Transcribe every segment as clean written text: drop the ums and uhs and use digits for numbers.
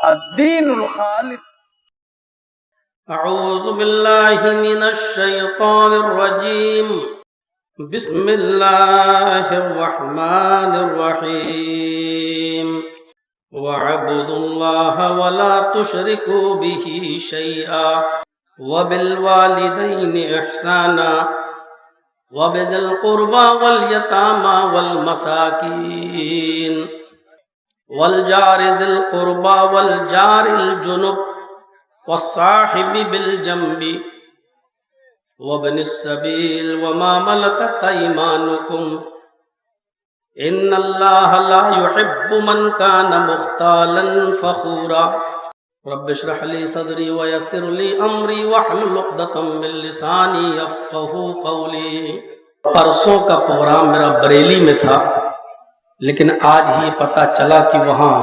الدین الخالص۔ اعوذ باللہ من الشیطان الرجیم، بسم اللہ الرحمن الرحیم، وَاعْبُدُوا اللَّهَ وَلَا تُشْرِكُوا بِهِ شَيْئًا وَبِالْوَالِدَيْنِ إِحْسَانًا وَبِذِي الْقُرْبَى وَالْيَتَامَى وَالْمَسَاكِينِ وَالْجَارِ ذِي الْقُرْبَى وَالْجَارِ الْجُنُبِ وَالصَّاحِبِ بِالْجَنبِ وَابْنِ السَّبِيلِ وَمَا مَلَكَتْ أَيْمَانُكُمْ إِنَّ اللَّهَ لَا يُحِبُّ مَنْ كَانَ مُخْتَالًا فَخُورًا رَبِّ اشْرَحْ لِي صَدْرِي وَيَسِّرْ لِي أَمْرِي وَاحْلُلْ عُقْدَةً مِّن لِّسَانِي يَفْقَهُوا قَوْلِي۔ پرسوں کا پروگرام میرا بریلی میں تھا، لیکن آج ہی پتہ چلا کہ وہاں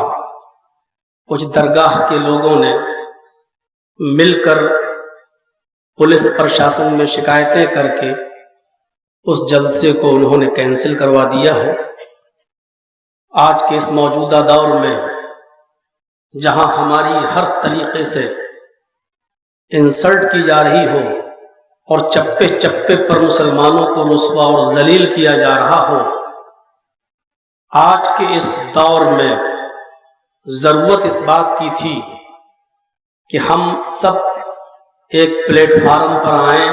کچھ درگاہ کے لوگوں نے مل کر پولیس پرشاسن میں شکایتیں کر کے اس جلسے کو انہوں نے کینسل کروا دیا ہے۔ آج کے اس موجودہ دور میں جہاں ہماری ہر طریقے سے انسلٹ کی جا رہی ہو اور چپے چپے پر مسلمانوں کو رسوا اور ذلیل کیا جا رہا ہو، آج کے اس دور میں ضرورت اس بات کی تھی کہ ہم سب ایک پلیٹ فارم پر آئیں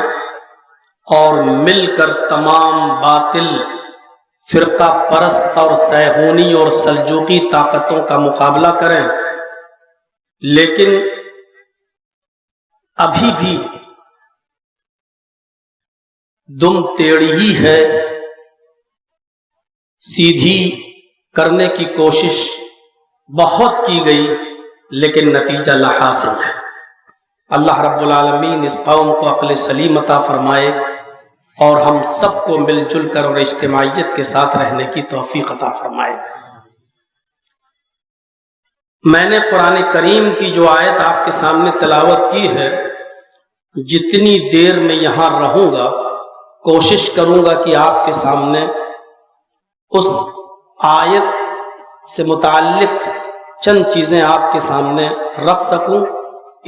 اور مل کر تمام باطل فرقہ پرست اور صہیونی اور سلجوقی طاقتوں کا مقابلہ کریں، لیکن ابھی بھی دم ٹیڑھی ہی ہے، سیدھی کرنے کی کوشش بہت کی گئی لیکن نتیجہ لا حاصل ہے۔ اللہ رب العالمین اس قوم کو عقل سلیم عطا فرمائے اور ہم سب کو مل جل کر اور اجتماعیت کے ساتھ رہنے کی توفیق عطا فرمائے۔ میں نے قرآن کریم کی جو آیت آپ کے سامنے تلاوت کی ہے، جتنی دیر میں یہاں رہوں گا کوشش کروں گا کہ آپ کے سامنے اس آیت سے متعلق چند چیزیں آپ کے سامنے رکھ سکوں،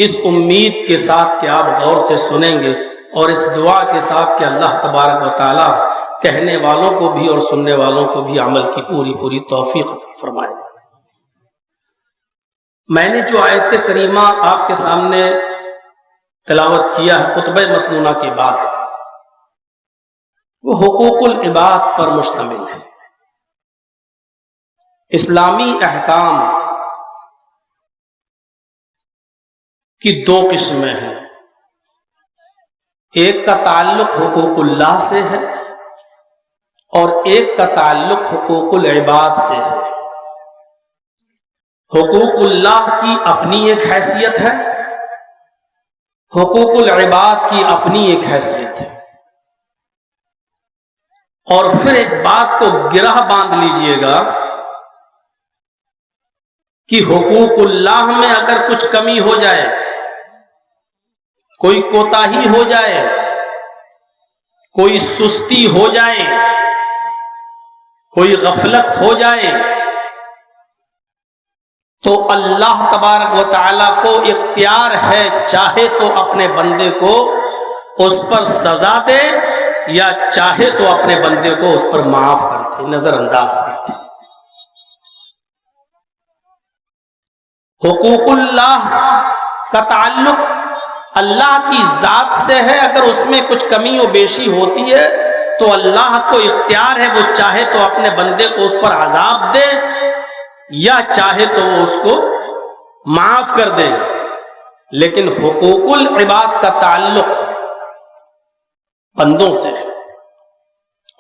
اس امید کے ساتھ کہ آپ غور سے سنیں گے اور اس دعا کے ساتھ کہ اللہ تبارک و تعالی کہنے والوں کو بھی اور سننے والوں کو بھی عمل کی پوری توفیق عطا فرمائے۔ میں نے جو آیت کریمہ آپ کے سامنے تلاوت کیا ہے خطبہ مسنونہ کے بعد، وہ حقوق العباد پر مشتمل ہے۔ اسلامی احکام کی دو قسمیں ہیں، ایک کا تعلق حقوق اللہ سے ہے اور ایک کا تعلق حقوق العباد سے ہے۔ حقوق اللہ کی اپنی ایک حیثیت ہے، حقوق العباد کی اپنی ایک حیثیت ہے۔ اور پھر ایک بات کو گرہ باندھ لیجئے گا کہ حقوق اللہ میں اگر کچھ کمی ہو جائے، کوئی کوتاہی ہو جائے، کوئی سستی ہو جائے، کوئی غفلت ہو جائے، تو اللہ تبارک و تعالیٰ کو اختیار ہے، چاہے تو اپنے بندے کو اس پر سزا دے یا چاہے تو اپنے بندے کو اس پر معاف کر دے، نظر انداز کر دے۔ حقوق اللہ کا تعلق اللہ کی ذات سے ہے، اگر اس میں کچھ کمی و بیشی ہوتی ہے تو اللہ کو اختیار ہے، وہ چاہے تو اپنے بندے کو اس پر عذاب دے یا چاہے تو وہ اس کو معاف کر دے۔ لیکن حقوق العباد کا تعلق بندوں سے ہے،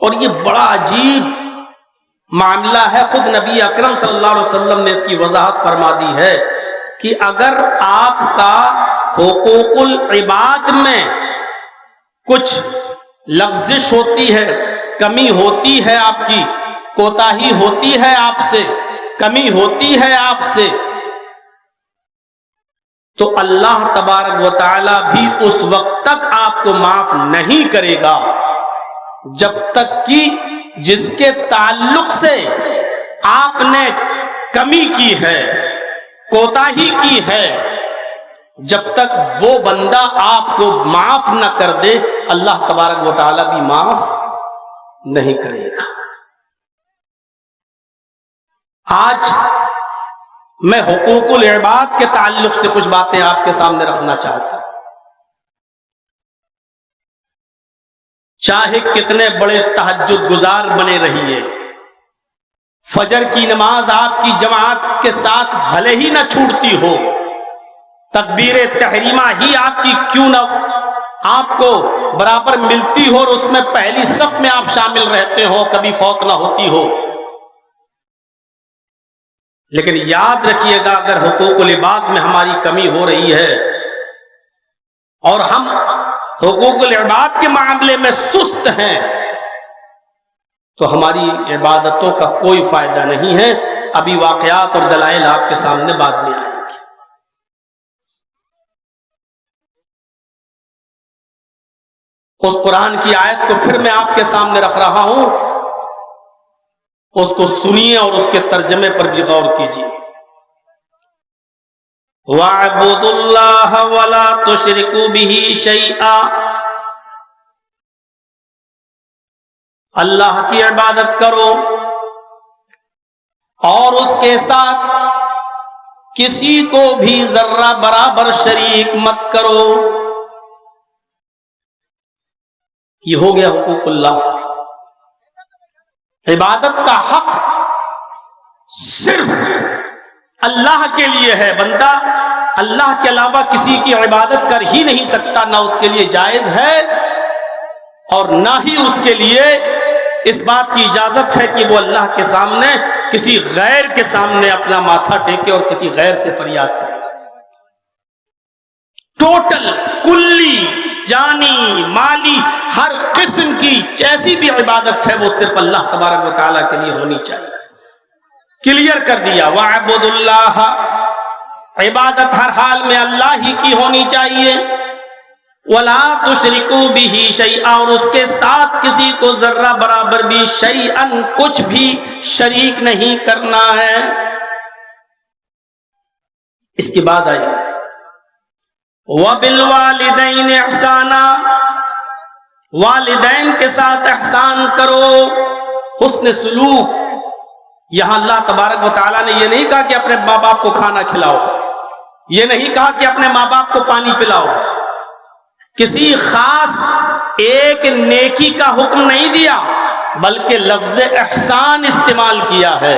اور یہ بڑا عجیب معاملہ ہے۔ خود نبی اکرم صلی اللہ علیہ وسلم نے اس کی وضاحت فرما دی ہے کہ اگر آپ کا حقوق العباد میں کچھ لغزش ہوتی ہے، کمی ہوتی ہے، آپ کی کوتاہی ہوتی ہے، آپ سے کمی ہوتی ہے آپ سے، تو اللہ تبارک و تعالی بھی اس وقت تک آپ کو معاف نہیں کرے گا جب تک کہ جس کے تعلق سے آپ نے کمی کی ہے، کوتاہی کی ہے، جب تک وہ بندہ آپ کو معاف نہ کر دے اللہ تبارک و تعالی بھی معاف نہیں کرے گا۔ آج میں حقوق العباد کے تعلق سے کچھ باتیں آپ کے سامنے رکھنا چاہتا ہوں۔ چاہے کتنے بڑے تہجد گزار بنے رہیے، فجر کی نماز آپ کی جماعت کے ساتھ بھلے ہی نہ چھوٹتی ہو، تکبیر تحریمہ ہی آپ کی کیوں نہ آپ کو برابر ملتی ہو اور اس میں پہلی صف میں آپ شامل رہتے ہو، کبھی فوت نہ ہوتی ہو، لیکن یاد رکھیے گا اگر حقوق العباد میں ہماری کمی ہو رہی ہے اور ہم حقوق العباد کے معاملے میں سست ہیں تو ہماری عبادتوں کا کوئی فائدہ نہیں ہے۔ ابھی واقعات اور دلائل آپ کے سامنے بعد میں آئیں گے۔ اس قرآن کی آیت کو پھر میں آپ کے سامنے رکھ رہا ہوں، اس کو سنیے اور اس کے ترجمے پر بھی غور کیجیے۔ وَاعْبُدُوا اللَّهَ وَلَا تُشْرِكُوا بِهِ شَيْئًا، اللہ کی عبادت کرو اور اس کے ساتھ کسی کو بھی ذرہ برابر شریک مت کرو۔ یہ ہو گیا حقوق اللہ۔ عبادت کا حق صرف اللہ کے لیے ہے، بندہ اللہ کے علاوہ کسی کی عبادت کر ہی نہیں سکتا، نہ اس کے لیے جائز ہے اور نہ ہی اس کے لیے اس بات کی اجازت ہے کہ وہ اللہ کے سامنے کسی غیر کے سامنے اپنا ماتھا ٹیکے اور کسی غیر سے فریاد کرے۔ ٹوٹل، کلی، جانی، مالی، ہر قسم کی جیسی بھی عبادت ہے وہ صرف اللہ تبارک و تعالیٰ کے لیے ہونی چاہیے۔ کلیئر کر دیا، وَاعْبُدُوا اللَّهَ، عبادت ہر حال میں اللہ ہی کی ہونی چاہیے، وَلَا تُشْرِكُوا بِهِ شَيْئًا، اور اس کے ساتھ کسی کو ذرہ برابر بھی شَيْئًا کچھ بھی شریک نہیں کرنا ہے۔ اس کے بعد آئیے وَبِالْوَالِدَيْنِ إِحْسَانًا، والدین کے ساتھ احسان کرو، حسن سلوک۔ یہاں اللہ تبارک و تعالیٰ نے یہ نہیں کہا کہ اپنے ماں باپ کو کھانا کھلاؤ، یہ نہیں کہا کہ اپنے ماں باپ کو پانی پلاؤ، کسی خاص ایک نیکی کا حکم نہیں دیا بلکہ لفظ احسان استعمال کیا ہے۔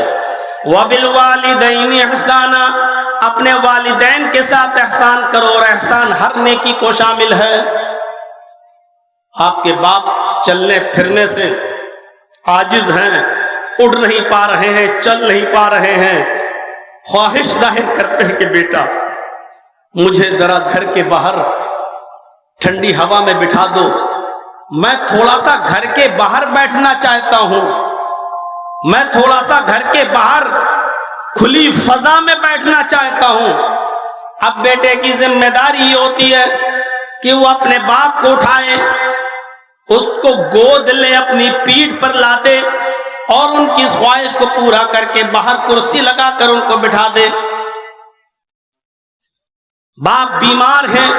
وَبِالْوَالِدَيْنِ إِحْسَانًا، اپنے والدین کے ساتھ احسان کرو، اور احسان ہر نیکی کو شامل ہے۔ آپ کے باپ چلنے پھرنے سے عاجز ہیں، اڑ نہیں پا رہے ہیں، چل نہیں پا رہے ہیں، خواہش ظاہر کرتے ہیں کہ بیٹا مجھے ذرا گھر کے باہر ٹھنڈی ہوا میں بٹھا دو، میں تھوڑا سا گھر کے باہر بیٹھنا چاہتا ہوں، میں تھوڑا سا گھر کے باہر کھلی فضا میں بیٹھنا چاہتا ہوں۔ اب بیٹے کی ذمہ داری یہ ہوتی ہے کہ وہ اپنے باپ کو اٹھائے، اس کو گود لے، اپنی پیٹھ پر لاتے اور ان کی خواہش کو پورا کر کے باہر کرسی لگا کر ان کو بٹھا دے۔ باپ بیمار ہیں،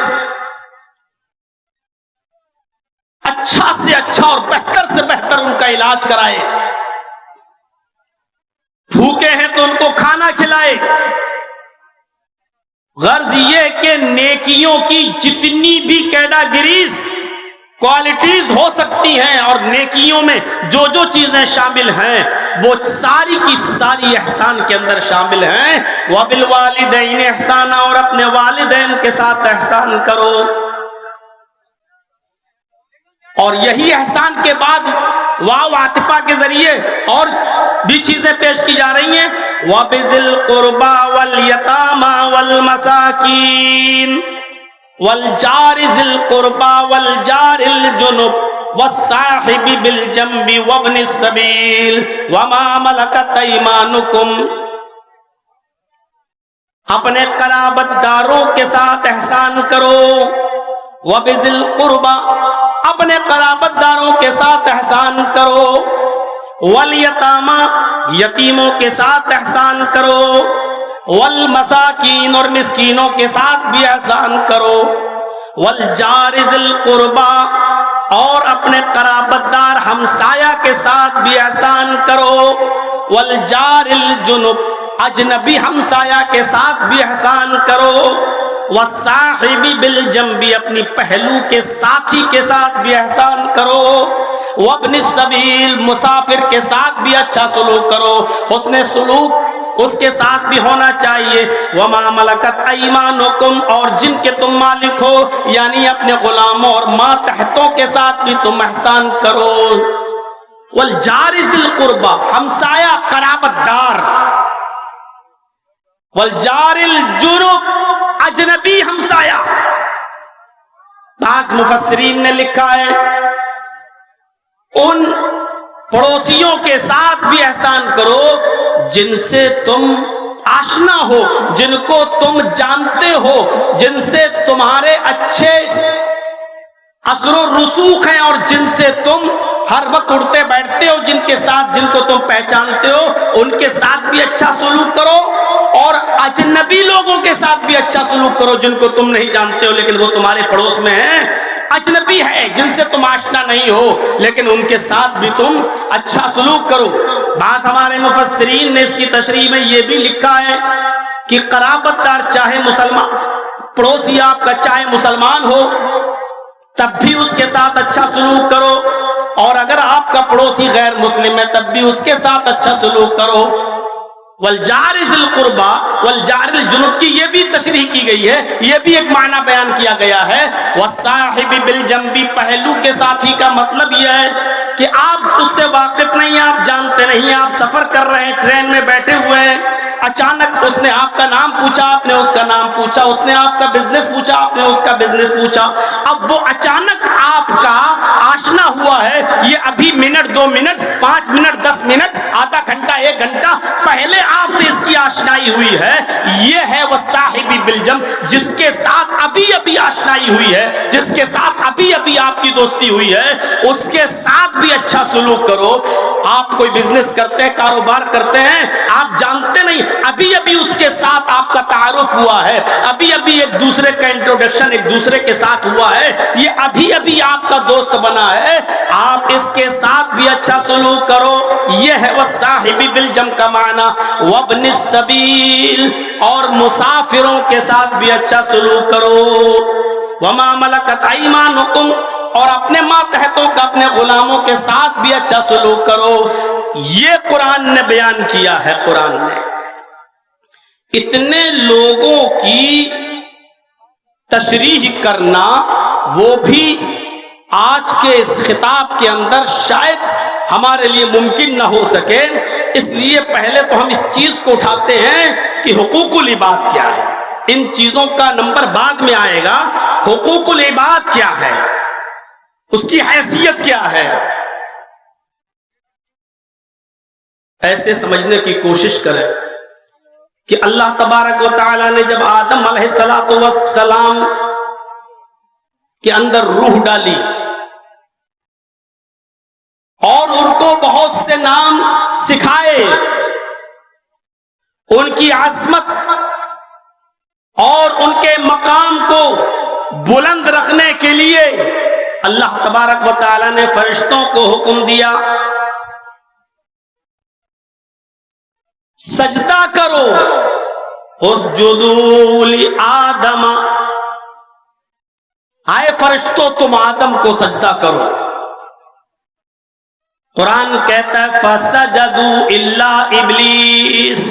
اچھا سے اچھا اور بہتر سے بہتر ان کا علاج کرائے، بھوکے ہیں تو ان کو کھانا کھلائے۔ غرض یہ کہ نیکیوں کی جتنی بھی کیٹاگریز، کوالٹیز ہو سکتی ہیں اور نیکیوں میں جو جو چیزیں شامل ہیں وہ ساری کی ساری احسان کے اندر شامل ہیں۔ وَبِالْوَالِدَيْنِ إِحْسَانًا، اور اپنے والدین کے ساتھ احسان کرو، اور یہی احسان کے بعد واو عاطفہ کے ذریعے اور بھی چیزیں پیش کی جا رہی ہیں۔ وَبِذِي الْقُرْبَى وَالْيَتَامَى وَالْمَسَاكِينِ وَالْجَارِ ذِي الْقُرْبَى وَالْجَارِ الْجُنُبِ وَالصَّاحِبِ بِالْجَنبِ وَابْنِ السَّبِيلِ وَمَا مَلَكَتْ أَيْمَانُكُمْ، اپنے قرابت داروں کے ساتھ احسان کرو۔ وَبِذِي الْقُرْبَى، اپنے قرابت داروں کے ساتھ احسان کرو۔ وَالْيَتَامَى، یتیموں کے ساتھ احسان کرو۔ والمساکین اور مسکینوں کے ساتھ بھی احسان کرو، والجار ذی القربا اور اپنے قرابت دار ہمسایہ کے ساتھ بھی احسان کرو، والجار الجنب اجنبی ہمسایہ کے ساتھ بھی احسان کرو، والصاحب بالجنب اپنی پہلو کے ساتھی کے ساتھ بھی احسان کرو، وابن السبیل مسافر کے ساتھ بھی اچھا سلوک کرو، حسن سلوک اس کے ساتھ بھی ہونا چاہیے، وما ملکت ایمانکم اور جن کے تم مالک ہو یعنی اپنے غلاموں اور ماتحتوں کے ساتھ بھی تم احسان کرو، والجار ذی القربا ہمسایہ قرابت دار، والجار الجنب اجنبی ہمسایہ۔ بعض مفسرین نے لکھا ہے ان پڑوسیوں کے ساتھ بھی احسان کرو جن سے تم آشنا ہو، جن کو تم جانتے ہو، جن سے تمہارے اچھے اثر و رسوخ ہیں اور جن سے تم ہر وقت اٹھتے بیٹھتے ہو، جن کے ساتھ جن کو تم پہچانتے ہو ان کے ساتھ بھی اچھا سلوک کرو، اور اجنبی لوگوں کے ساتھ بھی اچھا سلوک کرو جن کو تم نہیں جانتے ہو لیکن وہ تمہارے پڑوس میں ہیں، اجنبی ہے جن سے تم آشنا نہیں ہو لیکن ان کے ساتھ بھی تم اچھا سلوک کرو۔ بعض ہمارے مفسرین نے اس کی تشریح میں یہ بھی لکھا ہے کہ قرابت دار چاہے مسلمان، پڑوسی آپ کا چاہے مسلمان ہو تب بھی اس کے ساتھ اچھا سلوک کرو، اور اگر آپ کا پڑوسی غیر مسلم ہے تب بھی اس کے ساتھ اچھا سلوک کرو۔ والجار ذی القربا والجار الجنب کی یہ بھی تشریح کی گئی ہے، یہ بھی ایک معنی بیان کیا گیا ہے۔ والصاحب بالجنب پہلو کے ساتھی کا مطلب یہ ہے کہ آپ اس سے واقف نہیں، آپ جانتے نہیں، آپ سفر کر رہے ہیں، ٹرین میں بیٹھے ہوئے ہیں، اچانک اس نے آپ کا نام پوچھا، آپ نے اس کا نام پوچھا، اس نے آپ کا بزنس پوچھا، آپ نے اس کا بزنس پوچھا، اب وہ اچانک آپ کا آشنا ہوا ہے، یہ ابھی منٹ 2 منٹ 5 منٹ 10 منٹ آدھا گھنٹہ 1 گھنٹہ پہلے آپ سے اس کی آشنائی ہوئی ہے، یہ ہے والصاحب بالجنب، جس کے ساتھ ابھی ابھی آشنائی ہوئی ہے، جس کے ساتھ ابھی ابھی آپ کی دوستی ہوئی ہے، اس کے ساتھ بھی اچھا سلوک کرو۔ آپ کوئی بزنس کرتے ہیں، کاروبار کرتے ہیں، آپ جانتے نہیں، ابھی ابھی اس کے ساتھ آپ کا تعارف ہوا ہے، ابھی ابھی ایک دوسرے کا انٹروڈکشن ایک دوسرے کے ساتھ ہوا ہے، یہ ابھی ابھی آپ کا دوست بنا ہے، آپ اس کے ساتھ بھی اچھا سلوک کرو، یہ ہے والصاحب بالجنب کا معنی۔ وابن السبیل اور مسافروں کے ساتھ بھی اچھا سلوک کرو، وما ملکت ایمانکم اور اپنے ماتحتوں کا اپنے غلاموں کے ساتھ بھی اچھا سلوک کرو۔ یہ قرآن نے بیان کیا ہے، قرآن نے اتنے لوگوں کی تشریح کرنا وہ بھی آج کے اس خطاب کے اندر شاید ہمارے لیے ممکن نہ ہو سکے، اس لیے پہلے تو ہم اس چیز کو اٹھاتے ہیں کہ حقوق العباد کیا ہے، ان چیزوں کا نمبر بعد میں آئے گا۔ حقوق العباد کیا ہے، اس کی حیثیت کیا ہے، ایسے سمجھنے کی کوشش کریں کہ اللہ تبارک و تعالی نے جب آدم علیہ السلام کے اندر روح ڈالی اور ان کو بہت سے نام سکھائے، ان کی عظمت اور ان کے مقام کو بلند رکھنے کے لیے اللہ تبارک و تعالی نے فرشتوں کو حکم دیا سجدہ کرو، اسجدوا لآدم، آئے فرشتوں تم آدم کو سجدہ کرو۔ قرآن کہتا ہے فسجدوا الا ابلیس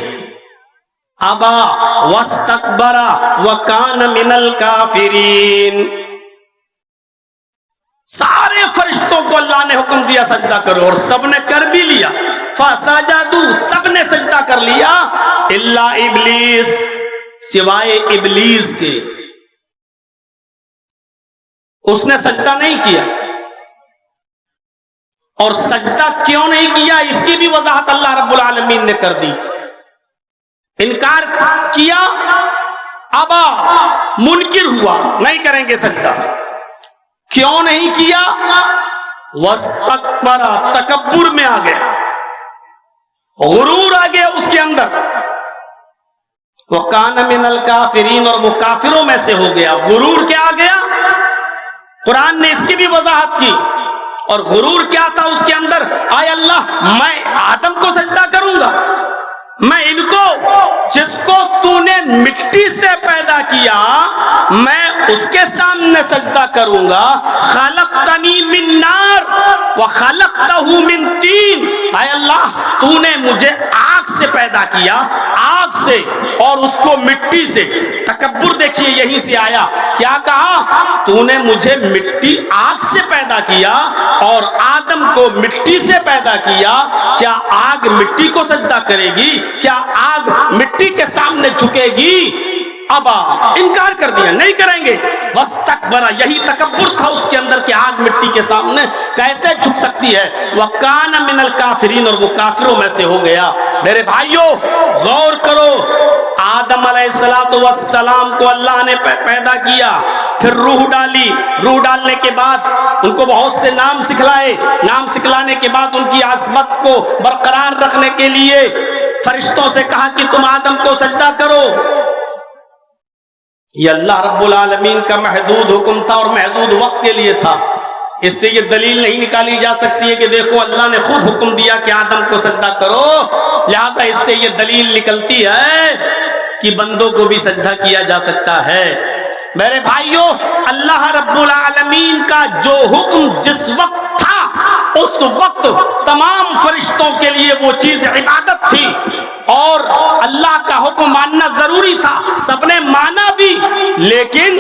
ابا واستکبر وکان من الکافرین، سارے فرشتوں کو اللہ نے حکم دیا سجدہ کرو اور سب نے کر بھی لیا، فسجدوا سب نے سجدہ کر لیا، الا ابلیس سوائے ابلیس کے، اس نے سجدہ نہیں کیا۔ اور سجدہ کیوں نہیں کیا اس کی بھی وضاحت اللہ رب العالمین نے کر دی، انکار کیا، ابا منکر ہوا، نہیں کریں گے سجدہ۔ کیوں نہیں کیا؟ واستکبر، تکبر میں آ گیا، غرور آ گیا اس کے اندر، وَكَانَ مِنَ الْكَافِرِينَ، اور وہ کافروں میں سے ہو گیا۔ غرور کیا آ گیا؟ قرآن نے اس کی بھی وضاحت کی۔ اور غرور کیا تھا اس کے اندر؟ آئے اللہ میں آدم کو سجدہ کروں گا، میں ان کو جس کو تو نے مٹی سے پیدا کیا میں اس کے سامنے سجدہ کروں گا۔ خلقتنی من نار وخلقتہ من طین، اے اللہ تو نے مجھے آگ سے پیدا کیا، آگ سے، اور اس کو مٹی سے۔ تکبر دیکھیے یہیں سے آیا، کیا کہا؟ تو نے مجھے مٹی آگ سے پیدا کیا اور آدم کو مٹی سے پیدا کیا، کیا آگ مٹی کو سجدہ کرے گی؟ کیا آگ مٹی کے سامنے جھکے گی؟ ابا، انکار کر دیا، نہیں کریں گے۔ واستکبر، یہی تکبر تھا اس کے اندر کہ آگ مٹی کے سامنے کیسے جھک سکتی ہے۔ وَكَانَ مِنَ الْكَافِرِينَ، اور وہ کافروں میں سے ہو گیا۔ میرے بھائیوں غور کرو، آدم علیہ السلام کو اللہ نے پیدا کیا، پھر روح ڈالی، روح ڈالنے کے بعد ان کو بہت سے نام سکھلائے، نام سکھلانے کے بعد ان کی عظمت کو برقرار رکھنے کے لیے فرشتوں سے کہا کہ تم آدم کو سجدہ کرو۔ یہ اللہ رب العالمین کا محدود حکم تھا اور محدود وقت کے لیے تھا۔ اس سے یہ دلیل نہیں نکالی جا سکتی ہے کہ دیکھو اللہ نے خود حکم دیا کہ آدم کو سجدہ کرو، لہذا اس سے یہ دلیل نکلتی ہے کہ بندوں کو بھی سجدہ کیا جا سکتا ہے۔ میرے بھائیوں اللہ رب العالمین کا جو حکم جس وقت تھا اس وقت تمام فرشتوں کے لیے وہ چیز عبادت تھی اور اللہ کا حکم ماننا ضروری تھا، سب نے مانا بھی، لیکن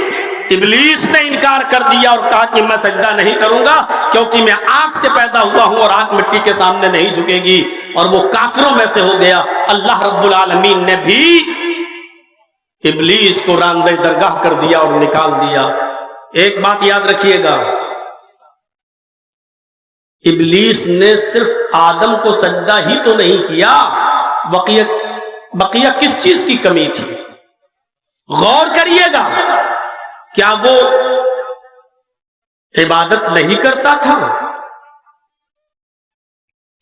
ابلیس نے انکار کر دیا اور کہا کہ میں سجدہ نہیں کروں گا کیونکہ میں آگ سے پیدا ہوا ہوں اور آگ مٹی کے سامنے نہیں جھکے گی، اور وہ کافروں میں سے ہو گیا۔ اللہ رب العالمین نے بھی ابلیس کو راندہ درگاہ کر دیا اور نکال دیا۔ ایک بات یاد رکھیے گا، ابلیس نے صرف آدم کو سجدہ ہی تو نہیں کیا، بقیہ کس چیز کی کمی تھی؟ غور کریے گا، کیا وہ عبادت نہیں کرتا تھا؟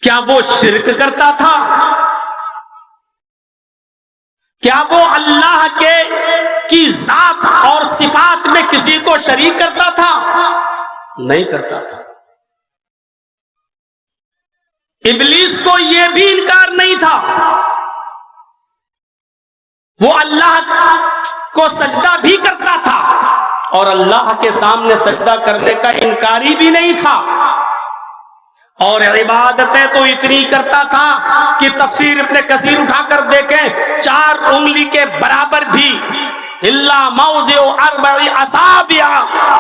کیا وہ شرک کرتا تھا؟ کیا وہ اللہ کی ذات اور صفات میں کسی کو شریک کرتا تھا؟ نہیں کرتا تھا۔ ابلیس کو یہ بھی انکار نہیں تھا، وہ اللہ کو سجدہ بھی کرتا تھا اور اللہ کے سامنے سجدہ کرنے کا انکاری بھی نہیں تھا، اور عبادتیں تو اتنی کرتا تھا کہ تفسیر ابن کثیر اٹھا کر دیکھیں 4 انگلی کے برابر بھی، اللہ موضع 4 اصابع،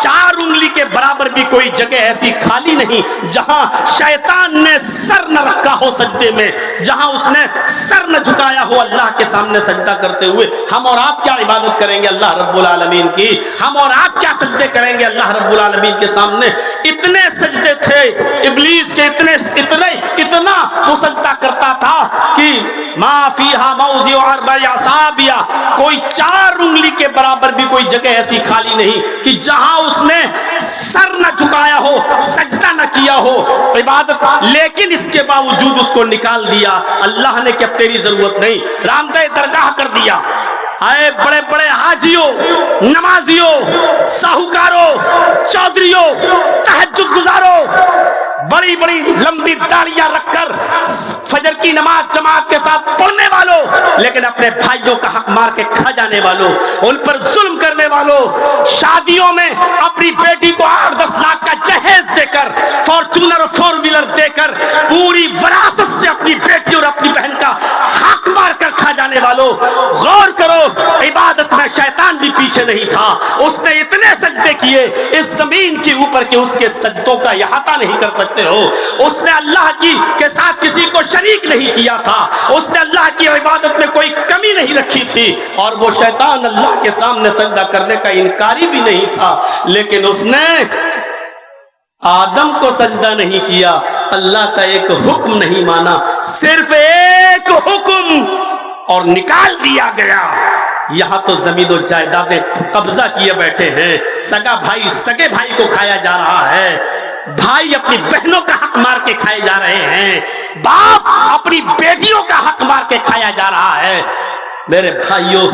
4 انگلی کے برابر بھی کوئی جگہ ایسی خالی نہیں جہاں شیطان نے سر نہ رکھا ہو سجدے میں، جہاں اس نے سر نہ جھکایا ہو اللہ کے سامنے سجدہ کرتے ہوئے۔ ہم اور آپ کیا عبادت کریں گے اللہ رب العالمین کی؟ ہم اور آپ کیا سجدے کریں گے اللہ رب العالمین کے سامنے؟ اتنے سجدے تھے ابلیس کے، اتنا وہ سجدہ کرتا تھا کہ ما فیہا موضع 4 اصابع، کوئی 4 انگلی کے برابر بھی کوئی جگہ ایسی خالی نہیں کہ جہاں اس نے سر نہ جھکایا ہو، سجدہ نہ کیا ہو عبادت، لیکن اس کے باوجود اس کو نکال دیا اللہ نے کہ اب تیری ضرورت نہیں، راندہ درگاہ کر دیا۔ آئے بڑے بڑے حاجیوں، نمازیوں، ساہوکاروں، چودھریوں، تہجد گزاروں، بڑی بڑی لمبی داڑیاں رکھ کر فجر کی نماز جماعت کے ساتھ پڑھنے والوں، لیکن اپنے بھائیوں کا حق مار کے کھا جانے والوں، ان پر ظلم کرنے والوں، شادیوں میں اپنی بیٹی کو 8-10 لاکھ کا جہیز دے کر، فارچونر اور 4 ویلر دے کر پوری وراثت سے اپنی بیٹی اور اپنی بہن کا حق مار کر کھا جانے والوں، غور کرو عبادت میں شیطان بھی پیچھے نہیں تھا۔ اس نے اتنے سجدے کیے اس زمین کے اوپر کہ اس کے سجدوں کا احاطہ نہیں کر سکتے ہو۔ اس نے اللہ کے ساتھ کسی کو شریک نہیں کیا تھا، اس نے اللہ کی عبادت میں کوئی کمی نہیں رکھی تھی، اور وہ شیطان اللہ کے سامنے سجدہ کرنے کا انکاری بھی نہیں تھا، لیکن اس نے آدم کو سجدہ نہیں کیا، اللہ کا ایک حکم نہیں مانا، صرف ایک حکم اور نکال دیا گیا۔ یہاں تو زمین و جائیدادیں قبضہ کیے بیٹھے ہیں، سگا بھائی سگے بھائی کو کھایا جا رہا ہے، بھائی اپنی بہنوں کا حق مار کے کھائے جا رہے ہیں، باپ اپنی بیٹیوں کا حق مار کے کھایا جا رہا ہے۔ میرے بھائیوں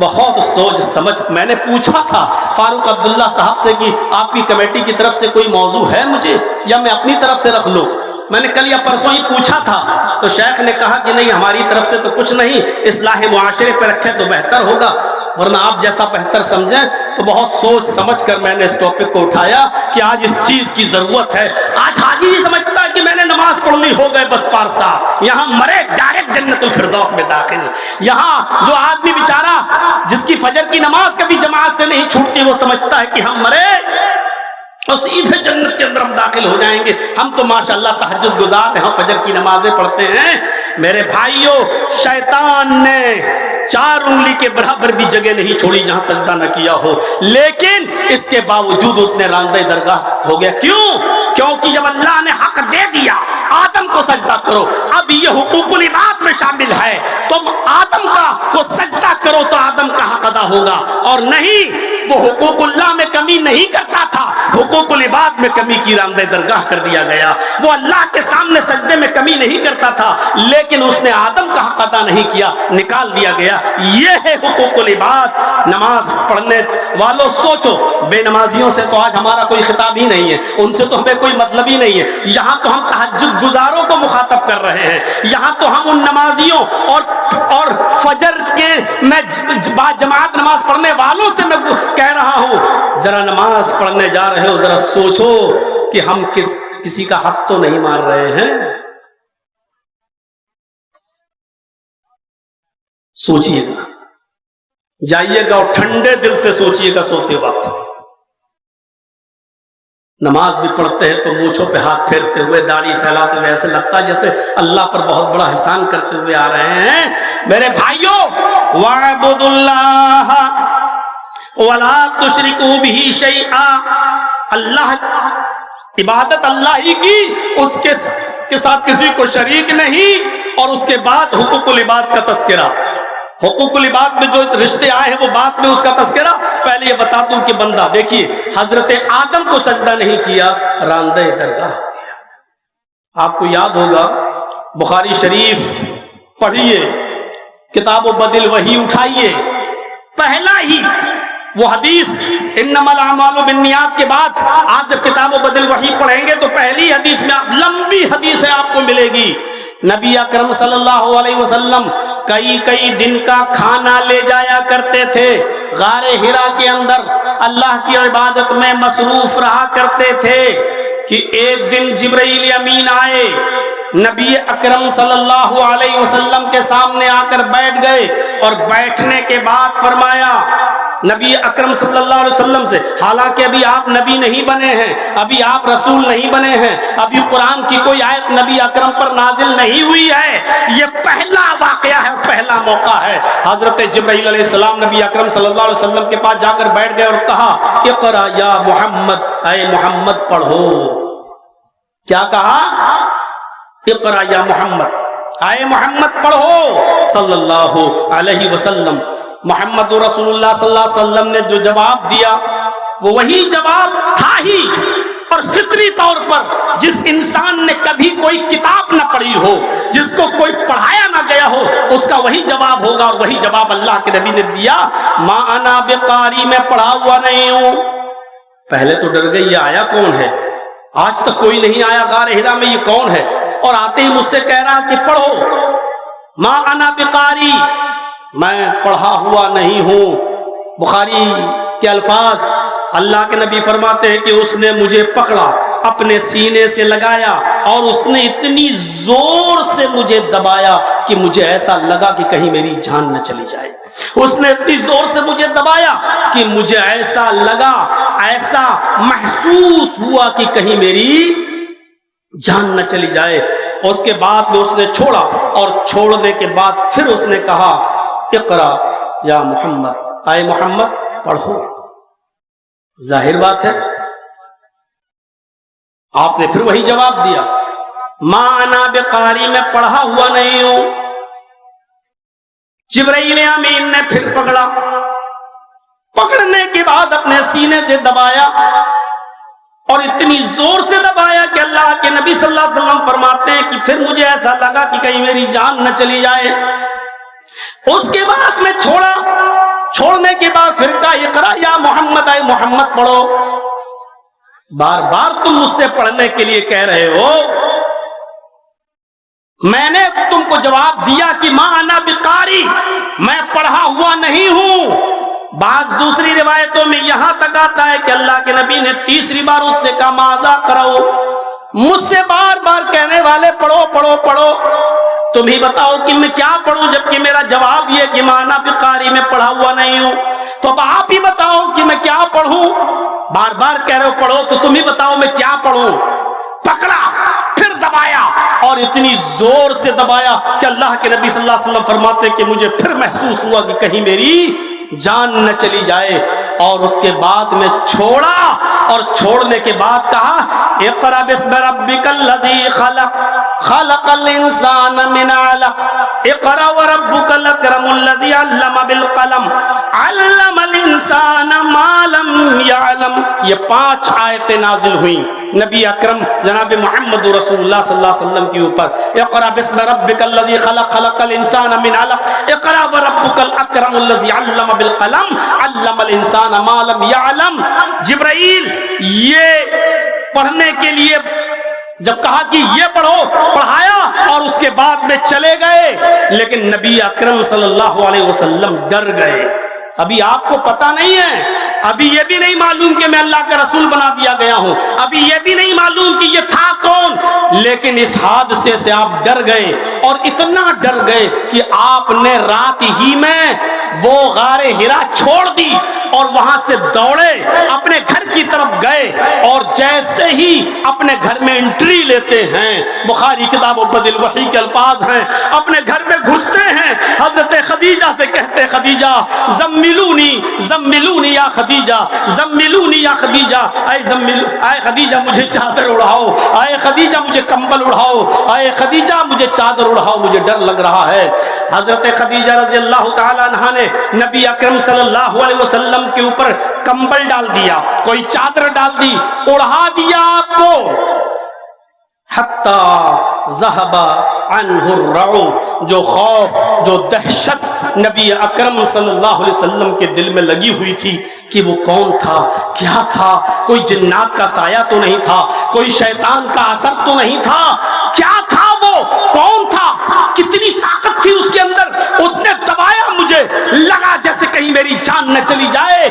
بہت سوچ سمجھ، میں نے پوچھا تھا فاروق عبداللہ صاحب سے کہ آپ کی کمیٹی کی طرف سے کوئی موضوع ہے مجھے یا میں اپنی طرف سے رکھ لوں؟ میں نے کل یا پرسوں ہی پوچھا تھا تو شیخ نے کہا کہ نہیں ہماری طرف سے تو کچھ نہیں، اصلاح معاشرے پہ رکھیں تو بہتر ہوگا، ورنہ آپ جیسا بہتر سمجھیں۔ تو بہت سوچ سمجھ کر میں نے اس ٹاپک کو اٹھایا کہ آج اس چیز کی ضرورت ہے۔ آج حاجی ہی سمجھتا ہے کہ میں نے نماز پڑھ لی ہو گئے بس پارسا، یہاں مرے ڈائریکٹ جنت الفردوس میں داخل۔ یہاں جو آدمی بیچارہ جس کی فجر کی نماز کبھی جماعت سے نہیں چھوٹتی وہ سمجھتا ہے کہ ہم مرے اور سیدھے جنت کے اندر ہم داخل ہو جائیں گے۔ ہم تو ماشاءاللہ تہجد گزار ہیں، ہم فجر کی نمازیں پڑھتے ہیں۔ میرے بھائیوں شیطان نے 4 انگلی کے برابر بھی جگہ نہیں چھوڑی جہاں سجدہ نہ کیا ہو، لیکن اس کے باوجود اس نے راندہ درگاہ ہو گیا۔ کیوں؟ کیونکہ جب اللہ نے حق دے دیا آدم کو سجدہ کرو، اب یہ حقوق العباد میں شامل ہے، تم آدم کا کو سجدہ کرو تو آدم کا حق ادا ہوگا، اور نہیں وہ حقوق اللہ میں کمی نہیں کرتا تھا، حقوق العباد میں کمی کی راندہ درگاہ کر دیا گیا۔ وہ اللہ کے سامنے سجدے میں کمی نہیں کرتا تھا لیکن اس نے آدم کا حق ادا نہیں کیا، نکال دیا گیا۔ یہ ہے حقوق العباد۔ نماز پڑھنے والوں سوچو، بے نمازیوں سے تو آج ہمارا کوئی خطاب ہی نہیں ہے، ان سے تو ہمیں کوئی مطلب ہی نہیں ہے۔ یہاں تو ہم تہجد گزاروں کو مخاطب کر رہے ہیں، یہاں تو ہم ان نمازیوں اور فجر کے میں جماعت نماز پڑھنے والوں سے میں کہہ رہا ہوں ذرا نماز پڑھنے جا رہے ہو ذرا سوچو کہ ہم کسی کا حق تو نہیں مار رہے ہیں۔ سوچئے گا، جائیے گا اور ٹھنڈے دل سے سوچئے گا سوتے وقت۔ نماز بھی پڑھتے ہیں تو مونچھوں پہ ہاتھ پھیرتے ہوئے، داڑھی سہلاتے ہوئے، ایسے لگتا ہے جیسے اللہ پر بہت بڑا احسان کرتے ہوئے آ رہے ہیں۔ میرے بھائیوں وَاعْبُدُوا اللَّهَ وَلَا تُشْرِكُوا بِهِ شَيْئًا، اللہ عبادت اللہ ہی کی، اس کے ساتھ کسی کو شریک نہیں۔ اور اس کے بعد حقوق العباد کا تذکرہ، حقوق العباد میں جو رشتے آئے ہیں وہ بعد میں اس کا تذکرہ۔ پہلے یہ بتا دوں کہ بندہ دیکھیے حضرت آدم کو سجدہ نہیں کیا، راندہ درگاہ ہو گیا۔ آپ کو یاد ہوگا بخاری شریف پڑھیے، کتاب و بدل وحی اٹھائیے، پہلا ہی وہ حدیث انما الاعمال بالنیات کے بعد آپ جب کتاب و بدل وحی پڑھیں گے تو پہلی حدیث میں آپ لمبی حدیثیں آپ کو ملے گی۔ نبی اکرم صلی اللہ علیہ وسلم کئی دن کا کھانا لے جایا کرتے تھے، غار حرا کے اندر اللہ کی عبادت میں مصروف رہا کرتے تھے کہ ایک دن جبرائیل امین آئے، نبی اکرم صلی اللہ علیہ وسلم کے سامنے آ کر بیٹھ گئے، اور بیٹھنے کے بعد فرمایا نبی اکرم صلی اللہ علیہ وسلم سے، حالانکہ ابھی آپ نبی نہیں بنے ہیں، ابھی آپ رسول نہیں بنے ہیں، ابھی قرآن کی کوئی آیت نبی اکرم پر نازل نہیں ہوئی ہے، یہ پہلا واقعہ ہے، پہلا موقع ہے۔ حضرت جبرائیل علیہ السلام نبی اکرم صلی اللہ علیہ وسلم کے پاس جا کر بیٹھ گئے اور کہا اقرا یا محمد، اے محمد پڑھو۔ کیا کہا؟ اقرا یا محمد، اے محمد پڑھو صلی اللہ علیہ وسلم۔ محمد رسول اللہ صلی اللہ علیہ وسلم نے جو جواب دیا وہ وہی جواب تھا ہی، اور فطری طور پر جس انسان نے کبھی کوئی کتاب نہ پڑھی ہو، جس کو کوئی پڑھایا نہ گیا ہو، اس کا وہی جواب ہوگا، اور وہی جواب اللہ کے نبی نے دیا، ما انا بقاری، میں پڑھا ہوا نہیں ہوں۔ پہلے تو ڈر گئی یہ آیا کون ہے، آج تک کوئی نہیں آیا غار حرا میں، یہ کون ہے؟ اور آتے ہی مجھ سے کہہ رہا کہ پڑھو، ما انا بقاری، میں پڑھا ہوا نہیں ہوں۔ بخاری کے الفاظ، اللہ کے نبی فرماتے ہیں کہ اس نے مجھے پکڑا، اپنے سینے سے لگایا، اور اس نے اتنی زور سے مجھے دبایا کہ مجھے ایسا لگا کہ کہیں میری جان نہ چلی جائے۔ اس نے اتنی زور سے مجھے دبایا کہ مجھے ایسا لگا، ایسا محسوس ہوا کہ کہیں میری جان نہ چلی جائے۔ اس کے بعد میں اس نے چھوڑا، اور چھوڑنے کے بعد پھر اس نے کہا اقرا یا محمد، اے محمد پڑھو۔ ظاہر بات ہے آپ نے پھر وہی جواب دیا، ما انا بقاری، میں پڑھا ہوا نہیں ہوں۔ جبرائیل امین نے پھر پکڑا، پکڑنے کے بعد اپنے سینے سے دبایا، اور اتنی زور سے دبایا کہ اللہ کے نبی صلی اللہ علیہ وسلم فرماتے ہیں کہ پھر مجھے ایسا لگا کہ کہیں میری جان نہ چلی جائے۔ اس کے بعد میں چھوڑا، چھوڑنے کے بعد پھر کہا اقرا یا محمد، اے محمد پڑھو۔ بار بار تم مجھ سے پڑھنے کے لیے کہہ رہے ہو، میں نے تم کو جواب دیا کہ ما انا بقاری، میں پڑھا ہوا نہیں ہوں۔ بعض دوسری روایتوں میں یہاں تک آتا ہے کہ اللہ کے نبی نے تیسری بار اس سے کہا ماذا کرو، مجھ سے بار بار کہنے والے پڑھو پڑھو پڑھو، تم ہی بتاؤ کہ میں کیا پڑھوں، جبکہ میرا جواب یہ کہ ما انا بقاری، میں پڑھا ہوا نہیں ہوں، تو اب آپ ہی بتاؤ کہ میں کیا پڑھوں، بار بار کہہ رہے ہو پڑھو تو تم ہی بتاؤ میں کیا پڑھوں۔ پکڑا، پھر دبایا، اور اتنی زور سے دبایا کہ اللہ کے نبی صلی اللہ علیہ وسلم فرماتے کہ مجھے پھر محسوس ہوا کہ کہیں میری جان نہ چلی جائے، اور اس کے بعد میں چھوڑا، اور چھوڑنے کے بعد کہا اقرأ باسم ربک الذی خلق، خلق الانسان من علق، اقرأ وربک الاکرم الذی علم بالقلم، علم الانسان ما لم يعلم۔ یہ 5 آیتیں نازل ہوئیں نبی اکرم جناب محمد رسول اللہ صلی اللہ علیہ وسلم کے اوپر۔ اقرأ باسم ربک الذی خلق، خلق الانسان من علق، اقرأ وربک الاکرم الذی علم بالقلم، علم الانسان ما لم يعلم۔ جبرائیل یہ پڑھنے کے لیے جب کہا کہ یہ پڑھو، پڑھایا، اور اس کے بعد میں چلے گئے، لیکن نبی اکرم صلی اللہ علیہ وسلم ڈر گئے۔ ابھی آپ کو پتہ نہیں ہے، ابھی یہ بھی نہیں معلوم کہ میں اللہ کا رسول بنا دیا گیا ہوں، ابھی یہ بھی نہیں معلوم کہ یہ تھا کون، لیکن اس حادثے سے آپ ڈر گئے، اور اتنا ڈر گئے کہ آپ نے رات ہی میں وہ غار حرا چھوڑ دی، اور وہاں سے دوڑے اپنے گھر کی طرف گئے، اور جیسے ہی اپنے گھر میں انٹری لیتے ہیں، بخاری کتاب بدل الوحی کے الفاظ ہیں، اپنے گھر میں گھستے ہیں، حضرت خدیجہ سے کہتے خدیجہ زملونی زملونی یا خدیجہ، زملونی یا خدیجہ، اے خدیجہ مجھے چادر اڑاؤ، اے خدیجہ مجھے کمبل اڑاؤ، اے خدیجہ مجھے چادر اڑاؤ، مجھے ڈر لگ رہا ہے۔ حضرت خدیجہ رضی اللہ تعالی عنہا نے نبی اکرم صلی اللہ علیہ وسلم کے اوپر کمبل ڈال دیا، کوئی چادر ڈال دی، اڑا دیا آپ کو، حتی ذہب عنہ الرعب، جو خوف، جو دہشت نبی اکرم صلی اللہ علیہ وسلم کے دل میں لگی ہوئی تھی کہ وہ کون تھا، کیا تھا، کوئی جنات کا سایہ تو نہیں تھا، کوئی شیطان کا اثر تو نہیں تھا، کیا تھا وہ، کون تھا، کتنی طاقت تھی اس کے اندر، اس نے دبایا، مجھے لگا جیسے کہیں میری جان نہ چلی جائے۔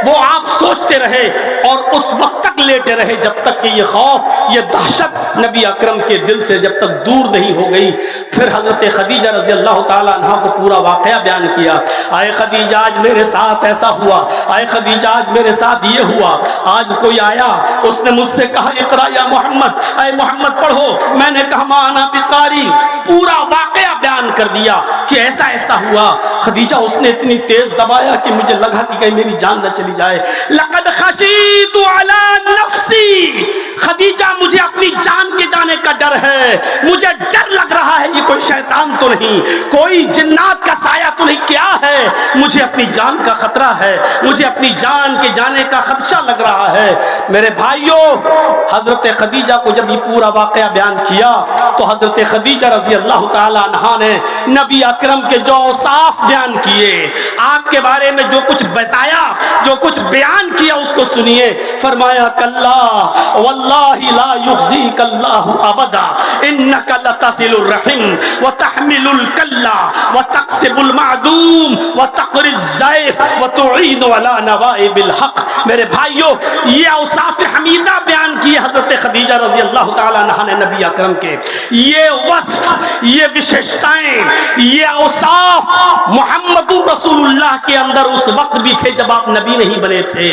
وہ آپ سوچتے رہے اور اس وقت تک لیٹے رہے جب تک کہ یہ خوف، یہ دہشت نبی اکرم کے دل سے جب تک دور نہیں ہو گئی۔ پھر حضرت خدیجہ رضی اللہ تعالیٰ عنہ کو پورا واقعہ بیان کیا، اے خدیجہ آج میرے ساتھ ایسا ہوا، اے خدیجہ آج میرے ساتھ یہ ہوا، آج کوئی آیا، اس نے مجھ سے کہا اقرا یا محمد، اے محمد پڑھو، میں نے کہا ما انا بقاری، پورا واقعہ بیان کر دیا کہ ایسا ایسا ہوا۔ خدیجہ اس نے اتنی تیز دبایا کہ مجھے لگا کہ کہیں میری جان نہ چلی جائے۔ لقد خشیت علی نفسی، خدیجہ مجھے اپنی جان کے جانے کا ڈر ہے، مجھے ڈر لگ رہا ہے، یہ کوئی شیطان تو نہیں، کوئی جنات کا سایہ تو نہیں، کیا ہے، مجھے اپنی جان کا خطرہ ہے، مجھے اپنی جان کے جانے کا خدشہ لگ رہا ہے۔ میرے بھائیوں، حضرت خدیجہ کو جب یہ پورا واقعہ بیان کیا تو حضرت خدیجہ رضی اللہ تعالی عنہا نے نبی اکرم کے جو اوصاف بیان کیے، آپ کے بارے میں جو کچھ بتایا، جو کچھ بیان کیا، اس کو سنیے۔ فرمایا کلا واللہ لا یخزیک اللہ ابدا انک لتصل الرحم وتحمل الکلا وتقسب المعدوم وتقری الضیف وتعین علی نوائب الحق۔ میرے بھائیوں، یہ اوصاف حمیدہ بیان کی حضرت خدیجہ رضی اللہ تعالی عنہا نے نبی اکرم کے، یہ وصف، یہ وشیشتائیں، یہ اوصاف محمد رسول اللہ کے اندر اس وقت بھی تھے جب آپ نبی نہیں بنے تھے۔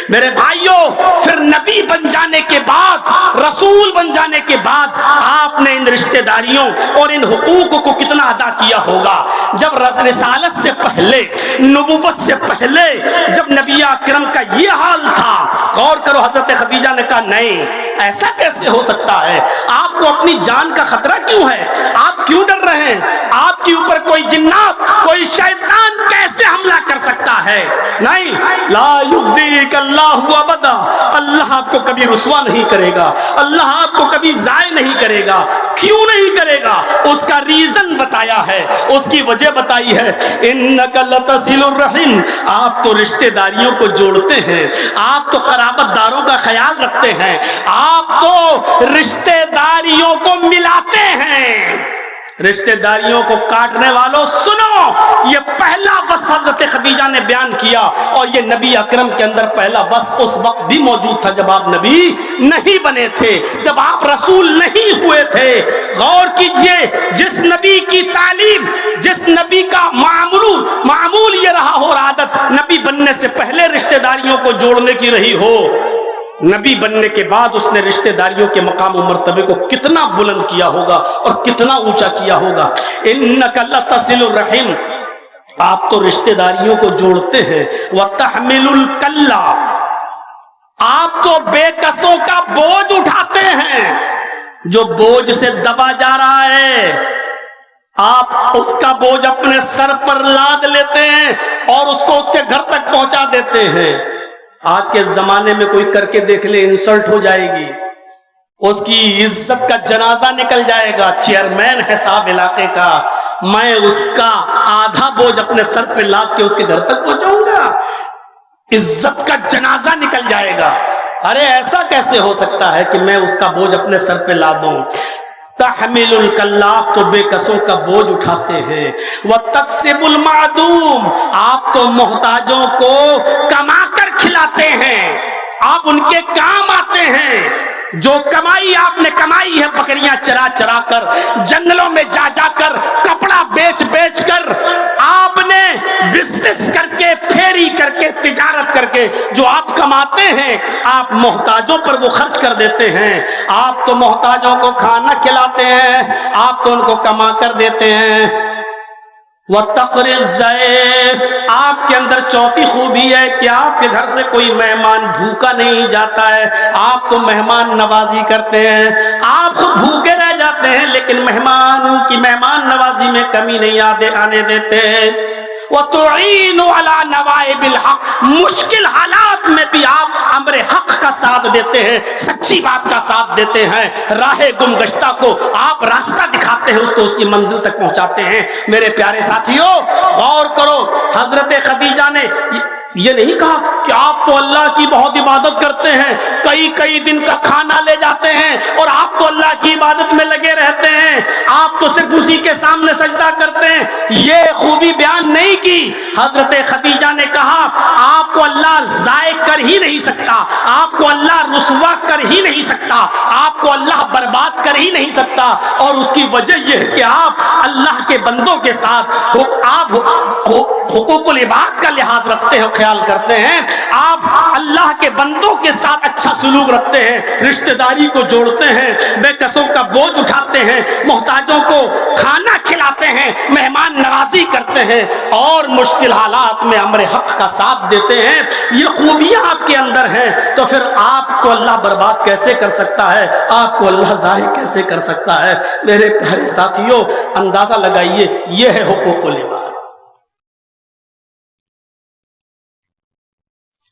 میرے بھائیوں، پھر نبی بن جانے کے بعد، رسول بن جانے کے بعد آپ نے ان رشتہ داریوں اور ان حقوق کو کتنا ادا کیا ہوگا۔ جب رسالت سے پہلے، نبوت سے پہلے جب نبی اکرم کا یہ حال تھا، غور کرو، حضرت خدیجہ نے کہا نہیں، ایسا کیسے ہو سکتا ہے، آپ کو اپنی جان کا خطرہ کیوں ہے، آپ کیوں ڈر رہے ہیں، آپ کے اوپر کوئی جنات، کوئی شیطان کیسے حملہ کر سکتا ہے. نہیں, لا یخزیک اللہ ابدا، اللہ آپ کو کبھی رسوا نہیں کرے گا، اللہ آپ کو کبھی ضائع نہیں کرے گا. کیوں نہیں کرے گا؟ اس کا ریزن بتایا ہے، اس کی وجہ بتائی ہے. انک لتصل الرحم، آپ تو رشتہ داریوں کو جوڑتے ہیں، آپ تو قرابت داروں کا خیال رکھتے ہیں، آپ تو رشتہ داریوں کو ملاتے ہیں. رشتہ داریوں کو کاٹنے والوں سنو، یہ پہلا وصف حضرت خدیجہ نے بیان کیا، اور یہ نبی اکرم کے اندر پہلا وصف اس وقت بھی موجود تھا جب آپ نبی نہیں بنے تھے، جب آپ رسول نہیں ہوئے تھے. غور کیجئے، جس نبی کی تعلیم، جس نبی کا معمول یہ رہا ہو، عادت نبی بننے سے پہلے رشتہ داریوں کو جوڑنے کی رہی ہو، نبی بننے کے بعد اس نے رشتہ داریوں کے مقام و مرتبے کو کتنا بلند کیا ہوگا اور کتنا اونچا کیا ہوگا. انک لتصل الرحم، آپ تو رشتہ داریوں کو جوڑتے ہیں. وتحمل الکلّ، آپ تو بے کسوں کا بوجھ اٹھاتے ہیں، جو بوجھ سے دبا جا رہا ہے آپ اس کا بوجھ اپنے سر پر لاد لیتے ہیں اور اس کو اس کے گھر تک پہنچا دیتے ہیں. آج کے زمانے میں کوئی کر کے دیکھ لے، انسلٹ ہو جائے گی، اس کی عزت کا جنازہ نکل جائے گا. چیئرمین ہے صاحب علاقے کا، میں اس کا آدھا بوجھ اپنے سر پہ لاد کے اس کے گھر تک پہنچاؤں گا، عزت کا جنازہ نکل جائے گا. ارے ایسا کیسے ہو سکتا ہے کہ میں اس کا بوجھ اپنے سر پہ لادوں؟ تحمل الکلّ، تو بے کسوں کا بوجھ اٹھاتے ہیں. وتکسب المعدوم، آپ تو محتاجوں کو کما کر کھلاتے ہیں، آپ ان کے کام آتے ہیں. جو کمائی آپ نے کمائی ہے، بکریاں چرا چرا کر، جنگلوں میں جا جا کر، کپڑا بیچ بیچ کر، آپ نے بزنس کر کے، پھیری کر کے، تجارت کر کے جو آپ کماتے ہیں، آپ محتاجوں پر وہ خرچ کر دیتے ہیں. آپ تو محتاجوں کو کھانا کھلاتے ہیں، آپ تو ان کو کما کر دیتے ہیں. وَتَقْرِ الضَّيْفَ، آپ کے اندر چوتھی خوبی ہے کہ آپ کے گھر سے کوئی مہمان بھوکا نہیں جاتا ہے، آپ تو مہمان نوازی کرتے ہیں. آپ خود بھوکے رہ جاتے ہیں لیکن مہمانوں کی مہمان نوازی میں کمی نہیں آنے دیتے. وَتُعِينُ عَلَى نَوَائِبِ الْحَقِّ، مشکل حالات میں بھی آپ امر حق کا ساتھ دیتے ہیں، سچی بات کا ساتھ دیتے ہیں. راہ گم گشتہ کو آپ راستہ دکھاتے ہیں، اس کو اس کی منزل تک پہنچاتے ہیں. میرے پیارے ساتھیوں، غور کرو، حضرت خدیجہ نے یہ نہیں کہا کہ آپ تو اللہ کی بہت عبادت کرتے ہیں، کئی کئی دن کا کھانا لے جاتے ہیں اور آپ تو اللہ کی عبادت میں لگے رہتے ہیں، آپ تو صرف اسی کے سامنے سجدہ کرتے ہیں. یہ خوبی بیان نہیں کی. حضرت خدیجہ نے کہا آپ کو اللہ ضائع کر ہی نہیں سکتا، آپ کو اللہ رسوا کر ہی نہیں سکتا، آپ کو اللہ برباد کر ہی نہیں سکتا. اور اس کی وجہ یہ ہے کہ آپ اللہ کے بندوں کے ساتھ آپ حقوق العباد کا لحاظ رکھتے ہیں، خیال کرتے ہیں، آپ اللہ کے بندوں کے ساتھ اچھا سلوک رکھتے ہیں، رشتہ داری کو جوڑتے ہیں، بے کسوں کا بوجھ اٹھاتے ہیں، محتاجوں کو کھانا کھلاتے ہیں، مہمان نوازی کرتے ہیں اور مشکل حالات میں امر حق کا ساتھ دیتے ہیں. یہ خوبیاں آپ کے اندر ہیں، تو پھر آپ کو اللہ برباد کیسے کر سکتا ہے؟ آپ کو اللہ ضائع کیسے کر سکتا ہے؟ میرے پیارے ساتھیوں، اندازہ لگائیے، یہ ہے حقوق العباد.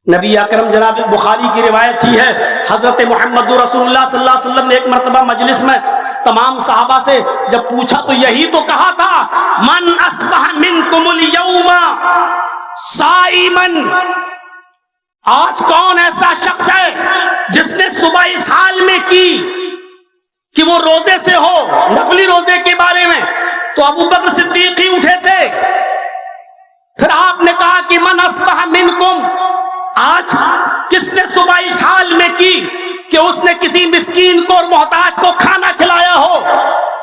نبی اکرم جناب بخاری کی روایت ہی ہے، حضرت محمد رسول اللہ صلی اللہ علیہ وسلم نے ایک مرتبہ مجلس میں تمام صحابہ سے جب پوچھا تو یہی تو کہا تھا، من اصبح منکم اليوم صائما، آج کون ایسا شخص ہے جس نے صبح اس حال میں کی کہ وہ روزے سے ہو، نفلی روزے کے بارے میں، تو ابو بکر صدیق ہی اٹھے تھے. پھر آپ نے کہا کہ من اصبح منکم، آج کس نے صبح اس حال میں کی کہ اس نے کسی مسکین کو اور محتاج کو کھانا کھلایا ہو.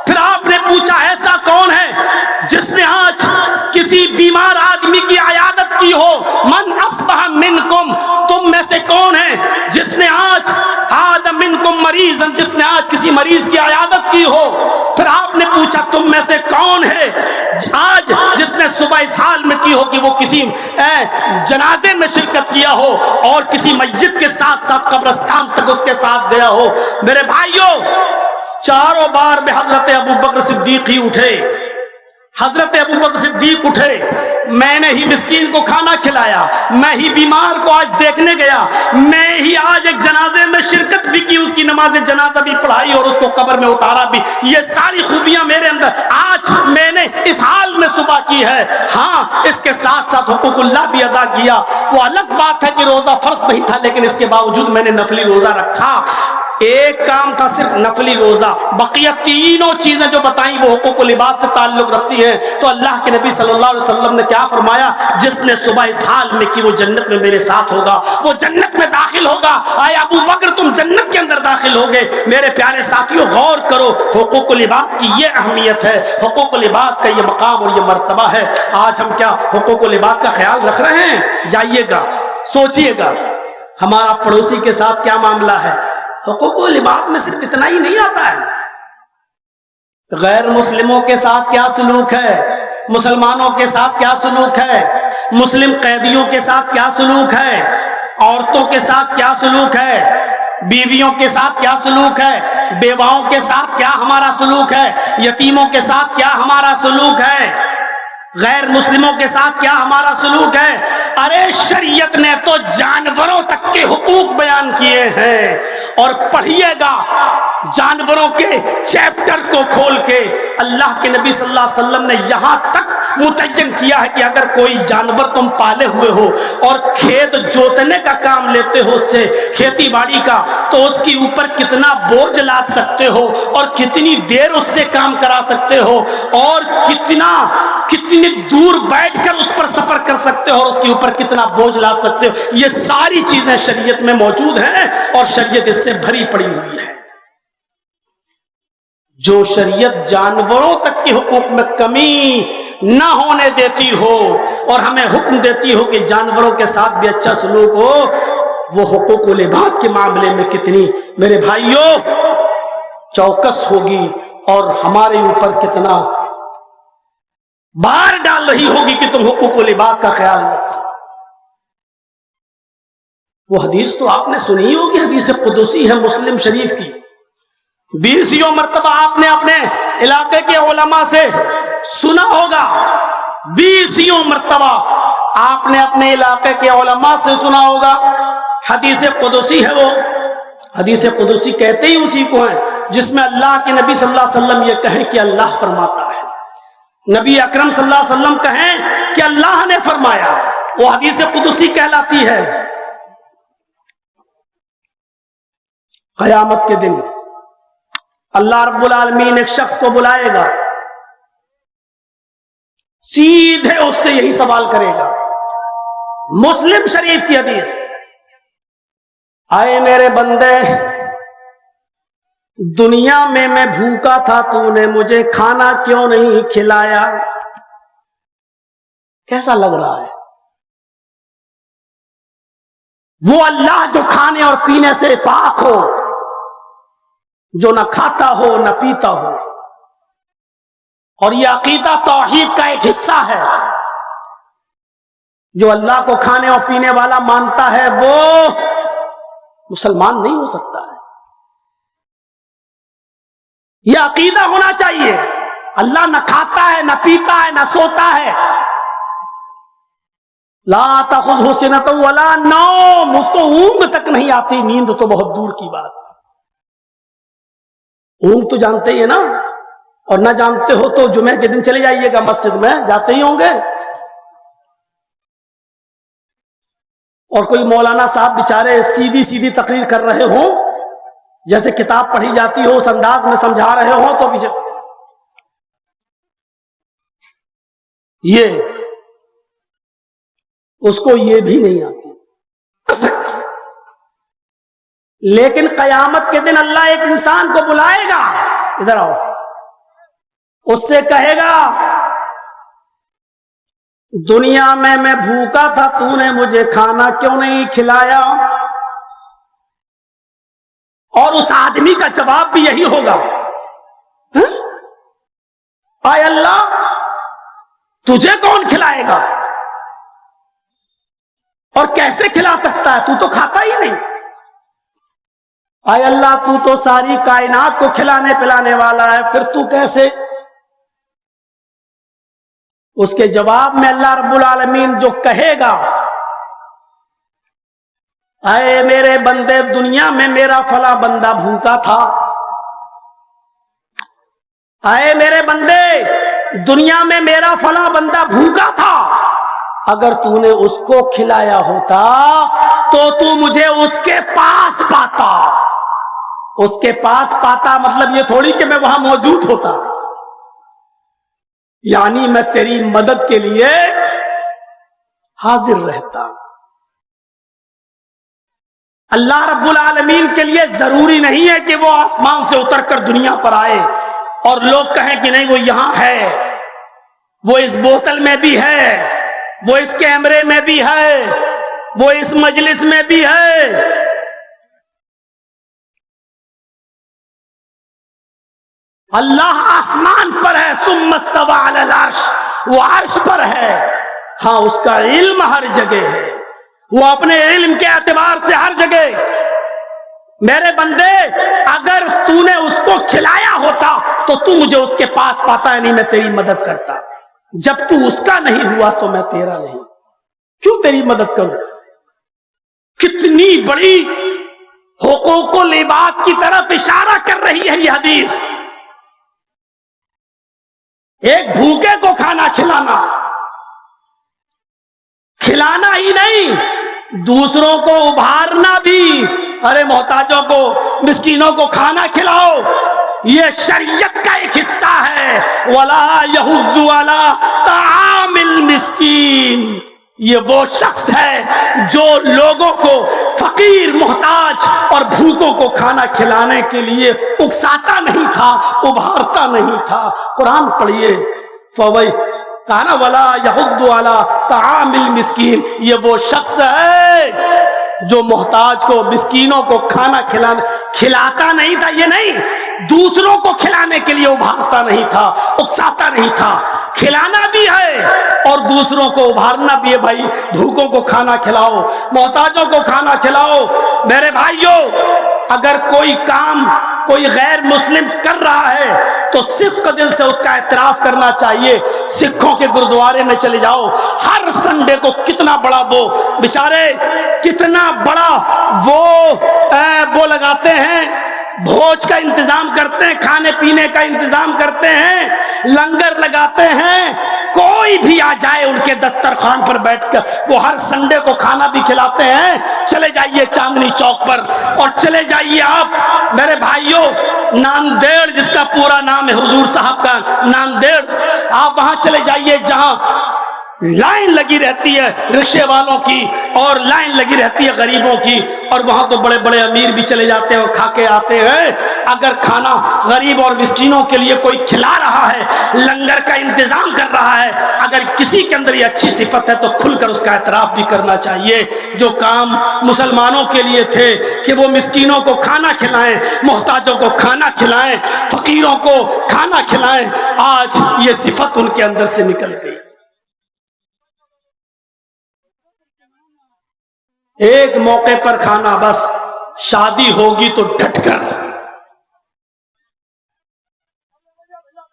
پھر آپ نے پوچھا ایسا کون ہے جس نے آج کسی بیمار آدمی کی عیادت کی ہو. من اصبح منکم، تم میں سے کون ہے جس نے آج منکم مریض، جس نے آج کسی مریض کی عیادت کی ہو. پھر آپ نے پوچھا تم میں سے کون ہے آج جس نے صبح اس حال میں کی ہو کہ وہ کسی جنازے میں شرکت کیا ہو اور کسی مسجد کے ساتھ ساتھ قبرستان تک اس کے ساتھ گیا ہو. میرے بھائیوں، چاروں بار میں حضرت ابو بکر صدیق ہی اٹھے. حضرت ابوبکر صدیق اٹھے، میں نے ہی مسکین کو کھانا کھلایا، میں ہی بیمار کو آج دیکھنے گیا، میں ہی آج ایک جنازے میں شرکت بھی کی، اس کی نماز جنازہ بھی پڑھائی اور اس کو قبر میں اتارا بھی، یہ ساری خوبیاں میرے اندر آج میں نے اس حال میں صبح کی ہے۔ ہاں اس کے ساتھ ساتھ حقوق اللہ بھی ادا کیا، وہ الگ بات ہے کہ روزہ فرض نہیں تھا لیکن اس کے باوجود میں نے نفلی روزہ رکھا۔ ایک کام تھا صرف نفلی روزہ، بقیہ تینوں چیزیں جو بتائیں وہ حقوق و لباس سے تعلق رکھتی ہیں۔ تو اللہ کے نبی صلی اللہ علیہ وسلم نے کیا فرمایا؟ جس نے صبح اس حال میں کی وہ جنت میں میرے ساتھ ہوگا، وہ جنت میں داخل ہوگا۔ آئے ابو بکر تم جنت کے اندر داخل ہوگے؟ میرے پیارے ساتھیوں غور کرو، حقوق و لباس کی یہ اہمیت ہے، حقوق و لباس کا یہ مقام اور یہ مرتبہ ہے۔ آج ہم کیا حقوق و لباس کا خیال رکھ رہے ہیں؟ جائیے گا سوچئے گا ہمارا پڑوسی کے ساتھ کیا معاملہ ہے۔ حقوق و لباس میں صرف اتنا ہی نہیں آتا ہے، غیر مسلموں کے ساتھ کیا سلوک ہے، مسلمانوں کے ساتھ کیا سلوک ہے، مسلم قیدیوں کے ساتھ کیا سلوک ہے، عورتوں کے ساتھ کیا سلوک ہے، بیویوں کے ساتھ کیا سلوک ہے، بیواؤں کے ساتھ کیا ہمارا سلوک ہے، یتیموں کے ساتھ کیا ہمارا سلوک ہے، غیر مسلموں کے ساتھ کیا ہمارا سلوک ہے۔ ارے شریعت نے تو جانوروں تک کے حقوق بیان کیے ہیں، اور پڑھیے گا جانوروں کے چیپٹر کو کھول کے اللہ کے نبی صلی اللہ علیہ وسلم نے یہاں تک متعین کیا ہے کہ اگر کوئی جانور تم پالے ہوئے ہو اور کھیت جوتنے کا کام لیتے ہو اس سے، کھیتی باڑی کا، تو اس کے اوپر کتنا بوجھ لاد سکتے ہو اور کتنی دیر اس سے کام کرا سکتے ہو اور کتنی دور بیٹھ کر اس پر سفر کر سکتے ہو اور اس کے اوپر کتنا بوجھ لاد سکتے ہو، یہ ساری چیزیں شریعت میں موجود ہیں اور شریعت اس سے بھری پڑی ہوئی ہے۔ جو شریعت جانوروں تک کے حقوق میں کمی نہ ہونے دیتی ہو اور ہمیں حکم دیتی ہو کہ جانوروں کے ساتھ بھی اچھا سلوک ہو، وہ حقوق و لباس کے معاملے میں کتنی میرے بھائیوں چوکس ہوگی اور ہمارے اوپر کتنا بار ڈال رہی ہوگی کہ تم حقوق و لباس کا خیال رکھو۔ وہ حدیث تو آپ نے سنی ہوگی، حدیث قدسی ہے مسلم شریف کی، 20 مرتبہ آپ نے اپنے علاقے کے علماء سے سنا ہوگا، 20 مرتبہ آپ نے اپنے علاقے کے علماء سے سنا ہوگا۔ حدیث قدسی ہے وہ، حدیث قدسی کہتے ہی اسی کو ہیں جس میں اللہ کے نبی صلی اللہ علیہ وسلم یہ کہیں کہ اللہ فرماتا ہے، نبی اکرم صلی اللہ علیہ وسلم کہیں کہ اللہ نے فرمایا، وہ حدیث قدسی کہلاتی ہے۔ قیامت کے دن اللہ رب العالمین ایک شخص کو بلائے گا، سیدھے اس سے یہی سوال کرے گا، مسلم شریف کی حدیث، آئے میرے بندے، دنیا میں بھوکا تھا، تو نے مجھے کھانا کیوں نہیں کھلایا؟ کیسا لگ رہا ہے؟ وہ اللہ جو کھانے اور پینے سے پاک ہو، جو نہ کھاتا ہو نہ پیتا ہو، اور یہ عقیدہ توحید کا ایک حصہ ہے، جو اللہ کو کھانے اور پینے والا مانتا ہے وہ مسلمان نہیں ہو سکتا ہے۔ یہ عقیدہ ہونا چاہیے، اللہ نہ کھاتا ہے نہ پیتا ہے نہ سوتا ہے، لا تأخذہ سنۃ ولا نوم، اس کو اونگ تک نہیں آتی، نیند تو بہت دور کی بات۔ اونگ تو جانتے ہی ہے نا، اور نہ جانتے ہو تو جمعے کے دن چلے جائیے گا مسجد میں، جاتے ہی ہوں گے، اور کوئی مولانا صاحب بیچارے سیدھی سیدھی تقریر کر رہے ہوں، جیسے کتاب پڑھی جاتی ہو اس انداز میں سمجھا رہے ہوں، تو بھی یہ اس کو یہ بھی نہیں آتی۔ لیکن قیامت کے دن اللہ ایک انسان کو بلائے گا، ادھر آؤ، اس سے کہے گا دنیا میں بھوکا تھا، تو نے مجھے کھانا کیوں نہیں کھلایا؟ اور اس آدمی کا جواب بھی یہی ہوگا، اے اللہ تجھے کون کھلائے گا اور کیسے کھلا سکتا ہے، تو تو کھاتا ہی نہیں، اے اللہ تو تو ساری کائنات کو کھلانے پلانے والا ہے، پھر تو کیسے؟ اس کے جواب میں اللہ رب العالمین جو کہے گا، اے میرے بندے دنیا میں میرا فلاں بندہ بھوکا تھا، اے میرے بندے دنیا میں میرا فلاں بندہ بھوکا تھا، اگر تو نے اس کو کھلایا ہوتا تو تو مجھے اس کے پاس پاتا۔ اس کے پاس پاتا مطلب یہ تھوڑی کہ میں وہاں موجود ہوتا، یعنی میں تیری مدد کے لیے حاضر رہتا۔ اللہ رب العالمین کے لیے ضروری نہیں ہے کہ وہ آسمان سے اتر کر دنیا پر آئے اور لوگ کہیں کہ نہیں وہ یہاں ہے، وہ اس بوتل میں بھی ہے، وہ اس کیمرے میں بھی ہے، وہ اس مجلس میں بھی ہے۔ اللہ آسمان پر ہے، ثم استوى علی العرش، وہ عرش پر ہے، ہاں اس کا علم ہر جگہ ہے، وہ اپنے علم کے اعتبار سے ہر جگہ۔ میرے بندے اگر تو نے اس کو کھلایا ہوتا تو تو مجھے اس کے پاس پاتا ہے، نہیں میں تیری مدد کرتا۔ جب تو اس کا نہیں ہوا تو میں تیرا نہیں، کیوں تیری مدد کروں؟ کتنی بڑی حقوق العباد کی طرف اشارہ کر رہی ہے یہ حدیث۔ ایک بھوکے کو کھانا کھلانا ہی نہیں، دوسروں کو ابھارنا بھی، ارے محتاجوں کو مسکینوں کو کھانا کھلاؤ، یہ شریعت کا ایک حصہ ہے۔ وَلَا يَحُضُّ عَلَىٰ طَعَامِ الْمِسْكِينِ، یہ وہ شخص ہے جو لوگوں کو فقیر محتاج اور بھوکوں کو کھانا کھلانے کے لیے اکساتا نہیں تھا، ابھارتا نہیں تھا۔ قرآن پڑھیے، کانا ولا یحض علی طعام المسکین، یہ وہ شخص ہے جو محتاج کو مسکینوں کو کھانا کھلاتا نہیں تھا، یہ نہیں دوسروں کو کھلانے کے لیے ابھارتا نہیں تھا، اکساتا نہیں تھا۔ کھلانا بھی ہے اور دوسروں کو ابھارنا بھی ہے، بھائی بھوکوں کو کھانا کھلاؤ، محتاجوں کو کھانا کھلاؤ۔ میرے بھائیوں اگر کوئی کام کوئی غیر مسلم کر رہا ہے تو صدق دل سے اس کا اعتراف کرنا چاہیے۔ سکھوں کے گردوارے میں چلے جاؤ، ہر سنڈے کو کتنا بڑا وہ بیچارے کتنا بڑا وہ لگاتے ہیں، بھوج کا انتظام کرتے ہیں، کھانے پینے کا انتظام کرتے ہیں، لنگر لگاتے ہیں، کوئی بھی آ جائے ان کے دسترخوان پر بیٹھ کر وہ ہر سنڈے کو کھانا بھی کھلاتے ہیں۔ چلے جائیے چاندنی چوک پر اور چلے جائیے آپ میرے بھائیوں ناندیڑ، جس کا پورا نام ہے حضور صاحب کا ناندیڑ، آپ وہاں چلے جائیے جہاں لائن لگی رہتی ہے رکشے والوں کی اور لائن لگی رہتی ہے غریبوں کی، اور وہاں تو بڑے بڑے امیر بھی چلے جاتے ہیں اور کھا کے آتے ہیں۔ اگر کھانا غریب اور مسکینوں کے لیے کوئی کھلا رہا ہے، لنگر کا انتظام کر رہا ہے، اگر کسی کے اندر یہ اچھی صفت ہے تو کھل کر اس کا اعتراف بھی کرنا چاہیے۔ جو کام مسلمانوں کے لیے تھے کہ وہ مسکینوں کو کھانا کھلائیں، محتاجوں کو کھانا کھلائیں، فقیروں کو کھانا کھلائیں، آج یہ صفت ان کے اندر سے نکل گئی۔ ایک موقع پر کھانا، بس شادی ہوگی تو ڈٹ کر،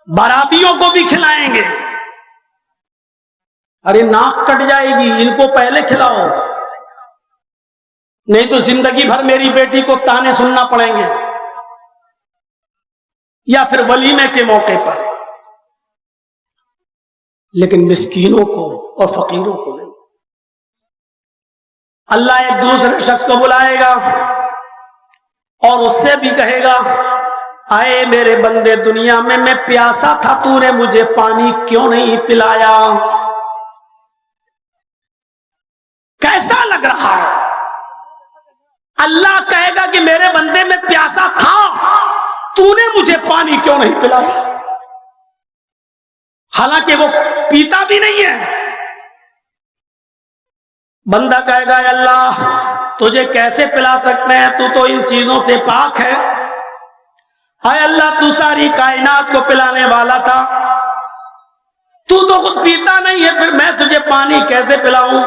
باراتیوں کو بھی کھلائیں گے، ارے ناک کٹ جائے گی، ان کو پہلے کھلاؤ، نہیں تو زندگی بھر میری بیٹی کو تانے سننا پڑیں گے۔ یا پھر ولیمے کے موقع پر، لیکن مسکینوں کو اور فقیروں کو نہیں۔ اللہ ایک دوسرے شخص کو بلائے گا اور اس سے بھی کہے گا، اے میرے بندے دنیا میں پیاسا تھا، تو نے مجھے پانی کیوں نہیں پلایا؟ کیسا لگ رہا ہے؟ اللہ کہے گا کہ میرے بندے میں پیاسا تھا، تو نے مجھے پانی کیوں نہیں پلایا؟ حالانکہ وہ پیتا بھی نہیں ہے۔ بندہ کہے گا اے اللہ تجھے کیسے پلا سکتے ہیں، تو ان چیزوں سے پاک ہے۔ اے اللہ تو ساری کائنات کو پلانے والا تھا، تو خود پیتا نہیں ہے، پھر میں تجھے پانی کیسے پلاؤں؟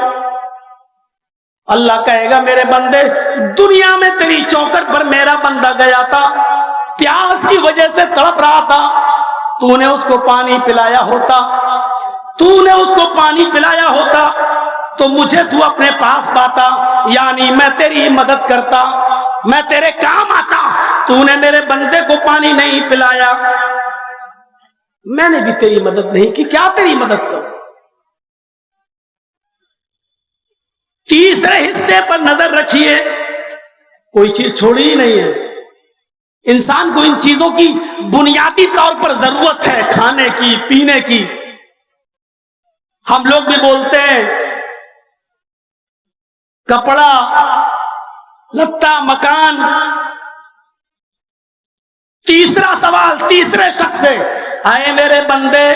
اللہ کہے گا میرے بندے دنیا میں تیری چوکٹ پر میرا بندہ گیا تھا، پیاس کی وجہ سے تڑپ رہا تھا، تو نے اس کو پانی پلایا ہوتا تو نے اس کو پانی پلایا ہوتا تو مجھے تو اپنے پاس پاتا، یعنی میں تیری مدد کرتا، میں تیرے کام آتا۔ تو نے میرے بندے کو پانی نہیں پلایا، میں نے بھی تیری مدد نہیں کی، کیا تیری مدد کروں؟ تیسرے حصے پر نظر رکھیے، کوئی چیز چھوڑی ہی نہیں ہے۔ انسان کو ان چیزوں کی بنیادی طور پر ضرورت ہے، کھانے کی، پینے کی۔ ہم لوگ بھی بولتے ہیں کپڑا، لتا، مکان۔ تیسرا سوال تیسرے شخص سے، اے میرے بندے،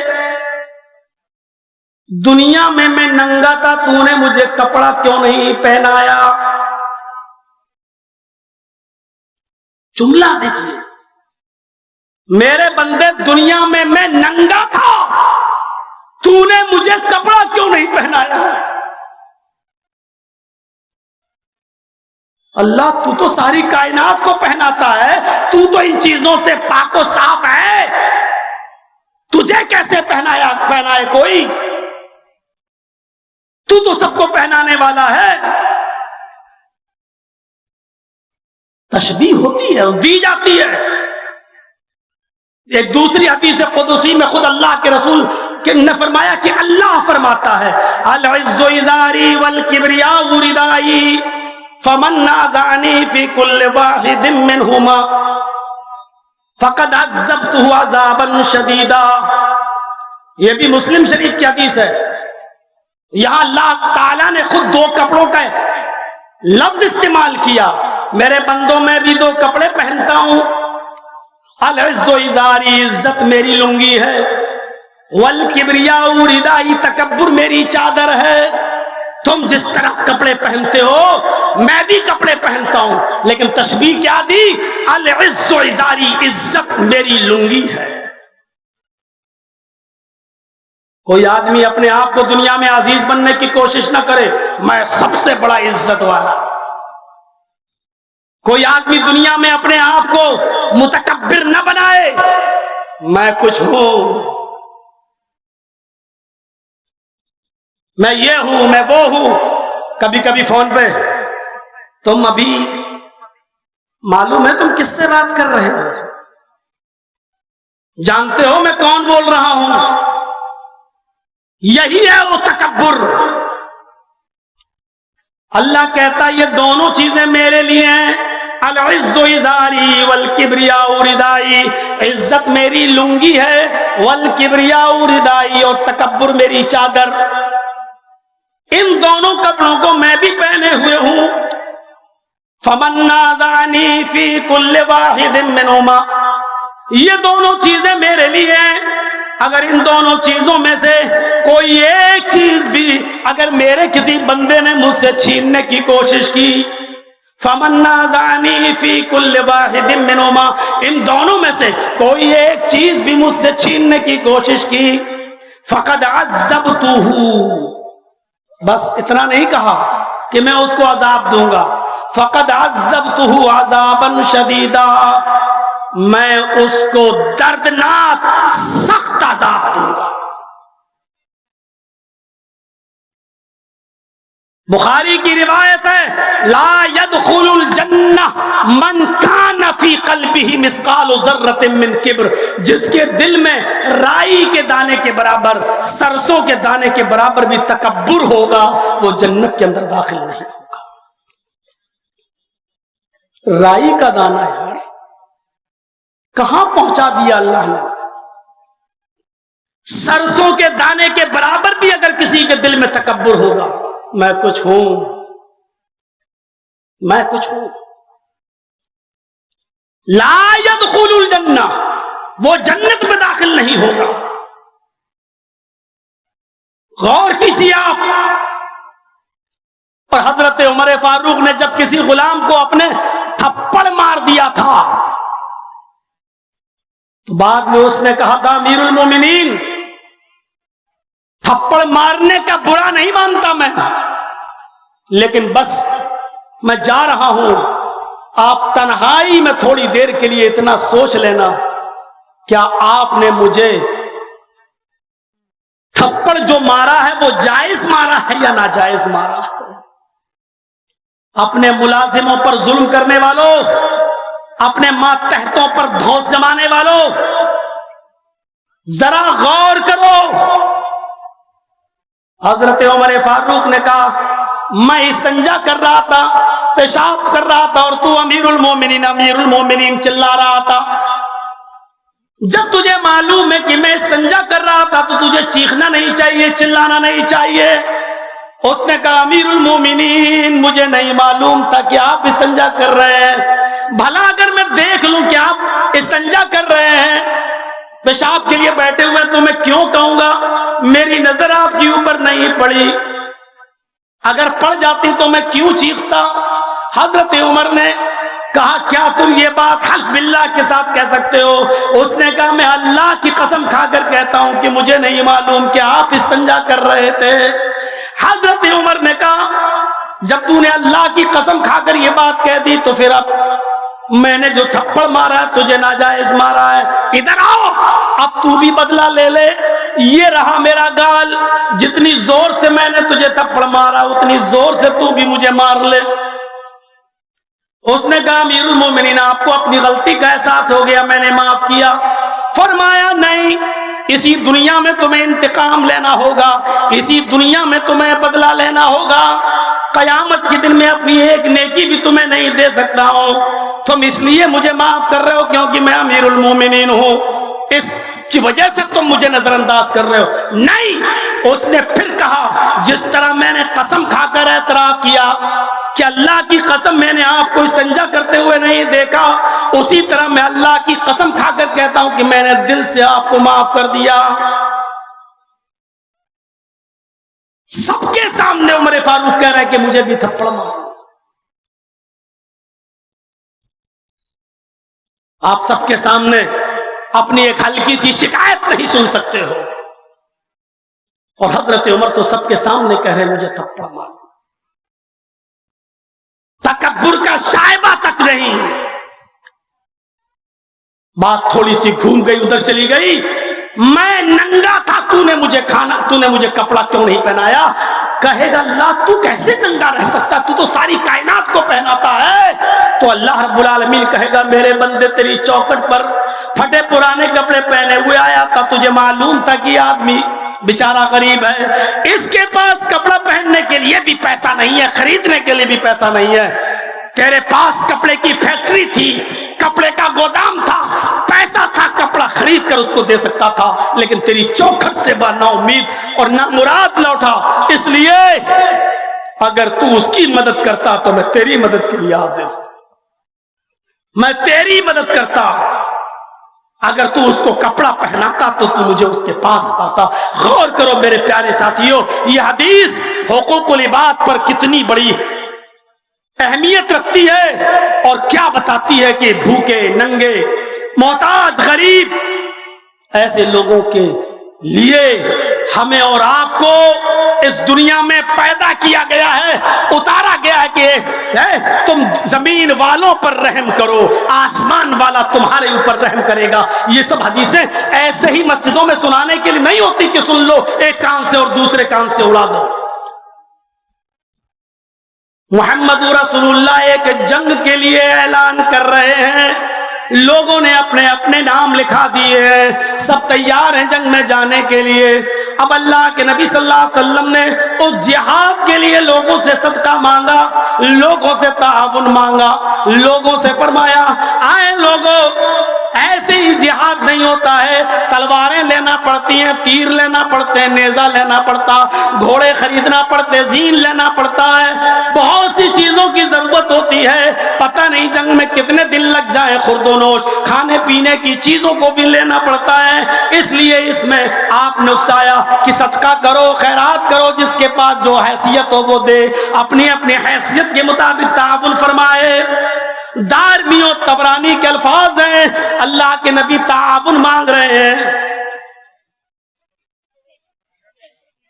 دنیا میں ننگا تھا، تو نے مجھے کپڑا کیوں نہیں پہنایا؟ جملہ دیکھیے، میرے بندے دنیا میں ننگا تھا، تو نے مجھے کپڑا کیوں نہیں پہنایا؟ اللہ تو تو ساری کائنات کو پہناتا ہے، تو تو ان چیزوں سے پاک و صاف ہے، تجھے کیسے پہنائے کوئی؟ تو سب کو پہنانے والا ہے۔ تشبیہ ہوتی ہے اور دی جاتی ہے۔ ایک دوسری حدیث قدسی میں خود اللہ کے رسول نے فرمایا کہ اللہ فرماتا ہے، العز ازاری والکبریاء ردائی فمن نازعنی فی کل واحد منہما فقد عذبتہ عذابا شدیدا۔ یہ بھی مسلم شریف کی حدیث ہے۔ یہاں اللہ تعالیٰ نے خود دو کپڑوں کا لفظ استعمال کیا، میرے بندوں میں بھی دو کپڑے پہنتا ہوں، العز و ازاری، عزت میری لنگی ہے، والکبریاء ردائی، تکبر میری چادر ہے۔ تم جس طرح کپڑے پہنتے ہو میں بھی کپڑے پہنتا ہوں، لیکن تشبیہ کیا دی؟ العز و ازاری، عزت میری لنگی ہے۔ کوئی آدمی اپنے آپ کو دنیا میں عزیز بننے کی کوشش نہ کرے، میں سب سے بڑا عزت والا۔ کوئی آدمی دنیا میں اپنے آپ کو متکبر نہ بنائے، میں کچھ ہوں، میں یہ ہوں، میں وہ ہوں۔ کبھی کبھی فون پہ، تم ابھی معلوم ہے تم کس سے بات کر رہے ہو؟ جانتے ہو میں کون بول رہا ہوں؟ یہی ہے وہ تکبر۔ اللہ کہتا ہے یہ دونوں چیزیں میرے لیے ہیں، العز ازاری والکبریاء ردائی، عزت میری لنگی ہے، والکبریاء ردائی، اور تکبر میری چادر۔ ان دونوں کپڑوں کو میں بھی پہنے ہوئے ہوں۔ فمن نازعنی فی کل واحد منہما، یہ دونوں چیزیں میرے لیے ہیں۔ اگر ان دونوں چیزوں میں سے کوئی ایک چیز بھی اگر میرے کسی بندے نے مجھ سے چھیننے کی کوشش کی، فمن نازعنی فی کل واحد منہما، ان دونوں میں سے کوئی ایک چیز بھی مجھ سے چھیننے کی کوشش کی، فقد عذبتہ، بس اتنا نہیں کہا کہ میں اس کو عذاب دوں گا، فقد عذبتہ عذابا شدیدا، میں اس کو دردناک سخت عذاب دوں گا۔ بخاری کی روایت ہے، لا يدخل الجنہ من کان فی قلبہ مثقال ذرۃ من کبر، جس کے دل میں رائی کے دانے کے برابر، سرسوں کے دانے کے برابر بھی تکبر ہوگا، وہ جنت کے اندر داخل نہیں ہوگا۔ رائی کا دانہ یار کہاں پہنچا دیا اللہ نے؟ سرسوں کے دانے کے برابر بھی اگر کسی کے دل میں تکبر ہوگا، میں کچھ ہوں، میں کچھ ہوں، لا يدخل الجنہ، وہ جنت میں داخل نہیں ہوگا۔ غور کیجیے آپ، اور حضرت عمر فاروق نے جب کسی غلام کو اپنے تھپڑ مار دیا تھا تو بعد میں اس نے کہا تھا، امیر المومنین، تھپڑ مارنے کا برا نہیں مانتا میں، لیکن بس میں جا رہا ہوں، آپ تنہائی میں تھوڑی دیر کے لیے اتنا سوچ لینا، کیا آپ نے مجھے تھپڑ جو مارا ہے وہ جائز مارا ہے یا ناجائز مارا ہے؟ اپنے ملازموں پر ظلم کرنے والوں، اپنے ماتحتوں پر دھوس جمانے والوں، ذرا غور کرو۔ حضرت عمر فاروق نے کہا میں استنجا کر رہا تھا، پیشاب کر رہا تھا، اور تو امیر المومنین چلا رہا تھا۔ جب تجھے معلوم ہے کہ میں استنجا کر رہا تھا تو تجھے چیخنا نہیں چاہیے، چلانا نہیں چاہیے۔ اس نے کہا امیر المومنین مجھے نہیں معلوم تھا کہ آپ استنجا کر رہے ہیں، بھلا اگر میں دیکھ لوں کہ آپ استنجا کر رہے ہیں، پیشاب کے لیے بیٹھے ہوئے، تو میں کیوں کہوں گا؟ میری نظر آپ کے اوپر نہیں پڑی، اگر پڑ جاتی تو میں کیوں چیختا؟ حضرت عمر نے کہا کیا تم یہ بات حلف باللہ کے ساتھ کہہ سکتے ہو؟ اس نے کہا میں اللہ کی قسم کھا کر کہتا ہوں کہ مجھے نہیں معلوم کہ آپ استنجا کر رہے تھے۔ حضرت عمر نے کہا جب تو نے اللہ کی قسم کھا کر یہ بات کہہ دی تو پھر اب میں نے جو تھپڑ مارا ہے تجھے ناجائز مارا ہے، ادھر آؤ اب تو بھی بدلہ لے لے۔ یہ رہا میرا گال، جتنی زور سے میں نے تجھے تھپڑ مارا اتنی زور سے تو بھی مجھے مار لے۔ اس نے کہا امیر المومنین آپ کو اپنی غلطی کا احساس ہو گیا، میں نے معاف کیا۔ فرمایا نہیں، اسی دنیا میں تمہیں انتقام لینا ہوگا، اسی دنیا میں تمہیں بدلہ لینا ہوگا، قیامت کے دن میں اپنی ایک نیکی بھی تمہیں نہیں دے سکتا ہوں۔ تم اس لیے مجھے معاف کر رہے ہو کیونکہ میں امیر المومنین ہوں، اس کی وجہ سے تم مجھے نظر انداز کر رہے ہو؟ نہیں۔ اس نے پھر کہا جس طرح میں نے قسم کھا کر اعتراف کیا کہ اللہ کی قسم میں نے آپ کو استنجا کرتے ہوئے نہیں دیکھا، اسی طرح میں اللہ کی قسم کھا کر کہتا ہوں کہ میں نے دل سے آپ کو معاف کر دیا۔ سب کے سامنے عمر فاروق کہہ رہے کہ مجھے بھی تھپڑ مارو۔ آپ سب کے سامنے اپنی ایک ہلکی سی شکایت نہیں سن سکتے ہو، اور حضرت عمر تو سب کے سامنے کہہ رہے مجھے تھپڑ مارو۔ تکبر کا شائبہ تک نہیں۔ بات تھوڑی سی گھوم گئی، ادھر چلی گئی، میں ننگا تھا، تو نے مجھے کپڑا کیوں نہیں پہنایا؟ کہے گا اللہ تو کیسے ننگا رہ سکتا، تو تو ساری کائنات کو پہناتا ہے۔ تو اللہ رب العالمین کہے گا میرے بندے تیری چوکھٹ پر پھٹے پرانے کپڑے پہنے ہوئے آیا تھا، تجھے معلوم تھا کہ آدمی بیچارہ غریب ہے، اس کے پاس کپڑا پہننے کے لیے بھی پیسہ نہیں ہے، خریدنے کے لیے بھی پیسہ نہیں ہے۔ تیرے پاس کپڑے کی فیکٹری تھی، کپڑے کا گودام تھا، پیسہ تھا، کپڑا خرید کر اس کو دے سکتا تھا، لیکن تیری چوکھٹ سے نا امید اور نا مراد لوٹا۔ اس لیے اگر تو اس کی مدد کرتا تو میں تیری مدد کے لیے حاضر ہوں، میں تیری مدد کرتا۔ اگر تو اس کو کپڑا پہناتا تو تو مجھے اس کے پاس پاتا۔ غور کرو میرے پیارے ساتھیوں، یہ حدیث حقوق العباد پر کتنی بڑی اہمیت رکھتی ہے، اور کیا بتاتی ہے کہ بھوکے، ننگے، محتاج، غریب ایسے لوگوں کے لیے ہمیں اور آپ کو اس دنیا میں پیدا کیا گیا ہے، اتارا گیا ہے کہ تم زمین والوں پر رحم کرو، آسمان والا تمہارے اوپر رحم کرے گا۔ یہ سب حدیثیں ایسے ہی مسجدوں میں سنانے کے لیے نہیں ہوتی کہ سن لو ایک کان سے اور دوسرے کان سے اڑا دو۔ محمد رسول اللہ ایک جنگ کے لیے اعلان کر رہے ہیں، لوگوں نے اپنے اپنے نام لکھا دیے ہیں، سب تیار ہیں جنگ میں جانے کے لیے۔ اب اللہ کے نبی صلی اللہ علیہ وسلم نے اس جہاد کے لیے لوگوں سے صدقہ مانگا، لوگوں سے تعاون مانگا، لوگوں سے فرمایا آئے لوگوں، ایسے ہی جہاد نہیں ہوتا ہے، تلواریں لینا پڑتی ہیں، تیر لینا پڑتے ہیں، نیزہ لینا پڑتا، گھوڑے خریدنا پڑتے، زین لینا پڑتا ہے، بہت سی چیزوں کی ضرورت ہوتی ہے، پتہ نہیں جنگ میں کتنے دن لگ جائے، خورد و نوش کھانے پینے کی چیزوں کو بھی لینا پڑتا ہے۔ اس لیے اس میں آپ نے اکسایا کہ صدقہ کرو، خیرات کرو، جس کے پاس جو حیثیت ہو وہ دے، اپنی اپنی حیثیت کے مطابق تعاون فرمائے۔ دارمی و طبرانی کے الفاظ ہیں، اللہ کے نبی تعاون مانگ رہے ہیں۔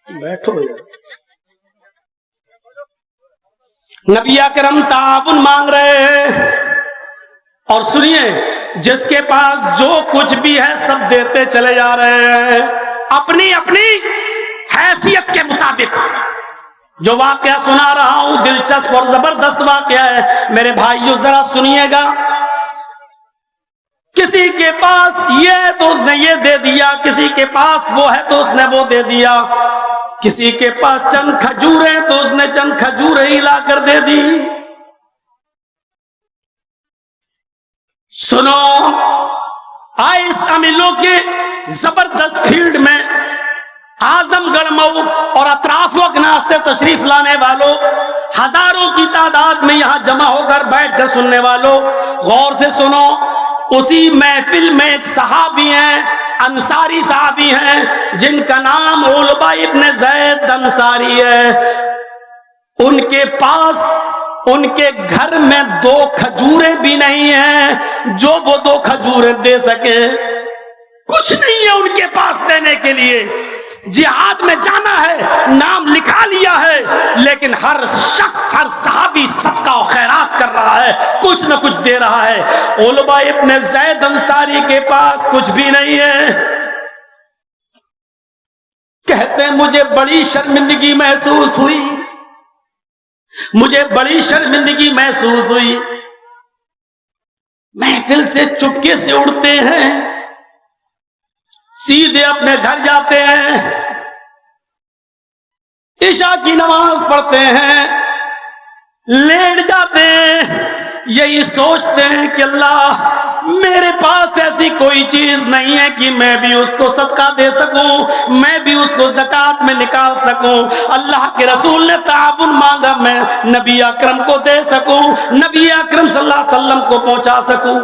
بیٹھو نبی اکرم تعاون مانگ رہے ہیں، اور سنیے جس کے پاس جو کچھ بھی ہے سب دیتے چلے جا رہے ہیں، اپنی اپنی حیثیت کے مطابق جو واقعہ سنا رہا ہوں دلچسپ اور زبردست واقعہ ہے، میرے بھائیو ذرا سنیے گا۔ کسی کے پاس یہ ہے تو اس نے یہ دے دیا، کسی کے پاس وہ ہے تو اس نے وہ دے دیا، کسی کے پاس چند کھجوریں تو اس نے چند کھجوریں ہی لا کر دے دی۔ سنو، آئس املوں کے زبردست فیلڈ میں اعظم گڑھ مئو اور اطراف و اکناس سے تشریف لانے والوں، ہزاروں کی تعداد میں یہاں جمع ہو کر بیٹھ کر سننے والوں، غور سے سنو۔ اسی محفل میں ایک صحابی ہیں، انصاری صحابی ہیں، جن کا نام علبہ ابن زید انصاری ہے۔ ان کے پاس ان کے گھر میں 2 کھجوریں بھی نہیں ہیں جو وہ 2 کھجوریں دے سکے، کچھ نہیں ہے ان کے پاس دینے کے لیے۔ جہاد میں جانا ہے، نام لکھا لیا ہے، لیکن ہر شخص، ہر صحابی صدقہ و خیرات کر رہا ہے، کچھ نہ کچھ دے رہا ہے۔ علبہ ابن زید انصاری کے پاس کچھ بھی نہیں ہے۔ کہتے ہیں مجھے بڑی شرمندگی محسوس ہوئی، مجھے بڑی شرمندگی محسوس ہوئی۔ محفل سے چپکے سے اڑتے ہیں، سیدھے اپنے گھر جاتے ہیں، عشاء کی نماز پڑھتے ہیں، لیٹ جاتے ہیں، یہی سوچتے ہیں کہ اللہ میرے پاس ایسی کوئی چیز نہیں ہے کہ میں بھی اس کو صدقہ دے سکوں، میں بھی اس کو زکوٰۃ میں نکال سکوں۔ اللہ کے رسول نے تعاون مانگا، میں نبی اکرم کو دے سکوں، نبی اکرم صلی اللہ علیہ وسلم کو پہنچا سکوں۔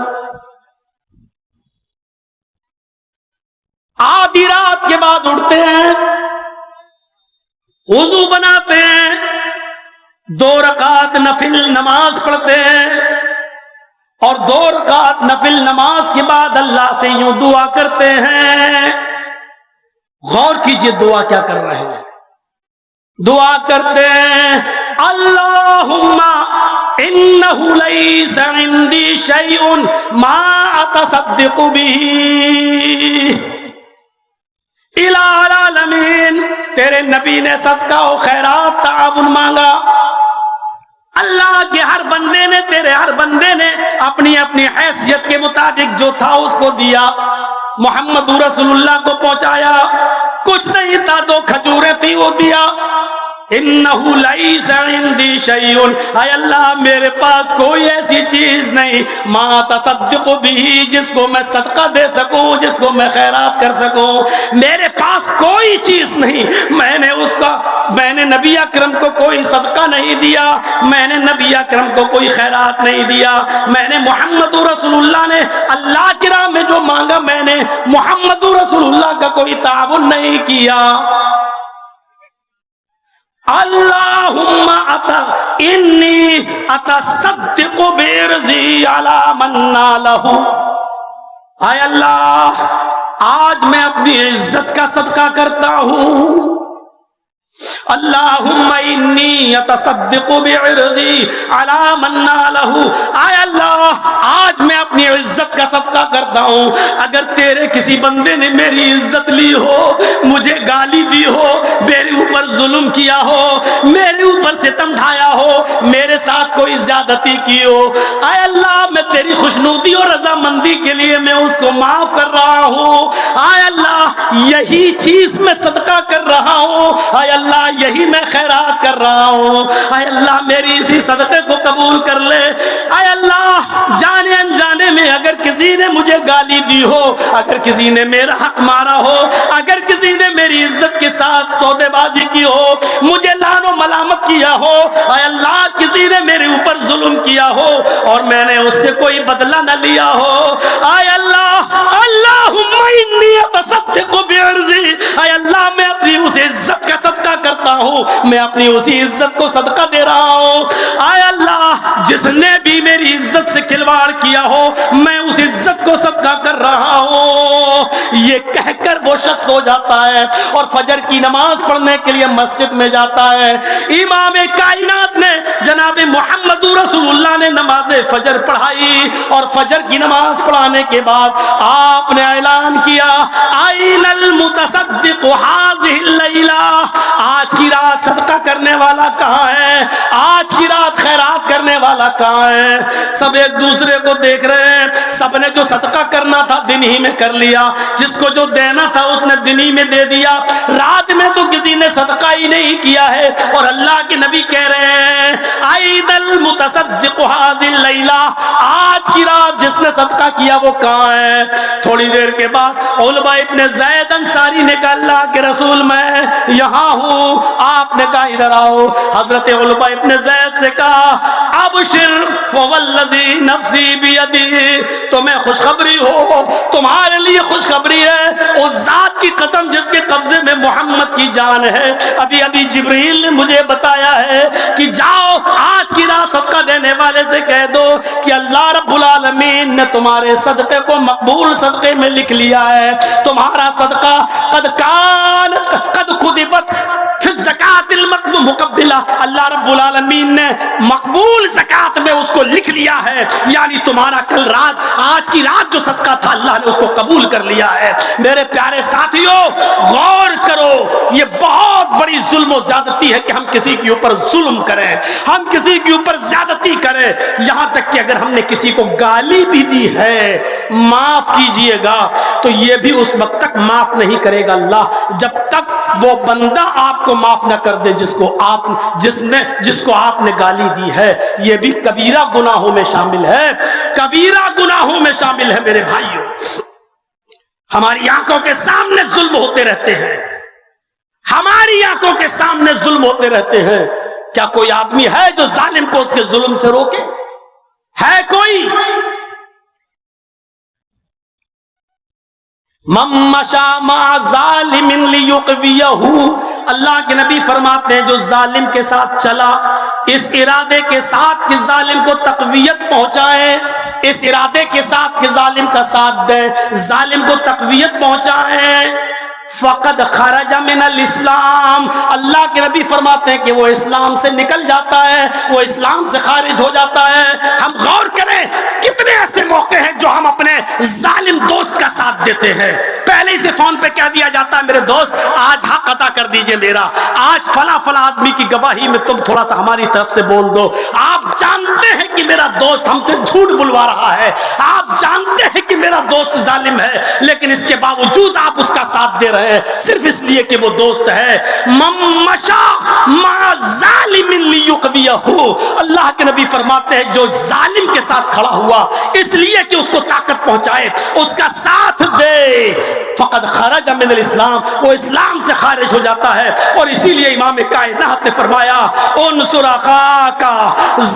آدھی رات کے بعد اٹھتے ہیں، وضو بناتے ہیں، 2 رکعت نفل نماز پڑھتے ہیں، اور 2 رکعت نفل نماز کے بعد اللہ سے یوں دعا کرتے ہیں۔ غور کیجئے دعا کیا کر رہے ہیں۔ دعا کرتے ہیں اللہم انہ لیس عندی شیء ما اتصدق بہ الہ العالمین۔ تیرے نبی نے صدقہ و خیرات تعاون مانگا، اللہ کے ہر بندے نے، تیرے ہر بندے نے اپنی اپنی حیثیت کے مطابق جو تھا اس کو دیا، محمد رسول اللہ کو پہنچایا۔ کچھ نہیں تھا، 2 کھجوریں تھی، وہ دیا۔ انہ لیس عندی شیء، اے اللہ میرے پاس کوئی ایسی چیز نہیں، ما تصدق بھی، جس کو میں صدقہ دے سکوں، جس کو میں خیرات کر سکوں، میرے پاس کوئی چیز نہیں۔ میں نے نبی اکرم کو کوئی صدقہ نہیں دیا، میں نے نبی اکرم کو کوئی خیرات نہیں دیا، میں نے محمد رسول اللہ نے اللہ کی راہ میں جو مانگا، میں نے محمد رسول اللہ کا کوئی تعاون نہیں کیا۔ اللہم انی اتصدق برزی علی من نالہ، اے اللہ آج میں اپنی عزت کا صدقہ کرتا ہوں۔ اللہم انی اتصدق بعرضی علی من نالہ، اے اللہ آج میں اپنی عزت کا صدقہ کرتا ہوں۔ اگر تیرے کسی بندے نے میری عزت لی ہو، مجھے گالی دی ہو، میرے اوپر ظلم کیا ہو، میرے اوپر ستم ڈھایا ہو، میرے ساتھ کوئی زیادتی کی ہو، اے اللہ میں تیری خوشنودی اور رضامندی کے لیے میں اس کو معاف کر رہا ہوں۔ اے اللہ یہی چیز میں صدقہ کر رہا ہوں، اے اللہ یہی میں خیرات کر رہا ہوں، اے اللہ میری اسی صدقے کو قبول کر لے۔ اے اللہ جانے انجانے میں اگر کسی نے مجھے گالی دی ہو، اگر کسی نے میرا حق مارا ہو، اگر کسی نے میری عزت کے ساتھ سودے بازی کی ہو، مجھے لعن و ملامت کیا ہو، اے اللہ کسی نے میرے اوپر ظلم کیا ہو اور میں نے اس سے کوئی بدلہ نہ لیا ہو، اے اللہ اللہم انی اتصدق بعرضی، اے اللہ میں اپنی اس عزت کا صدقہ کرتا ہوں، میں اپنی اسی عزت کو صدقہ دے رہا ہوں۔ اے اللہ جس نے بھی میری عزت سے کھلواڑ کیا ہو، میں اس عزت کو صدقہ کر رہا ہوں۔ یہ کہہ کر وہ شخص ہو جاتا ہے اور فجر کی نماز پڑھنے کے لیے مسجد میں جاتا ہے۔ امام کائنات نے جناب محمد رسول اللہ نے نماز فجر پڑھائی اور فجر کی نماز پڑھانے کے بعد آپ نے اعلان کیا آئین المتصدق هذه اللیلہ، آج کی رات صدقہ کرنے والا کہاں ہے؟ آج کی رات خیرات کرنے والا کہاں ہے؟ سب ایک دوسرے کو دیکھ رہے ہیں، سب نے جو صدقہ کرنا تھا دن ہی میں کر لیا، جس کو جو دینا تھا اس نے دن ہی میں دے دیا، رات میں تو کسی نے صدقہ ہی نہیں کیا ہے۔ اور اللہ کے نبی کہہ رہے ہیں عید المتصدق هذه اللیلہ، آج کی رات جس نے صدقہ کیا وہ کہاں ہے؟ تھوڑی دیر کے بعد علبہ ابن زید انصاری نے کہا اللہ کے رسول میں یہاں ہوں۔ آپ نے کہا ادھر آؤ۔ حضرت علبہ ابن زید سے کہا ابشر فوالذی نفسی بیدی، تمہیں خوشخبری ہو، تمہارے لیے خوشخبری ہے اس ذات کی قسم جس کے قبضے میں محمد کی جان ہے۔ ابھی ابھی جبریل نے مجھے بتایا ہے کہ جاؤ آج کی رات صدقہ دینے والے سے کہہ دو کہ اللہ رب العالمین نے تمہارے صدقے کو مقبول صدقے میں لکھ لیا ہے، تمہارا صدقہ قد کتبت فی الزکاۃ المقبلہ، اللہ رب العالمین نے مقبول زکات میں اس کو لکھ لیا ہے، یعنی تمہارا کل رات آج کی رات جو صدقہ تھا اللہ نے اس کو قبول کر لیا ہے۔ میرے پیارے ساتھیوں غور کرو، یہ بہت بڑی ظلم و زیادتی ہے کہ ہم کسی کے اوپر ظلم کریں، ہم کسی کے اوپر زیادتی کریں، یہاں تک کہ اگر ہم نے کسی کو گالی بھی دی ہے معاف کیجئے گا تو یہ بھی اس وقت تک معاف نہیں کرے گا اللہ جب تک وہ بندہ آپ کو معاف نہ کر دے جس کو آپ نے گالی دی ہے۔ یہ بھی کبیرہ گناہوں میں شامل ہے، کبیرہ گناہوں میں شامل ہے۔ میرے بھائیوں ہماری آنکھوں کے سامنے ظلم ہوتے رہتے ہیں، ہماری آنکھوں کے سامنے ظلم ہوتے رہتے ہیں۔ کیا کوئی آدمی ہے جو ظالم کو اس کے ظلم سے روکے؟ ہے کوئی؟ من مشى مع ظالم ليقويه، اللہ کے نبی فرماتے ہیں جو ظالم کے ساتھ چلا اس ارادے کے ساتھ کہ ظالم کو تقویت پہنچائے، اس ارادے کے ساتھ کہ ظالم کا ساتھ دیں، ظالم کو تقویت پہنچائے، فقد خرج من الاسلام، اللہ کے نبی فرماتے ہیں کہ وہ اسلام سے نکل جاتا ہے، وہ اسلام سے خارج ہو جاتا ہے۔ ہم غور کریں کتنے ایسے موقع ہیں جو ہم اپنے ظالم دوست کا ساتھ دیتے ہیں، پہلے سے فون پہ کہہ دیا جاتا ہے میرے دوست آج حق ادا کر دیجئے میرا، آج فلاں آدمی کی گواہی میں تم تھوڑا سا ہماری طرف سے بول دو، آپ جانتے ہیں کہ میرا دوست ہم سے جھوٹ بلوا رہا ہے، آپ جانتے ہیں کہ میرا دوست ظالم ہے، لیکن اس کے باوجود آپ اس کا ساتھ دے رہے ہیں صرف اس لیے کہ وہ دوست ہے۔ من مشى مع ظالم ليقويه، اللہ کے نبی فرماتے ہیں جو ظالم کے ساتھ کھڑا ہوا اس لیے کہ اس کو طاقت پہنچائے، اس کا ساتھ دے، فقد خرج من الاسلام، وہ اسلام سے خارج ہو جاتا ہے۔ اور اسی لیے امام کائنات نے فرمایا انصر اخاک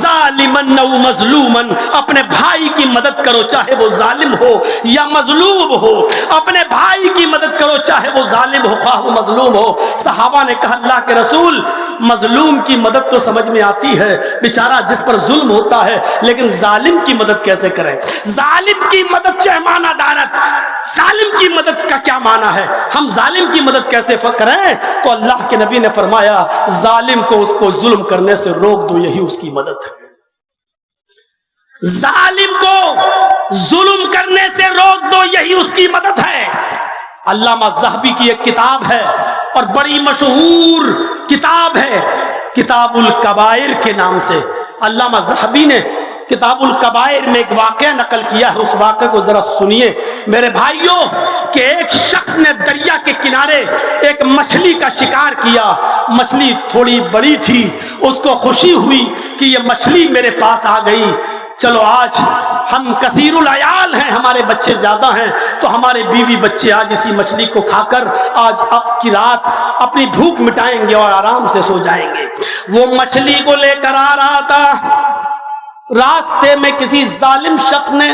ظالما او مظلوما، اپنے بھائی کی مدد کرو چاہے وہ ظالم ہو یا مظلوم ہو، اپنے بھائی کی مدد کرو چاہے وہ ظالم ہو خواہ وہ مظلوم ہو۔ صحابہ نے کہا اللہ کے رسول مظلوم کی مدد تو سمجھ میں آتی ہے، بیچارہ جس پر ظلم ہوتا ہے، لیکن ظالم کی مدد کیسے کریں؟ ظالم کی مدد چہمانہ دارت، ظالم کی مدد کا کیا معنی ہے؟ ہم ظالم کی مدد کیسے کریں؟ تو اللہ کے نبی نے فرمایا ظالم کو اس کو ظلم کرنے سے روک دو، یہی اس کی مدد ہے۔ ظالم کو ظلم کرنے سے روک دو، یہی اس کی مدد ہے۔ علامہ ذہبی کی ایک کتاب ہے اور بڑی مشہور کتاب ہے کتاب الکبائر کے نام سے، علامہ ذہبی نے کتاب الکبائر میں ایک واقعہ نقل کیا ہے، اس واقعے کو ذرا سنیے میرے بھائیوں کہ ایک شخص نے دریا کے کنارے ایک مچھلی کا شکار کیا، مچھلی تھوڑی بڑی تھی، اس کو خوشی ہوئی کہ یہ مچھلی میرے پاس آ گئی، چلو آج ہم کثیر العیال ہیں، ہمارے بچے زیادہ ہیں تو ہمارے بیوی بچے آج اسی مچھلی کو کھا کر آج اب کی رات اپنی بھوک مٹائیں گے اور آرام سے سو جائیں گے۔ وہ مچھلی کو لے کر آ رہا تھا، راستے میں کسی ظالم شخص نے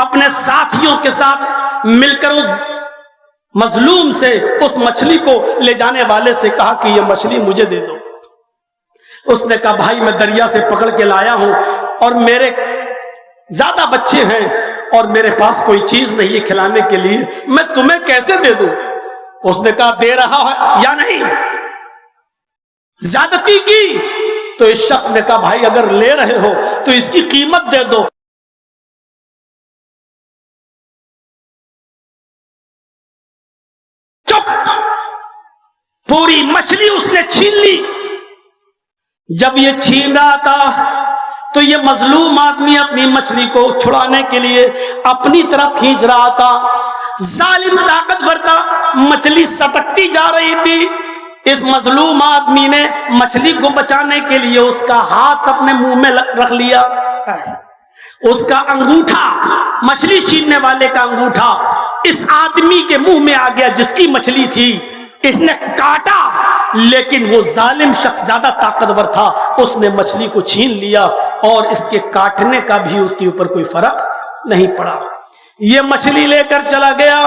اپنے ساتھیوں کے ساتھ مل کر اس مظلوم سے اس مچھلی کو لے جانے والے سے کہا کہ یہ مچھلی مجھے دے دو۔ اس نے کہا بھائی میں دریا سے پکڑ کے لایا ہوں اور میرے زیادہ بچے ہیں اور میرے پاس کوئی چیز نہیں ہے کھلانے کے لیے، میں تمہیں کیسے دے دوں؟ اس نے کہا دے رہا ہے یا نہیں؟ زیادتی کی تو اس شخص نے کہا بھائی اگر لے رہے ہو تو اس کی قیمت دے دو۔ چپ، پوری مچھلی اس نے چھین لی۔ جب یہ چھین رہا تھا تو یہ مظلوم آدمی اپنی مچھلی کو چھڑانے کے لیے اپنی طرف کھینچ رہا تھا، ظالم طاقتور تھا، مچھلی سٹکتی جا رہی تھی۔ اس مظلوم آدمی نے مچھلی کو بچانے کے لیے اس کا ہاتھ اپنے منہ میں رکھ لیا، اس کا انگوٹھا، مچھلی چھیننے والے کا انگوٹھا اس آدمی کے منہ میں آ گیا جس کی مچھلی تھی۔ اس نے کاٹا، لیکن وہ ظالم شخص زیادہ طاقتور تھا، اس نے مچھلی کو چھین لیا اور اس کے کاٹنے کا بھی اس کے اوپر کوئی فرق نہیں پڑا۔ یہ مچھلی لے کر چلا گیا۔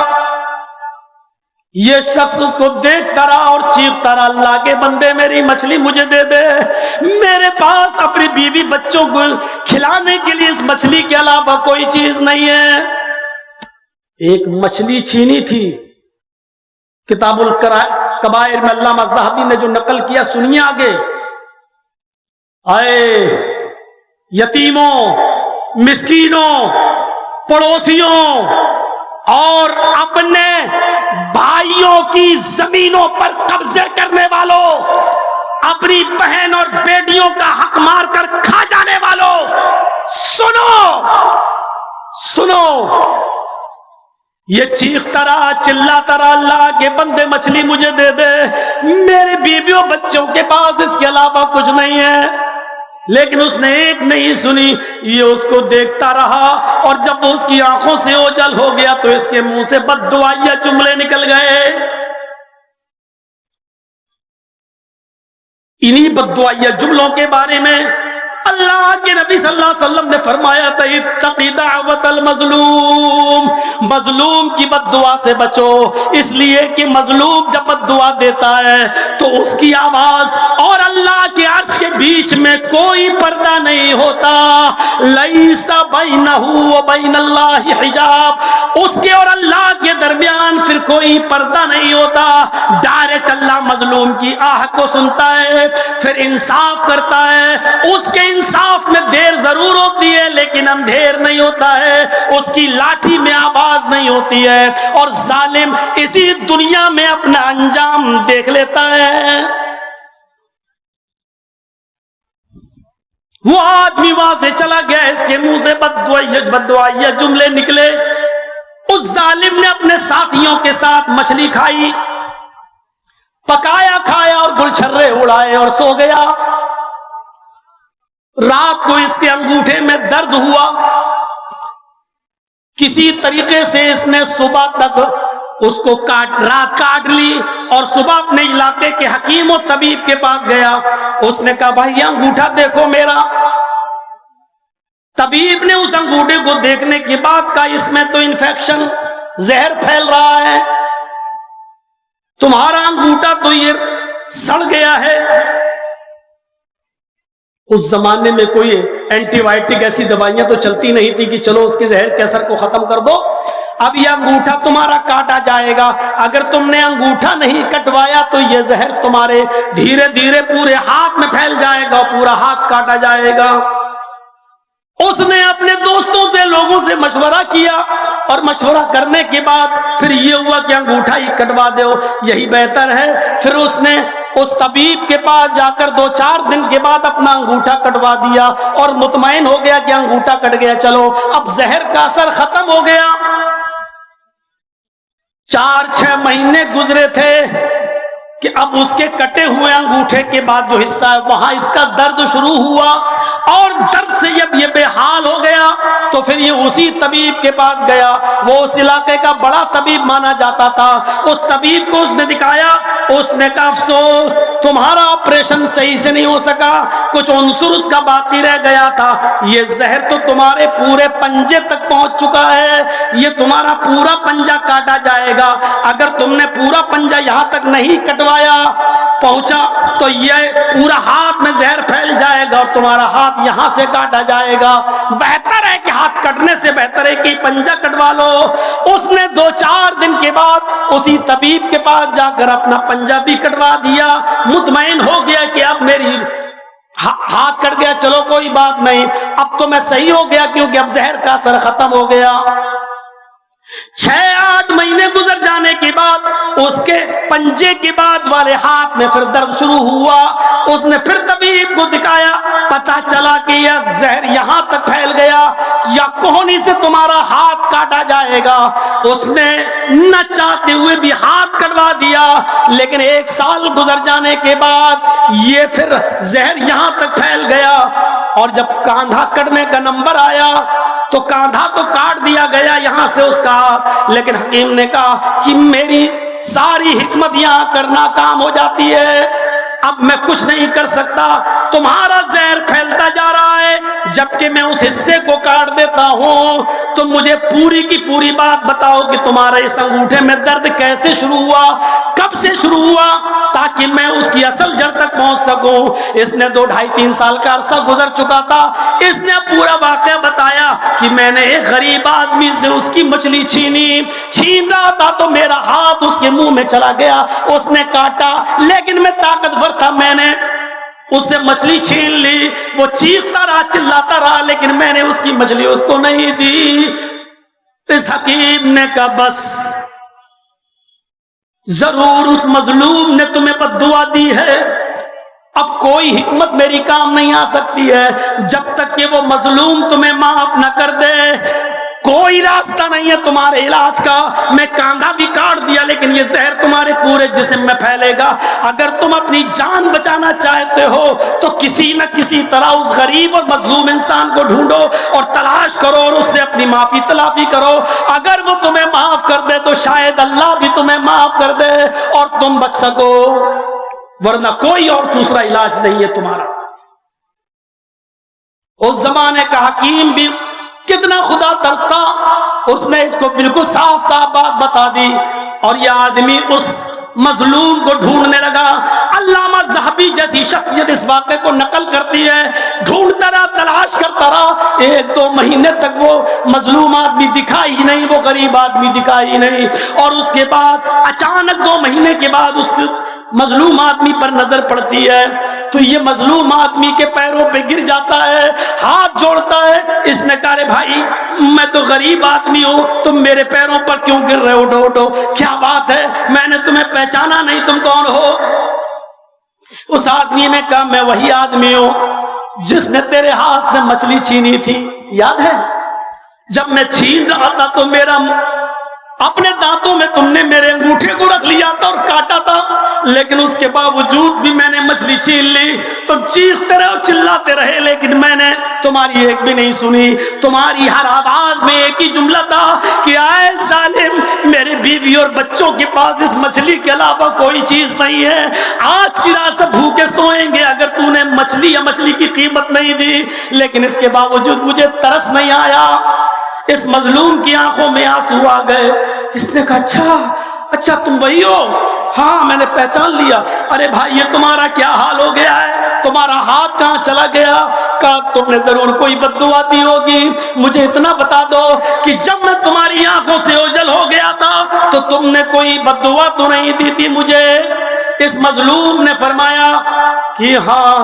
یہ شخص کو دیکھتا رہا اور چیختا رہا اللہ کے بندے میری مچھلی مجھے دے دے، میرے پاس اپنی بیوی بچوں کو کھلانے کے لیے اس مچھلی کے علاوہ کوئی چیز نہیں ہے۔ ایک مچھلی چھینی تھی۔ کتاب الکبائر میں علامہ ذہبی نے جو نقل کیا سنیے آگے۔ اے یتیموں، مسکینوں، پڑوسیوں اور اپنے بھائیوں کی زمینوں پر قبضے کرنے والوں، اپنی بہن اور بیٹیوں کا حق مار کر کھا جانے والوں، سنو سنو۔ یہ چیختا رہا، چلاتا رہا اللہ کے بندے مچھلی مجھے دے دے، میرے بیویوں بچوں کے پاس اس کے علاوہ کچھ نہیں ہے۔ لیکن اس نے ایک نہیں سنی، یہ اس کو دیکھتا رہا، اور جب وہ اس کی آنکھوں سے اوجھل ہو گیا تو اس کے منہ سے بددعائیہ جملے نکل گئے۔ انہی بددعائیہ جملوں کے بارے میں اللہ کے نبی صلی اللہ علیہ وسلم نے فرمایا تھا اتقی دعوت المظلوم، مظلوم کی بد دعا سے بچو، اس لیے کہ مظلوم جب بد دعا دیتا ہے تو اس کی آواز اور اللہ کے عرش کے بیچ میں کوئی پردہ نہیں ہوتا، لیس بینہ و بین اللہ حجاب، اس کے اور اللہ کے درمیان پھر کوئی پردہ نہیں ہوتا، ڈائریکٹ اللہ مظلوم کی آہ کو سنتا ہے، پھر انصاف کرتا ہے۔ اس کے انصاف میں دیر ضرور ہوتی ہے لیکن اندھیر نہیں ہوتا ہے، اس کی لاٹھی میں آواز نہیں ہوتی ہے، اور ظالم اسی دنیا میں اپنا انجام دیکھ لیتا ہے۔ وہ آدمی وہاں سے چلا گیا، اس کے منہ سے بددعائیہ جملے نکلے۔ اس ظالم نے اپنے ساتھیوں کے ساتھ مچھلی کھائی، پکایا کھایا اور گلچھرے اڑائے اور سو گیا۔ رات کو اس کے انگوٹھے میں درد ہوا، کسی طریقے سے اس نے صبح تک اس کو رات کاٹ لی، اور صبح اپنے علاقے کے حکیم و طبیب کے پاس گیا۔ اس نے کہا بھائی یہ انگوٹھا دیکھو میرا۔ طبیب نے اس انگوٹھے کو دیکھنے کے بعد کہا اس میں تو انفیکشن، زہر پھیل رہا ہے، تمہارا انگوٹھا تو یہ سڑ گیا ہے۔ اس زمانے میں کوئی اینٹی بائیوٹک ایسی دوائیاں تو چلتی نہیں تھی کہ چلو اس کے زہر کے اثر کو ختم کر دو، اب یہ انگوٹھا تمہارا کاٹا جائے گا، اگر تم نے انگوٹھا نہیں کٹوایا تو یہ زہر تمہارے دھیرے دھیرے پورے ہاتھ میں پھیل جائے گا، پورا ہاتھ کاٹا جائے گا۔ اس نے اپنے دوستوں سے، لوگوں سے مشورہ کیا، اور مشورہ کرنے کے بعد پھر یہ ہوا کہ انگوٹھا ہی کٹوا دو، یہی بہتر ہے۔ پھر اس نے اس طبیب کے پاس جا کر 2-4 دن کے بعد اپنا انگوٹھا کٹوا دیا، اور مطمئن ہو گیا کہ انگوٹھا کٹ گیا، چلو اب زہر کا اثر ختم ہو گیا۔ 4-6 مہینے گزرے تھے کہ اب اس کے کٹے ہوئے انگوٹھے کے بعد جو حصہ ہے وہاں اس کا درد شروع ہوا، اور درد سے جب یہ بے حال ہو گیا تو پھر یہ اسی طبیب کے پاس گیا۔ وہ اس علاقے کا بڑا طبیب مانا جاتا تھا۔ اس طبیب کو اس نے دکھایا، اس نے کہا افسوس تمہارا آپریشن صحیح سے نہیں ہو سکا، کچھ عنصر اس کا باقی رہ گیا تھا، یہ زہر تو تمہارے پورے پنجے تک پہنچ چکا ہے، یہ تمہارا پورا پنجہ کاٹا جائے گا، اگر تم نے پورا پنجہ یہاں تک نہیں کٹوایا پہنچا تو یہ پورا ہاتھ میں زہر پھیل جائے گا اور تمہارا ہاتھ یہاں سے کاٹا جائے گا، بہتر ہے کہ ہاتھ کٹنے سے بہتر ہے کہ پنجہ کٹوا لو۔ اس نے 2-4 دن کے بعد اسی طبیب کے پاس جا کر اپنا پنجہ بھی کٹوا دیا، مطمئن ہو گیا کہ اب میری ہاتھ کٹ گیا، چلو کوئی بات نہیں، اب تو میں صحیح ہو گیا کیونکہ اب زہر کا اثر ختم ہو گیا۔ 6-8 مہینے گزر جانے کے بعد اس کے پنجے کے بعد والے ہاتھ میں پھر درد شروع ہوا۔ اس نے پھر طبیب کو دکھایا، پتا چلا کہ یہ زہر یہاں تک پھیل گیا، یا کوہنی سے تمہارا ہاتھ کاٹا جائے گا۔ اس نے نہ چاہتے ہوئے بھی ہاتھ کٹوا دیا، لیکن 1 سال گزر جانے کے بعد یہ پھر زہر یہاں تک پھیل گیا، اور جب کاندھا کٹنے کا نمبر آیا تو کاندھا تو کاٹ دیا گیا یہاں سے اس کا، لیکن حکیم نے کہا کہ میری ساری حکمت یہاں کرنا کام ہو جاتی ہے، اب میں کچھ نہیں کر سکتا، تمہارا زہر پھیلتا جا رہا ہے، جبکہ میں اس حصے کو کاٹ دیتا ہوں۔ تو مجھے پوری کی پوری بات بتاؤ کہ تمہارے اس انگوٹھے میں درد کیسے شروع ہوا، کب سے شروع ہوا، تاکہ میں اس کی اصل جڑ تک پہنچ سکوں۔ اس نے 2-2.5-3 سال کا عرصہ گزر چکا تھا۔ اس نے پورا واقعہ بتایا کہ میں نے ایک غریب آدمی سے اس کی مچھلی چھین رہا تھا تو میرا ہاتھ اس کے منہ میں چلا گیا، اس نے کاٹا، لیکن میں طاقتور تھا، میں نے اس سے مچھلی چھین لی، وہ چیختا رہا، چلاتا رہا، لیکن میں نے اس کی مچھلی اس کو نہیں دی۔ اس حکیم نے کہا بس، ضرور اس مظلوم نے تمہیں بد دعا دی ہے، اب کوئی حکمت میری کام نہیں آ سکتی ہے جب تک کہ وہ مظلوم تمہیں معاف نہ کر دے، کوئی راستہ نہیں ہے تمہارے علاج کا۔ میں کاندھا بھی کاٹ دیا لیکن یہ زہر تمہارے پورے جسم میں پھیلے گا، اگر تم اپنی جان بچانا چاہتے ہو تو کسی نہ کسی طرح اس غریب اور مظلوم انسان کو ڈھونڈو اور تلاش کرو اور اس سے اپنی معافی تلافی کرو، اگر وہ تمہیں معاف کر دے تو شاید اللہ بھی تمہیں معاف کر دے اور تم بچ سکو، ورنہ کوئی اور دوسرا علاج نہیں ہے تمہارا۔ اس زمانے کا حکیم بھی کتنا خدا ترستا، اس نے اس کو بالکل صاف صاف بات بتا دی، اور یہ آدمی اس مظلوم کو ڈھونڈنے لگا۔ علامہ ذہبی جیسی شخصیت اس واقعے کو نقل کرتی ہے، ڈھونڈتا رہا، تلاش کرتا رہا، 1-2 مہینے تک وہ مظلوم آدمی دکھائی ہی نہیں، وہ غریب آدمی دکھائی ہی نہیں، اور اس کے بعد اچانک 2 مہینے کے بعد اس مظلوم آدمی پر نظر پڑتی ہے تو یہ مظلوم آدمی کے پیروں پہ گر جاتا ہے، ہاتھ جوڑتا ہے۔ اس نے کہا رے بھائی، میں تو غریب آدمی ہوں، تم میرے پیروں پر کیوں گر رہے ہو؟ اٹھو اٹھو، کیا بات ہے؟ میں نے تمہیں پہچانا نہیں، تم کون ہو؟ اس آدمی نے کہا میں وہی آدمی ہوں جس نے تیرے ہاتھ سے مچھلی چھینی تھی، یاد ہے؟ جب میں چھین رہا تھا تو میرا اپنے دانتوں میں تم نے میرے انگوٹھے کو رکھ لیا تھا اور کاٹا تھا، لیکن اس کے باوجود بھی میں نے مچھلی چھین لی۔ تم چیختے رہے اور چلاتے رہے لیکن میں نے تمہاری ایک بھی نہیں سنی۔ تمہاری ہر آواز میں ایک ہی جملہ تھا کہ آئے ظالم، میرے بیوی اور بچوں کے پاس اس مچھلی کے علاوہ کوئی چیز نہیں ہے، آج کی رات سب بھوکے سوئیں گے اگر تو نے مچھلی یا مچھلی کی قیمت نہیں دی۔ لیکن اس کے باوجود مجھے ترس نہیں آیا۔ اس مظلوم کی آنکھوں میں آنسو آ گئے۔ اس نے کہا اچھا تم وہی ہو؟ ہاں میں نے پہچان لیا۔ ارے بھائی یہ تمہارا کیا حال ہو گیا ہے؟ تمہارا ہاتھ کہاں چلا گیا؟ کہا تم نے ضرور کوئی بد دعا دی ہوگی، مجھے اتنا بتا دو کہ جب میں تمہاری آنکھوں سے اوجھل ہو گیا تھا تو تم نے کوئی بد دعا تو نہیں دی تھی مجھے؟ اس مظلوم نے فرمایا کہ ہاں،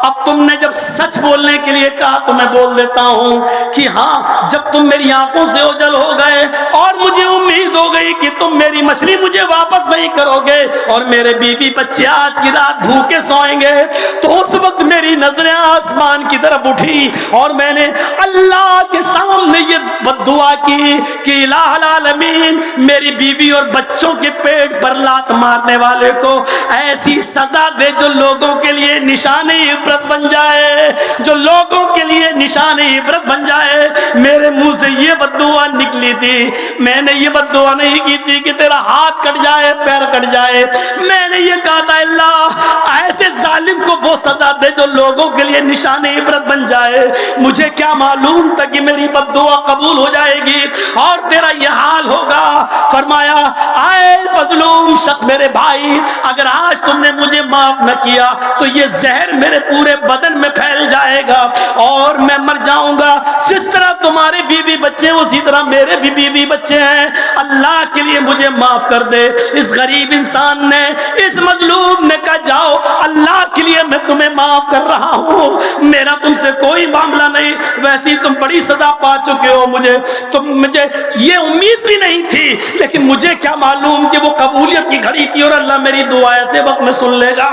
اب تم نے جب سچ بولنے کے لیے کہا تو میں بول دیتا ہوں کہ ہاں، جب تم میری آنکھوں سے اوجھل ہو گئے اور مجھے امید ہو گئی کہ تم میری مچھلی مجھے واپس نہیں کرو گے اور میرے بیوی بچے آج کی رات بھوکے سوئیں گے، تو اس وقت میری نظریں آسمان کی طرف اٹھی اور میں نے اللہ کے سامنے یہ بد دعا کی کہ الہ العالمین، میری بیوی اور بچوں کے پیٹ پر لات مارنے والے کو ایسی سزا دے جو لوگوں کے لیے نشان عبرت بن جائے، جو لوگوں کے لیے نشان عبرت بن جائے۔ میرے منہ سے یہ بد دعا نکلی کی تھی، میں نے یہ بد دعا نہیں کی تھی کہ تیرا ہاتھ کٹ جائے پیر کٹ جائے، میں نے یہ کہا تھا اللہ ایسے ظالم کو وہ سزا دے جو لوگوں کے لیے نشان عبرت بن جائے۔ مجھے کیا معلوم تھا کہ میری بد دعا قبول ہو جائے گی اور تیرا یہ حال ہوگا۔ فرمایا اے مظلوم شخص میرے بھائی، اگر آج تم نے مجھے معاف نہ کیا تو یہ زہر میرے پورے بدن میں پھیل جائے گا اور میں مر جاؤں گا۔ جس طرح تمہارے بیوی بچے اسی طرح میرے بھی بیوی بچے ہیں، اللہ کے لیے مجھے معاف کر دے۔ اس غریب انسان نے، اس مظلوم نے کہا جاؤ اللہ کے لیے میں تمہیں معاف کر رہا ہوں، میرا تم سے کوئی معاملہ نہیں، ویسی تم بڑی سزا پا چکے ہو، مجھے یہ امید بھی نہیں تھی، لیکن مجھے کیا معلوم کہ وہ قبولیت کی گھڑی تھی اور اللہ میری دعا ایسے وقت میں سن لے گا۔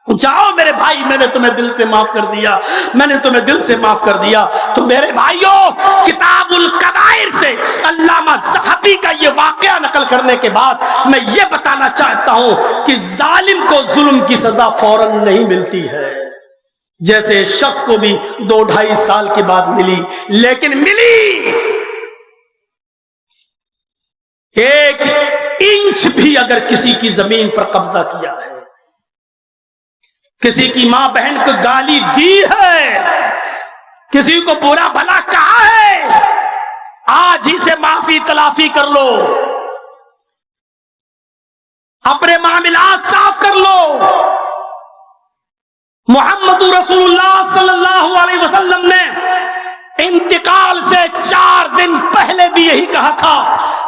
جاؤ میرے بھائی، میں نے تمہیں دل سے معاف کر دیا، میں نے تمہیں دل سے معاف کر دیا۔ تو میرے بھائیوں، کتاب الکبائر سے علامہ ذہبی کا یہ واقعہ نقل کرنے کے بعد میں یہ بتانا چاہتا ہوں کہ ظالم کو ظلم کی سزا فوراً نہیں ملتی ہے، جیسے شخص کو بھی 2-2.5 سال کے بعد ملی، لیکن ملی 1 انچ بھی اگر کسی کی زمین پر قبضہ کیا ہے، کسی کی ماں بہن کو گالی دی ہے، کسی کو برا بھلا کہا ہے، آج ہی سے معافی تلافی کر لو، اپنے معاملات صاف کر لو۔ محمد رسول اللہ صلی اللہ علیہ وسلم نے انتقال سے 4 دن پہلے بھی یہی کہا تھا۔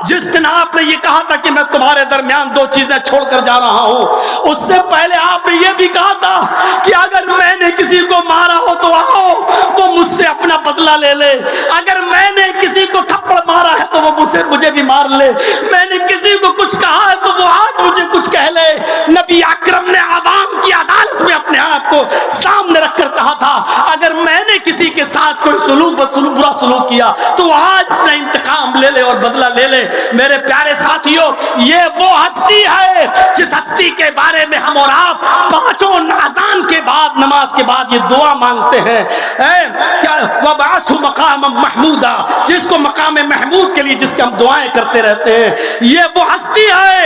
جس دن آپ نے یہ کہا تھا کہ میں تمہارے درمیان 2 چیزیں چھوڑ کر جا رہا ہوں، اس سے پہلے آپ نے یہ بھی کہا تھا کہ اگر میں نے کسی کو مارا ہو تو آؤ وہ مجھ سے اپنا بدلہ لے لے، اگر میں نے کسی کو تھپڑ مارا ہے تو وہ مجھے بھی مار لے، میں نے کسی کو کچھ کہا ہے تو وہ آج مجھے کچھ کہہ لے۔ نبی اکرم نے عوام کی عدالت میں اپنے آپ کو سامنے رکھ کر کہا تھا اگر میں نے کسی کے ساتھ کوئی برا سلوک کیا تو آج اپنا انتقام لے لے اور بدلہ لے لے۔ میرے پیارے ساتھیوں، یہ وہ ہستی ہے جس ہستی کے بارے میں ہم اور آپ 5 اذان کے بعد، نماز کے بعد یہ دعا مانگتے ہیں، وَبَعَثْهُ مَقَامًا مَحْمُودًا، جس کو مقام محمود کے لیے جس کے ہم دعائیں کرتے رہتے ہیں۔ یہ وہ ہستی ہے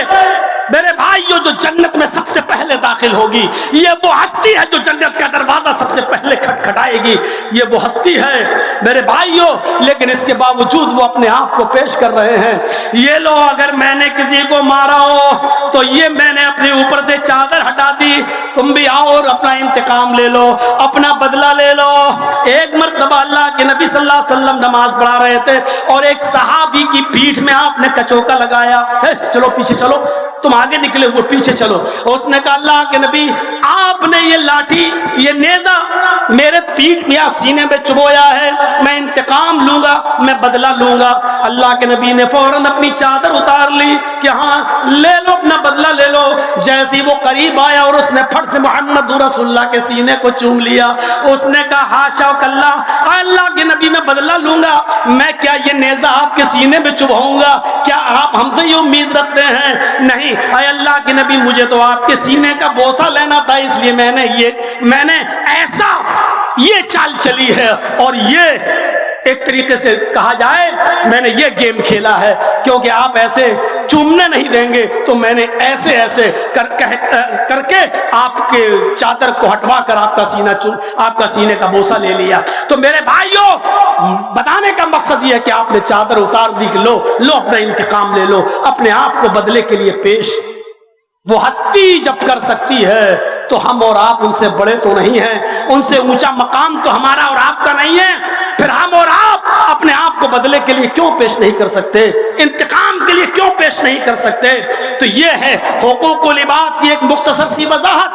میرے بھائیوں جو جنت میں سب سے پہلے داخل ہوگی، یہ وہ ہستی ہے جو جنت کا دروازہ سب سے پہلے کھٹکھٹائے گی، یہ وہ ہستی ہے میرے بھائیوں۔ لیکن اس کے باوجود وہ اپنے آپ کو پیش کر رہے ہیں، یہ لو اگر میں نے کسی کو مارا ہو تو یہ میں نے اپنے اوپر سے چادر ہٹا دی، تم بھی آؤ اور اپنا انتقام لے لو، اپنا بدلہ لے لو۔ ایک مرتبہ اللہ کے نبی صلی اللہ علیہ وسلم نماز پڑھا رہے تھے اور ایک صحابی کی پیٹھ میں آپ نے کچوکا لگایا، چلو پیچھے چلو، تم آگے نکلے ہوئے پیچھے چلو۔ اس نے کہا اللہ کے نبی آپ نے یہ لاٹھی، یہ نیزہ میرے پیٹھ یا سینے میں چبویا ہے، میں انتقام لوں گا، میں بدلہ لوں گا۔ اللہ کے نبی نے فوراً اپنی چادر اتار لی کہ ہاں لے لو اپنا بدلہ لے لو۔ جیسی وہ قریب آیا اور اس نے پھٹ سے محمد رسول اللہ کے سینے کو چوم لیا، اس نے کہا ہاشا اللہ، اللہ کے نبی میں بدلہ لوں گا، میں کیا یہ نیزہ آپ کے سینے میں چبھاؤں گا؟ کیا آپ ہم سے یہ امید رکھتے ہیں؟ نہیں اے اللہ کے نبی، مجھے تو آپ کے سینے کا بوسہ لینا تھا، اس لیے میں نے ایسا یہ چال چلی ہے، اور یہ ایک طریقے سے کہا جائے میں نے یہ گیم کھیلا ہے، کیونکہ آپ ایسے چومنے نہیں دیں گے تو میں نے ایسے کر کے آپ کے چادر کو ہٹوا کر آپ کا سینے کا بوسہ لے لیا۔ تو میرے بھائیوں، بتانے کا مقصد یہ ہے کہ آپ نے چادر اتار دی کہ لو اپنا انتقام لے لو، اپنے آپ کو بدلے کے لیے پیش۔ وہ ہستی جب کر سکتی ہے تو ہم اور آپ ان سے بڑے تو نہیں ہیں، ان سے اونچا مقام تو ہمارا اور آپ کا نہیں ہے، پھر ہم اور آپ اپنے آپ کو بدلے کے لیے کیوں پیش نہیں کر سکتے، انتقام کے لیے کیوں پیش نہیں کر سکتے؟ تو یہ ہے حقوق العباد کی ایک مختصر سی وضاحت۔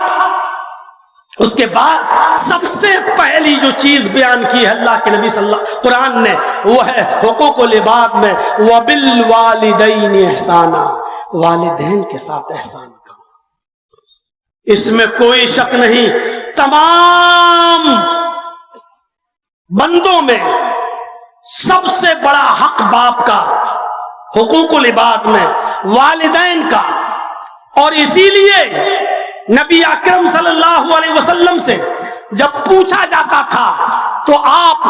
اس کے بعد سب سے پہلی جو چیز بیان کی ہے اللہ کے نبی قرآن نے، وہ ہے حقوق العباد میں وَبِالْوَالِدَيْنِ احسانا، والدین کے ساتھ احسان کرو۔ اس میں کوئی شک نہیں، تمام بندوں میں سب سے بڑا حق باپ کا، حقوق العباد میں والدین کا۔ اور اسی لیے نبی اکرم صلی اللہ علیہ وسلم سے جب پوچھا جاتا تھا تو آپ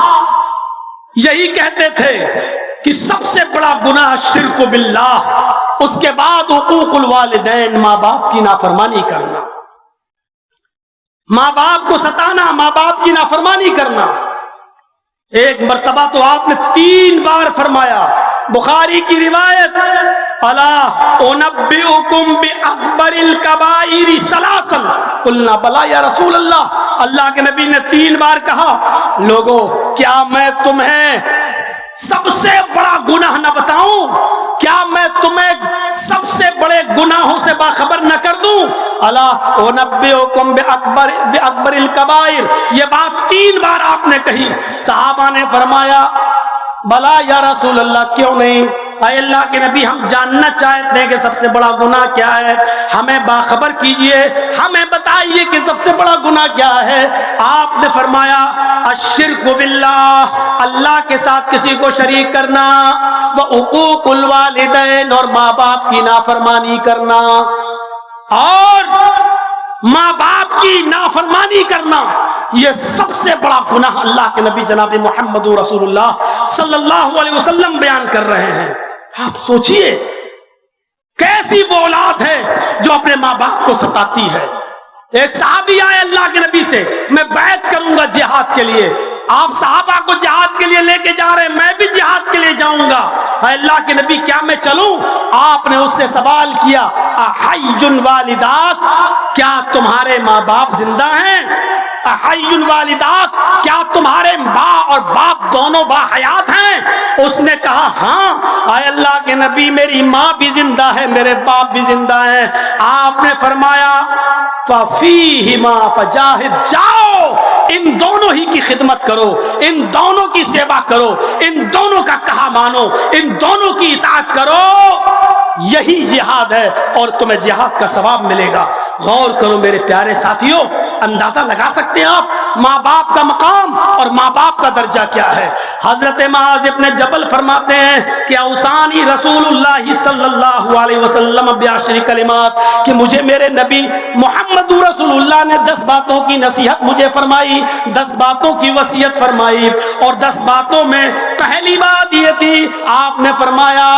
یہی کہتے تھے کہ سب سے بڑا گناہ شرک باللہ، اس کے بعد حقوق الوالدین، ماں باپ کی نافرمانی کرنا، ماں باپ کو ستانا، ماں باپ کی نافرمانی کرنا۔ ایک مرتبہ تو آپ نے 3 بار فرمایا، بخاری کی روایت، الا انبئکم باکبر الکبائر ثلاثا، قلنا بلا یا رسول اللہ، اللہ کے نبی نے 3 بار کہا، لوگوں کیا میں تمہیں سب سے بڑا گناہ نہ بتاؤں؟ کیا میں تمہیں سب سے بڑے گناہوں سے باخبر نہ کر دوں؟ الا انبئکم باکبر الکبائر، یہ بات 3 بار آپ نے کہی۔ صحابہ نے فرمایا بلا یا رسول اللہ، کیوں نہیں؟ اے اللہ کے نبی، ہم جاننا چاہتے ہیں کہ سب سے بڑا گناہ کیا ہے، ہمیں باخبر کیجئے، ہمیں بتائیے کہ سب سے بڑا گناہ کیا ہے۔ آپ نے فرمایا الشرک باللہ، اللہ کے ساتھ کسی کو شریک کرنا، وعقوق الوالدین، اور ماں باپ کی نافرمانی کرنا، اور ماں باپ کی نافرمانی کرنا، یہ سب سے بڑا گناہ اللہ کے نبی جناب محمد رسول اللہ صلی اللہ علیہ وسلم بیان کر رہے ہیں۔ آپ سوچئے کیسی وہ اولاد ہے جو اپنے ماں باپ کو ستاتی ہے۔ ایک صحابی آئے اللہ کے نبی سے، میں بیعت کروں گا جہاد کے لیے، آپ صحابہ کو جہاد کے لیے لے کے جا رہے ہیں، میں بھی جہاد کے لیے جاؤں گا، اے اللہ کے نبی کیا میں چلوں؟ آپ نے اس سے سوال کیا احی الوالدات، کیا تمہارے ماں باپ زندہ ہیں؟ احی الوالدات، کیا تمہارے ماں اور باپ دونوں باحیات ہیں؟ اس نے کہا ہاں۔ اے اللہ کے نبی میری ماں بھی زندہ ہے، میرے باپ بھی زندہ ہیں۔ آپ نے فرمایا فَفِيهِمَا فَجَاهِدْ، جاؤ ان دونوں ہی کی خدمت کرو، ان دونوں کی سیوا کرو، ان دونوں کا کہا مانو، ان دونوں کی اطاعت کرو، یہی جہاد ہے اور تمہیں جہاد کا ثواب ملے گا۔ غور کرو میرے پیارے ساتھیوں، اندازہ لگا سکتے ہیں آپ ماں باپ کا مقام اور ماں باپ کا درجہ کیا ہے۔ حضرت معاذ ابن جبل فرماتے ہیں کہ اوصانی رسول اللہ صلی اللہ علیہ وسلم بعشر کلمات، کہ مجھے میرے نبی محمد رسول اللہ نے 10 باتوں کی نصیحت مجھے فرمائی، 10 باتوں کی وصیت فرمائی، اور 10 باتوں میں پہلی بات یہ تھی، آپ نے فرمایا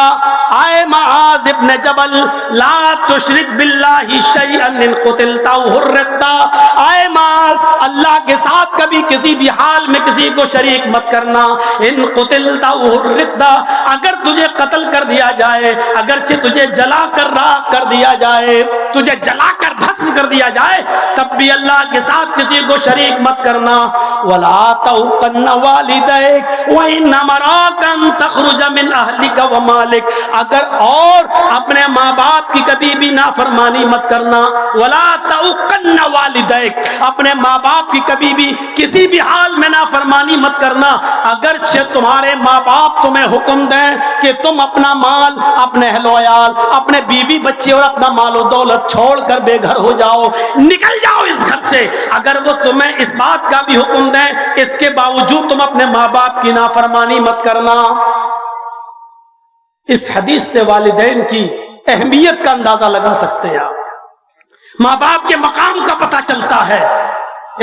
اے معاذ ابن جبل لا تشرک باللہ شیئا ان قتلت او حرقت، اے معاذ اللہ کے ساتھ کبھی کسی بھی حال میں کسی کو شریک مت کرنا، ان قتلت او حرقت، اگر تجھے قتل کر دیا جائے، اگرچہ تجھے جلا کر راکھ کر دیا جائے، تجھے جلا کر بھسم کر دیا جائے، تب بھی اللہ کے ساتھ کسی کو شریک مت کرنا۔ ولا تؤقن والدیک وان امراک ان تخرج من اہلک ومالک، اگر اور اپنے ماں باپ کی کبھی بھی نافرمانی مت کرنا۔ ولا تؤقن والدیک، اپنے ماں باپ کی کبھی بھی کسی بھی حال میں نافرمانی مت کرنا، اگرچہ تمہارے ماں باپ تمہیں حکم دیں کہ تم اپنا مال، اپنے اہل و عیال، اپنے بیوی بچے اور اپنا مال و دولت چھوڑ کر بے گھر ہو جاؤ، نکل جاؤ اس گھر سے، اگر وہ تمہیں اس بات کا بھی حکم دیں، اس کے باوجود تم اپنے ماں باپ کی نافرمانی مت کرنا۔ اس حدیث سے والدین کی اہمیت کا اندازہ لگا سکتے ہیں آپ، ماں باپ کے مقام کا پتہ چلتا ہے۔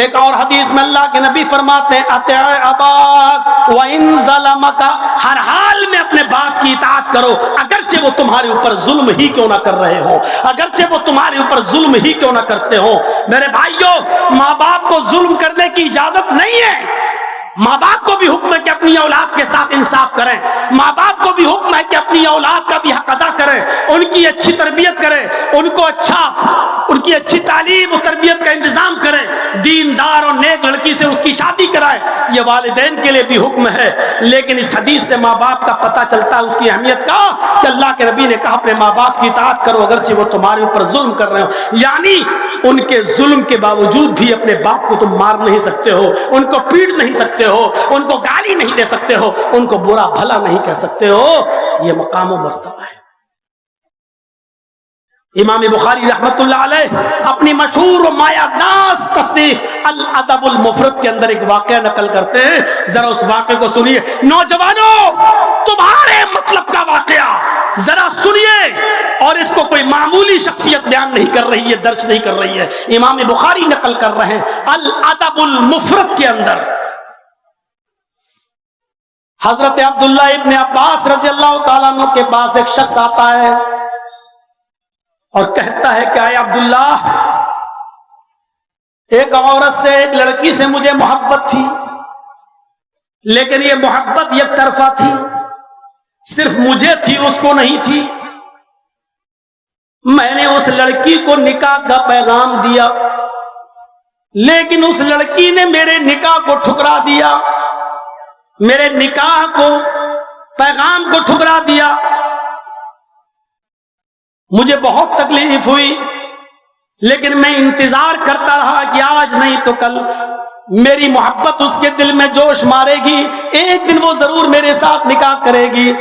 ایک اور حدیث میں اللہ کے نبی فرماتے ہیں اطیع اباک وان ظلمک، ہر حال میں اپنے باپ کی اطاعت کرو، اگرچہ وہ تمہارے اوپر ظلم ہی کیوں نہ کر رہے ہو، اگرچہ وہ تمہارے اوپر ظلم ہی کیوں نہ کرتے ہو۔ میرے بھائیوں، ماں باپ کو ظلم کرنے کی اجازت نہیں ہے۔ ماں باپ کو بھی حکم ہے کہ اپنی اولاد کے ساتھ انصاف کریں، ماں باپ کو بھی حکم ہے کہ اپنی اولاد کا بھی حق ادا کریں، ان کی اچھی تربیت کریں، ان کو ان کی اچھی تعلیم و تربیت کا انتظام کریں، دیندار اور نیک لڑکی سے اس کی شادی کرائیں، یہ والدین کے لیے بھی حکم ہے۔ لیکن اس حدیث سے ماں باپ کا پتہ چلتا ہے اس کی اہمیت کا، کہ اللہ کے نبی نے کہا اپنے ماں باپ کی اطاعت کرو اگرچہ وہ تمہارے اوپر ظلم کر رہے ہو، یعنی ان کے ظلم کے باوجود بھی اپنے باپ کو تم مار نہیں سکتے ہو، ان کو پیٹ نہیں سکتے ہو، ان کو گالی نہیں دے سکتے ہو، ان کو برا بھلا نہیں کہہ سکتے ہو، یہ مقام و مرتبہ ہے۔ امام بخاری رحمت اللہ علیہ اپنی مشہور و مایہ ناز تصنیف الادب المفرد کے اندر ایک واقعہ نقل کرتے ہیں، ذرا اس واقعے کو سنیے۔ نوجوانوں، تمہارے مطلب کا واقعہ ذرا سنیے، اور اس کو کوئی معمولی شخصیت بیان نہیں کر رہی ہے، درج نہیں کر رہی ہے، امام بخاری نقل کر رہے ہیں الادب المفرد کے اندر۔ حضرت عبداللہ ابن عباس رضی اللہ تعالیٰ عنہ کے پاس ایک شخص آتا ہے اور کہتا ہے کہ اے عبداللہ، ایک عورت سے، ایک لڑکی سے مجھے محبت تھی، لیکن یہ محبت یک طرفہ تھی، صرف مجھے تھی، اس کو نہیں تھی۔ میں نے اس لڑکی کو نکاح کا پیغام دیا، لیکن اس لڑکی نے میرے نکاح کو ٹھکرا دیا، میرے نکاح کو، پیغام کو ٹھکرا دیا۔ مجھے بہت تکلیف ہوئی، لیکن میں انتظار کرتا رہا کہ آج نہیں تو کل میری محبت اس کے دل میں جوش مارے گی، ایک دن وہ ضرور میرے ساتھ نکاح کرے گی۔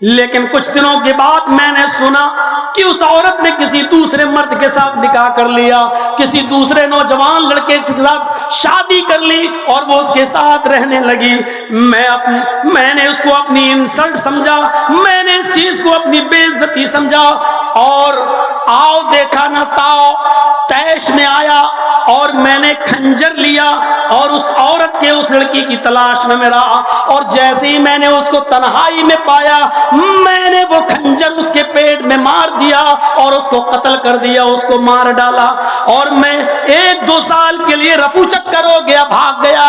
لیکن کچھ دنوں کے بعد میں نے سنا کہ اس عورت نے کسی دوسرے مرد کے ساتھ نکاح کر لیا، کسی دوسرے نوجوان لڑکے کے ساتھ شادی کر لی اور وہ اس کے ساتھ رہنے لگی۔ میں نے اس کو اپنی انسلٹ سمجھا، میں نے اس چیز کو اپنی بے عزتی سمجھا، اور آؤ دیکھا نہ تاؤ تیش میں آیا اور میں نے کھنجر لیا اور اس عورت کے، اس لڑکی کی تلاش میں میں رہا، اور جیسے ہی میں نے اس کو تنہائی میں پایا، میں نے وہ کھنجر اس کے پیٹ میں مار دیا اور اس کو قتل کر دیا، اس کو مار ڈالا۔ اور میں 1-2 سال کے لیے رفو چکر ہو گیا، بھاگ گیا،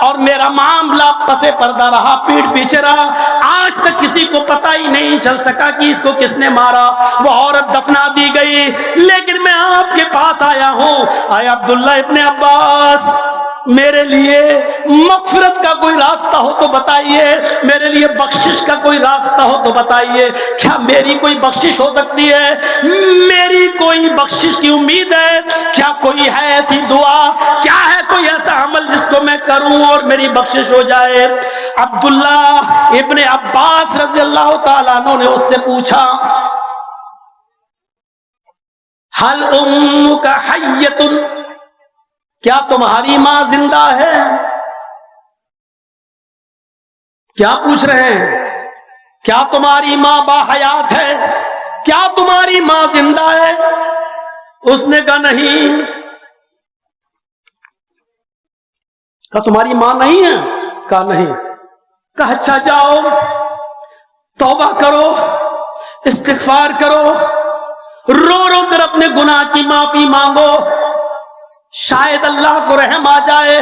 اور میرا معاملہ پسے پردہ رہا، پیٹ پیچھے رہا۔ آج تک کسی کو پتہ ہی نہیں چل سکا کہ اس کو کس نے مارا۔ وہ عورت دفنا دی گئی، لیکن میں آپ کے پاس آیا ہوں، اے عبداللہ ابن عباس، میرے لیے مغفرت کا کوئی راستہ ہو تو بتائیے، میرے لیے بخشش کا کوئی راستہ ہو تو بتائیے۔ کیا میری کوئی بخشش ہو سکتی ہے؟ میری کوئی بخشش کی امید ہے؟ کیا کوئی ہے ایسی دعا؟ کیا ہے کوئی ایسا عمل جس کو میں کروں اور میری بخشش ہو جائے؟ عبداللہ ابن عباس رضی اللہ تعالیٰ عنہ نے اس سے پوچھا، حل امک حیۃ، کیا تمہاری ماں زندہ ہے؟ کیا پوچھ رہے ہیں؟ کیا تمہاری ماں باحیات ہے؟ کیا تمہاری ماں زندہ ہے؟ اس نے کہا نہیں۔ کہا تمہاری ماں نہیں ہے؟ کہا نہیں۔ کہا اچھا جاؤ، توبہ کرو، استغفار کرو، رو رو کر اپنے گناہ کی معافی مانگو، شاید اللہ کو رحم آ جائے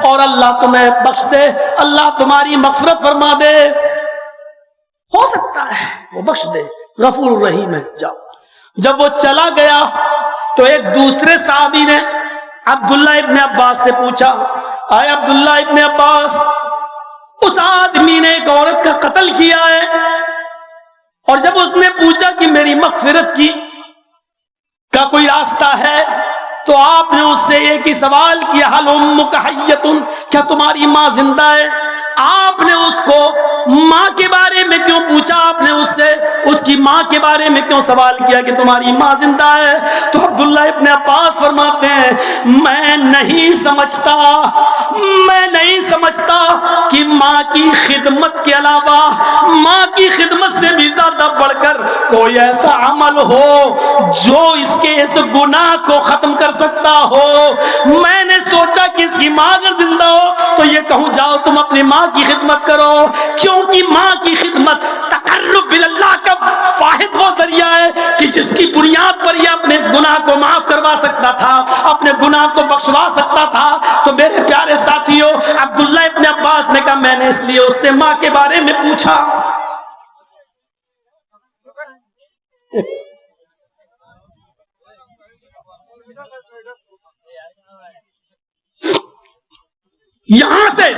اور اللہ تمہیں بخش دے، اللہ تمہاری مغفرت فرما دے، ہو سکتا ہے وہ بخش دے، غفور الرحیم ہے، جاؤ۔ جب وہ چلا گیا تو ایک دوسرے صحابی نے عبداللہ ابن عباس سے پوچھا، اے عبداللہ ابن عباس، اس آدمی نے ایک عورت کا قتل کیا ہے، اور جب اس نے پوچھا کہ میری مغفرت کا کوئی راستہ ہے، تو آپ نے اس سے ایک ہی سوال کیا، حل امک حیۃ، کیا تمہاری ماں زندہ ہے؟ آپ نے اس کو ماں کے بارے میں کیوں پوچھا؟ آپ نے اس سے اس کی ماں کے بارے میں کیوں سوال کیا کہ تمہاری ماں زندہ ہے؟ تو عبداللہ ابن عباس فرماتے ہیں، میں نہیں سمجھتا کہ ماں کی خدمت کے علاوہ، ماں کی خدمت سے بھی زیادہ بڑھ کر کوئی ایسا عمل ہو جو اس کے اس گناہ کو ختم کر سکتا ہو۔ میں نے سوچا کہ اس کی ماں اگر زندہ ہو تو یہ کہوں جاؤ تم اپنی ماں کی خدمت کرو، کیونکہ ماں کی خدمت تقرب اللہ کا واحد وہ ذریعہ ہے کہ جس کی بنیاد پر یہ اپنے اس گناہ کو معاف کروا سکتا تھا، اپنے گناہ کو بخشوا سکتا تھا۔ تو میرے پیارے ساتھیوں، عبداللہ ابن عباس نے کہا میں نے اس لیے اس سے ماں کے بارے میں پوچھا۔ یہاں سے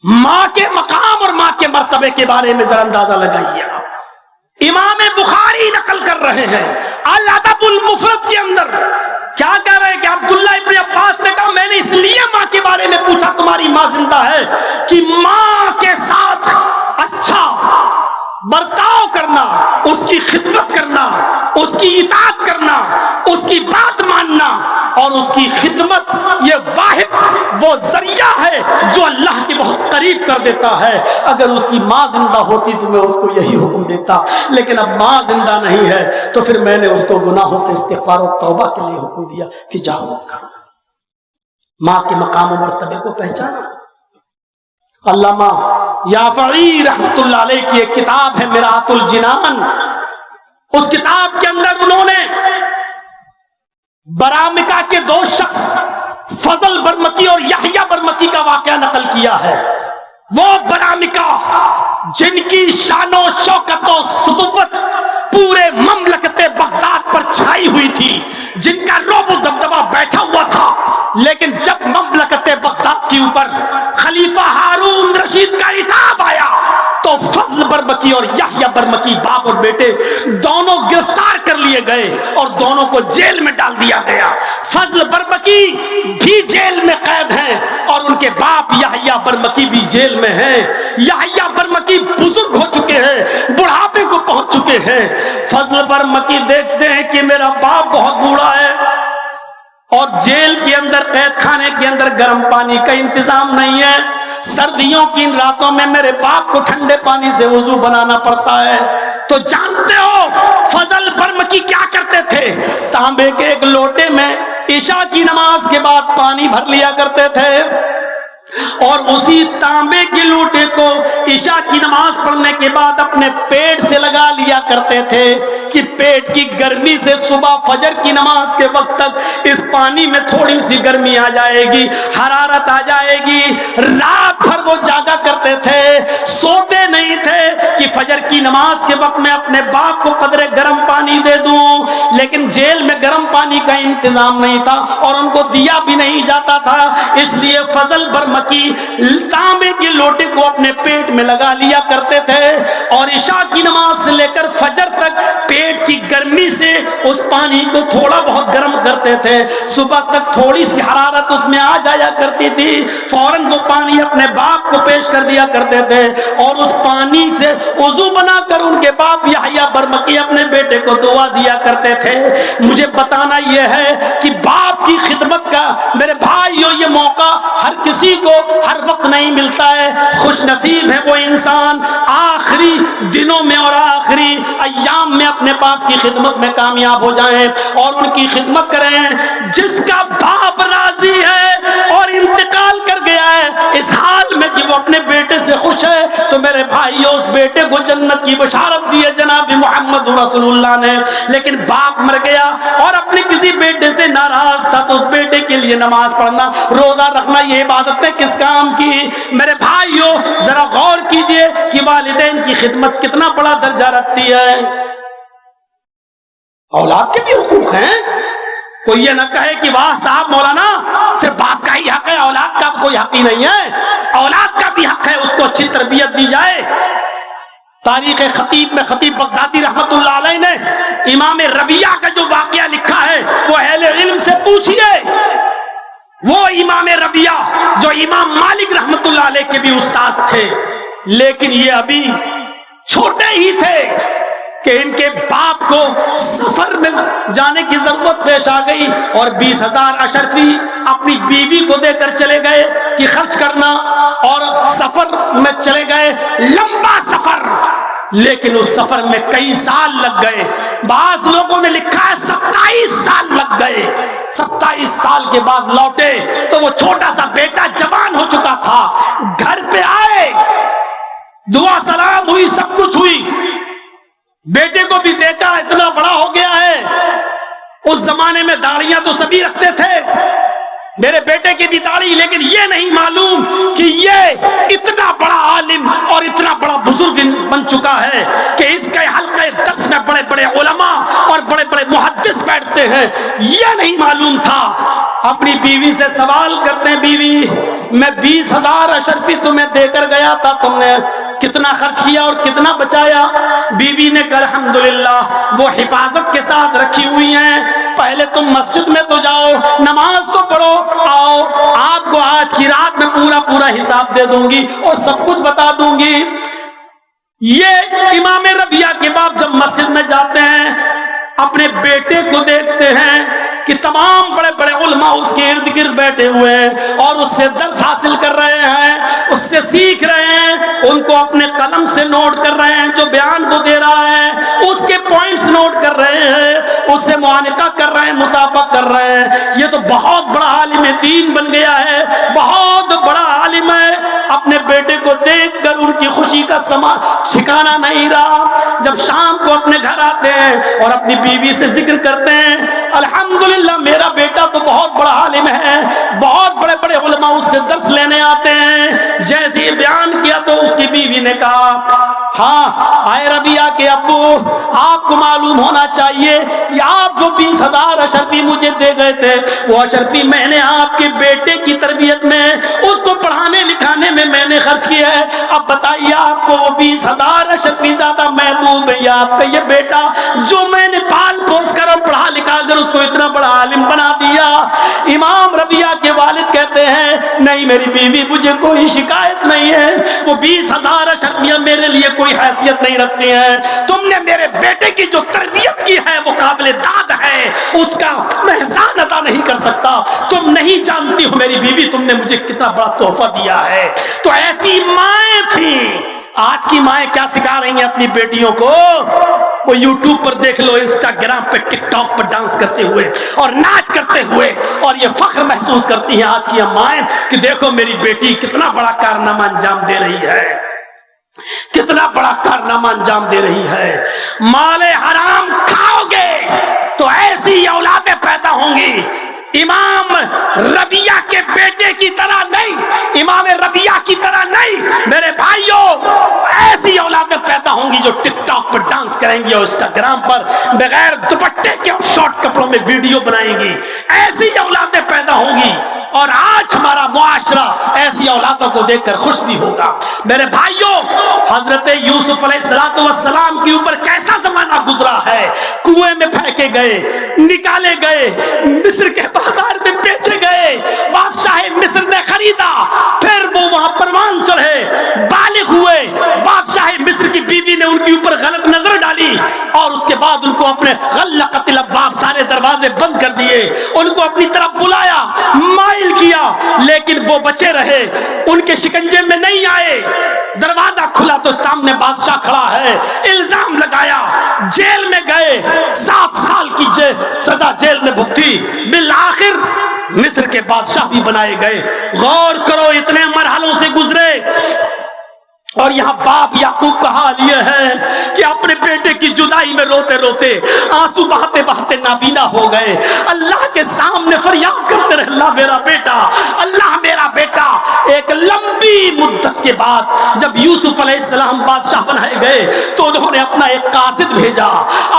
ماں کے مقام اور ماں کے مرتبے کے بارے میں ذرا اندازہ لگائیے۔ امام بخاری نقل کر رہے ہیں الادب المفرد کے اندر، کیا کہہ رہے ہیں کہ عبداللہ ابن عباس نے کہا میں نے اس لیے ماں کے بارے میں پوچھا تمہاری ماں زندہ ہے کہ ماں کے ساتھ اچھا برتاؤ کرنا، اس کی خدمت کرنا، اس کی اطاعت کرنا، اس کی بات ماننا اور اس کی خدمت، یہ واحد وہ ذریعہ ہے جو اللہ کے بہت قریب کر دیتا ہے۔ اگر اس کی ماں زندہ ہوتی تو میں اس کو یہی حکم دیتا، لیکن اب ماں زندہ نہیں ہے تو پھر میں نے اس کو گناہوں سے استغفار و توبہ کے لیے حکم دیا کہ جاؤ کرو۔ ماں کے مقام و مرتبے کو پہچانا۔ علامہ یافعی رحمت اللہ علیہ کی ایک کتاب ہے میرات الجنان، اس کتاب کے اندر انہوں نے برامکہ کے دو شخص فضل برمکی اور یحییٰ برمکی کا واقعہ نقل کیا ہے۔ وہ برامکہ جن کی شان و شوکت و سطوت پورے مملکت بغداد پر چھائی ہوئی تھی، جن کا رعب و دبدبہ بیٹھا ہوا تھا، لیکن جب مملکت بغداد کے اوپر خلیفہ ہارون رشید کا عتاب آیا تو فضل برمکی اور یحییٰ برمکی باپ اور بیٹے دونوں گرفتار کر لیے گئے اور دونوں کو جیل میں ڈال دیا گیا۔ فضل برمکی بھی جیل میں قید ہیں اور ان کے باپ یحییٰ برمکی بھی جیل میں ہیں۔ یحییٰ برمکی بزرگ ہو چکے ہیں، بڑھاپے کو پہنچ چکے ہیں۔ فضل برمکی دیکھتے ہیں کہ میرا باپ بہت بوڑھا ہے اور جیل کے اندر قید خانے کے اندر گرم پانی کا انتظام نہیں ہے، سردیوں کی ان راتوں میں میرے باپ کو ٹھنڈے پانی سے وضو بنانا پڑتا ہے۔ تو جانتے ہو فضل برمکی کیا کرتے تھے؟ تانبے کے ایک لوٹے میں عشاء کی نماز کے بعد پانی بھر لیا کرتے تھے اور اسی تانبے کے لوٹے کو عشاء کی نماز پڑھنے کے بعد اپنے پیٹ سے لگا لیا کرتے تھے کہ پیٹ کی گرمی سے صبح فجر کی نماز کے وقت تک اس پانی میں تھوڑی سی گرمی آ جائے گی، حرارت آ جائے گی۔ رات بھر وہ جاگا کرتے تھے، سوتے نہیں تھے کہ فجر کی نماز کے وقت میں اپنے باپ کو قدرے گرم پانی دے دوں، لیکن جیل میں گرم پانی کا انتظام نہیں تھا اور ان کو دیا بھی نہیں جاتا تھا، اس لیے فضل برمکی تانبے کے لوٹے کو اپنے پیٹ میں لگا لیا کرتے تھے اور عشاء کی نماز سے لے کر فجر تک پیٹ کی گرمی سے اس پانی کو تھوڑا بہت گرم کرتے تھے۔ صبح تک تھوڑی سی حرارت اس میں آ جایا کرتی تھی، فوراً وہ پانی اپنے باپ کو پیش کر دیا کرتے تھے اور اس پانی سے وضو بنا کر ان کے باپ یحییٰ برمکی اپنے بیٹے کو دعا دیا کرتے تھے۔ مجھے بتانا یہ ہے کہ باپ کی خدمت کا میرے بھائیوں یہ موقع ہر کسی کو ہر وقت نہیں ملتا ہے۔ خوش نصیب ہے وہ انسان آخری دنوں میں اور آخری ایام میں اپنے باپ کی خدمت میں کامیاب ہو جائیں اور ان کی خدمت کریں۔ جس کا باپ راضی ہے اور انتقال کر گیا ہے اس حال میں کہ وہ اپنے بیٹے سے خوش ہے، تو میرے بھائیوں اس بیٹے کو جنت کی بشارت دی ہے جناب محمد رسول اللہ نے۔ لیکن باپ مر گیا اور اپنے کسی بیٹے سے ناراض تھا تو اس بیٹے کے لیے نماز پڑھنا، روزہ رکھنا، یہ عبادتیں کس کام کی؟ میرے بھائیوں ذرا غور کیجئے کہ والدین کی خدمت کتنا بڑا درجہ رکھتی ہے۔ اولاد کے بھی حقوق ہیں، کوئی یہ نہ کہے کہ واہ صاحب مولانا صرف باپ کا ہی حق ہے، اولاد کا کوئی حق ہی نہیں ہے۔ اولاد کا بھی حق ہے، اس کو اچھی تربیت دی جائے۔ تاریخ خطیب میں خطیب بغدادی رحمت اللہ علیہ نے امام ربیعہ کا جو واقعہ لکھا ہے وہ اہل علم سے پوچھئے۔ وہ امام ربیعہ جو امام مالک رحمت اللہ علیہ کے بھی استاد تھے، لیکن یہ ابھی چھوٹے ہی تھے کہ ان کے باپ کو سفر میں جانے کی ضرورت پیش آ گئی اور 20,000 اشرفی اپنی بیوی کو دے کر چلے گئے کہ خرچ کرنا، اور سفر میں چلے گئے، لمبا سفر، لیکن اس سفر میں کئی سال لگ گئے۔ بعض لوگوں نے لکھا ہے 27 سال لگ گئے۔ 27 سال کے بعد لوٹے تو وہ چھوٹا سا بیٹا جوان ہو چکا تھا۔ گھر پہ آئے، دعا سلام ہوئی، سب کچھ ہوئی، بیٹے کو بھی دیکھا اتنا بڑا ہو گیا ہے۔ اس زمانے میں داڑیاں تو سبھی رکھتے تھے، میرے بیٹے کی بھی داڑھی، لیکن یہ نہیں معلوم کہ یہ اتنا بڑا عالم اور اتنا بڑا بزرگ بن چکا ہے کہ اس کے حلقے درس میں بڑے بڑے علماء اور بڑے بڑے محدث بیٹھتے ہیں، یہ نہیں معلوم تھا۔ اپنی بیوی سے سوال کرتے ہیں، بیوی میں 20,000 اشرفی تمہیں دے کر گیا تھا، تم نے کتنا خرچ کیا اور کتنا بچایا؟ بیوی نے کہا الحمدللہ وہ حفاظت کے ساتھ رکھی ہوئی ہیں، پہلے تم مسجد میں تو جاؤ، نماز تو پڑھو، آؤ آپ کو آج کی رات میں پورا حساب دے دوں گی اور سب کچھ بتا دوں گی۔ یہ امام ربیعہ کے باپ جب مسجد میں جاتے ہیں اپنے بیٹے کو دیکھتے ہیں کہ تمام بڑے بڑے علماء اس کے ارد گرد بیٹھے ہوئے ہیں اور اس سے درس حاصل کر رہے ہیں، اس سے سیکھ رہے ہیں، ان کو اپنے قلم سے نوٹ کر رہے ہیں، جو بیان کو دے رہا ہے اس کے پوائنٹس نوٹ کر رہے ہیں، اس سے معانقہ کر رہے ہیں، مسابقہ کر رہے ہیں۔ یہ تو بہت بڑا عالم دین بن گیا ہے، بہت بڑا عالم ہے۔ اپنے بیٹے کو دیکھ کر ان کی خوشی کا ٹھکانہ نہیں رہا. جب شام کو اپنے گھر آتے ہیں اور اپنی بیوی سے ذکر کرتے ہیں الحمدللہ میرا بیٹا تو بہت بڑا عالم ہے, بہت بڑے بڑے علماء اس سے درس لینے آتے ہیں. جیسے یہ بیان کیا تو اس کی بیوی نے کہا ہاں آئے ربیہ کے ابو, آپ کو معلوم ہونا چاہیے کہ آپ جو 20,000 اشرفی مجھے دے گئے تھے وہ اشرفی میں نے آپ کے بیٹے کی تربیت میں, اس کو پڑھانے لکھانے میں نے خرچ کیا ہے. اب بتائیے آپ کو وہ 20,000 اشرفی زیادہ محبوب ہے یا آپ کا یہ بیٹا جو میں نے پال پوس کر اور پڑھا لکھا کر اس کو اتنا بڑا عالم بنا دیا. امام ربیہ کے والد کہتے ہیں نہیں میری بیوی مجھے کوئی شکایت نہیں ہے, وہ 20,000 اشرفیاں میرے لیے کوئی حیثیت نہیں رکھتی ہیں. تم نے میرے بیٹے کی جو تربیت کی ہے وہ قابل داد ہے, اس کا میں احسان ادا نہیں کر سکتا. تم نہیں جانتی ہو میری بیوی تم نے مجھے کتنا بڑا تحفہ دیا ہے. تو ایسی مائیں تھیں. آج کی مائیں کیا سکھا رہی ہیں اپنی بیٹیوں کو؟ وہ یوٹیوب پر دیکھ لو, انسٹاگرام پہ ٹک ٹاک پر ڈانس کرتے ہوئے اور ناچ کرتے ہوئے, اور یہ فخر محسوس کرتی ہیں آج کی مائیں کہ دیکھو میری بیٹی کتنا بڑا کارنامہ انجام دے رہی ہے, کتنا بڑا کارنامہ انجام دے رہی ہے. مال حرام کھاؤ گے تو ایسی اولادیں پیدا ہوں گی. امام ربیہ کے بیٹے کی طرح نہیں, امام ربیہ کی طرح نہیں میرے بھائیوں, ایسی اولادیں پیدا ہوں گی جو ٹک ٹاک پر ڈانس کریں گی اور انسٹاگرام پر بغیر دوپٹے کے اور شارٹ کپڑوں میں ویڈیو بنائیں گی. ایسی اولادیں پیدا ہوں گی اور آج ہمارا معاشرہ ایسی اولادوں کو دیکھ کر خوش بھی ہوگا. میرے بھائیوں, حضرت یوسف علیہ السلام کے اوپر کیسا زمانہ گزرا ہے. کنویں میں پھینکے گئے, نکالے گئے, مصر کے بازار میں بیچے گئے, بادشاہ مصر نے خریدا, پھر وہ وہاں پروان چڑھے, بالغ ہوئے, بادشاہ مصر کی بیوی نے ان کے اوپر غلط نظر ڈالی اور اس کے بعد ان کو اپنے غلقت الابواب, سارے دروازے بند کر دیے, ان کو اپنی طرف بلایا, مائل کیا, لیکن وہ بچے رہے, ان کے شکنجے میں نہیں آئے. دروازہ کھلا تو سامنے بادشاہ کھڑا ہے, الزام لگایا, جیل میں گئے, 7 سال کی سزا جیل میں بھگتی, بالآخر مصر کے بادشاہ بھی بنائے گئے. غور کرو اتنے مرحلوں سے گزرے, اور یہاں باپ یعقوب کا حال یہ ہے کہ اپنے بیٹے کی جدائی میں روتے روتے, آنسو بہاتے بہاتے نابینا ہو گئے. اللہ کے سامنے فریاد کرتے رہے اللہ میرا بیٹا, اللہ میرا بیٹا. ایک لمبی مدت کے بعد جب یوسف علیہ السلام بادشاہ بنائے گئے تو انہوں نے اپنا ایک قاصد بھیجا